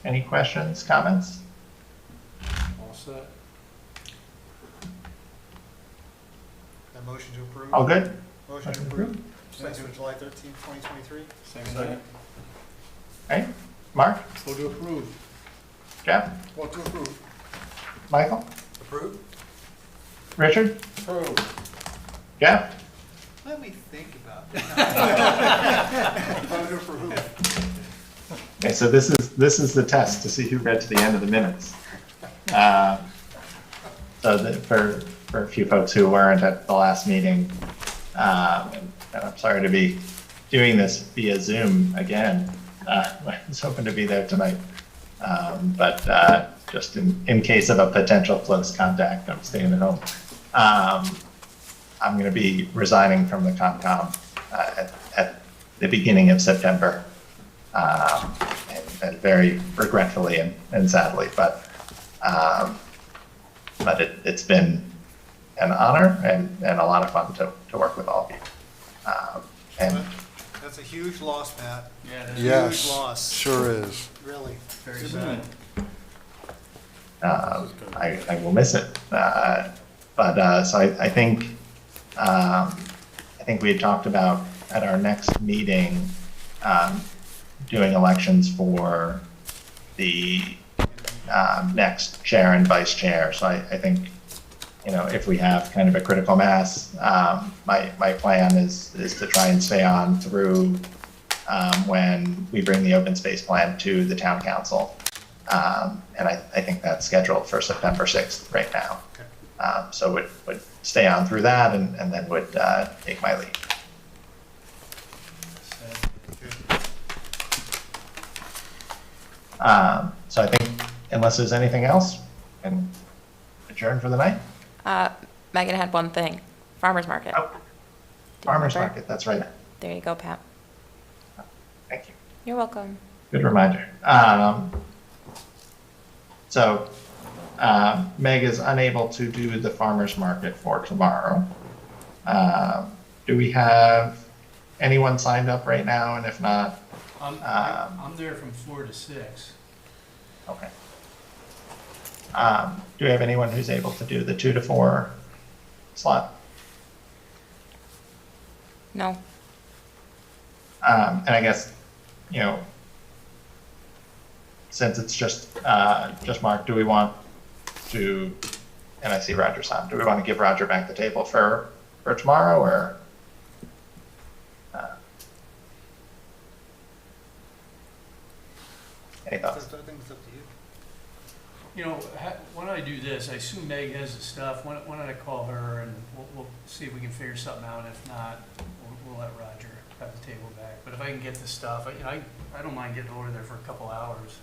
[SPEAKER 1] any questions, comments?
[SPEAKER 4] All set.
[SPEAKER 11] A motion to approve.
[SPEAKER 1] All good?
[SPEAKER 11] Motion to approve. Minutes for July 13th, 2023.
[SPEAKER 4] Second.
[SPEAKER 2] Second.
[SPEAKER 1] Okay. Mark?
[SPEAKER 4] Vote to approve.
[SPEAKER 1] Jeff?
[SPEAKER 11] Vote to approve.
[SPEAKER 1] Michael?
[SPEAKER 11] Approve.
[SPEAKER 1] Richard?
[SPEAKER 2] Approve.
[SPEAKER 1] Jeff?
[SPEAKER 11] Let me think about it. Vote to approve.
[SPEAKER 1] Okay, so this is the test to see who read to the end of the minutes. For a few folks who weren't at the last meeting, and I'm sorry to be doing this via Zoom again. I was hoping to be there tonight, but just in case of a potential close contact, I'm staying at home. I'm going to be resigning from the Concom at the beginning of September, and very regretfully and sadly, but it's been an honor and a lot of fun to work with all of you. And
[SPEAKER 11] That's a huge loss, Matt.
[SPEAKER 4] Yeah,
[SPEAKER 11] Huge
[SPEAKER 7] Yes,
[SPEAKER 11] loss.
[SPEAKER 7] sure is.
[SPEAKER 11] Really.
[SPEAKER 4] very sad.
[SPEAKER 1] I will miss it. So I think we had talked about at our next meeting doing elections for the next chair and vice chair. So I think, if we have kind of a critical mass, my plan is to try and stay on through when we bring the open space plan to the town council. And I think that's scheduled for September 6th right now. So would stay on through that and then would take my lead. So I think unless there's anything else, we can adjourn for the night.
[SPEAKER 5] Megan had one thing, farmer's market.
[SPEAKER 1] Oh, Farmers
[SPEAKER 5] Remember?
[SPEAKER 1] market, that's right.
[SPEAKER 5] There you go, Pat.
[SPEAKER 1] Thank you.
[SPEAKER 5] You're welcome.
[SPEAKER 1] Good reminder. So Meg is unable to do the farmer's market for tomorrow. Do we have anyone signed up right now? And if not,
[SPEAKER 4] I'm there from 4 to 6.
[SPEAKER 1] okay. Do we have anyone who's able to do the 2 to 4 slot?
[SPEAKER 5] No.
[SPEAKER 1] And I guess, since it's just Mark, do we want to, and I see Roger's on, do we want to give Roger back the table for tomorrow, or? Any thoughts?
[SPEAKER 11] I think it's up to you.
[SPEAKER 4] you know, why don't I do this? I assume Meg has the stuff. Why don't I call her and we'll see if we can figure something out. If not, we'll let Roger have the table back. But if I can get the stuff, I don't mind getting over there for a couple hours.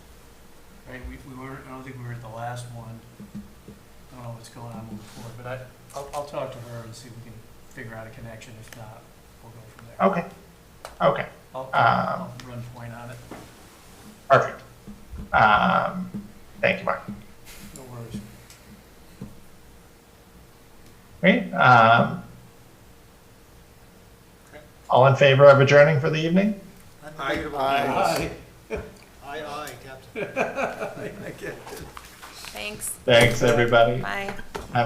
[SPEAKER 4] Right, we weren't, I don't think we were at the last one. I don't know what's going on moving forward, but I'll talk to her and see if we can figure out a connection. If not, we'll go from there.
[SPEAKER 1] Okay. Okay.
[SPEAKER 4] I'll run point on it.
[SPEAKER 1] Perfect. Thank you, Mark.
[SPEAKER 4] No worries.
[SPEAKER 1] Great. All in favor of adjourning for the evening?
[SPEAKER 11] Aye.
[SPEAKER 3] Aye, Captain.
[SPEAKER 5] Thanks.
[SPEAKER 1] Thanks, everybody.
[SPEAKER 5] Bye.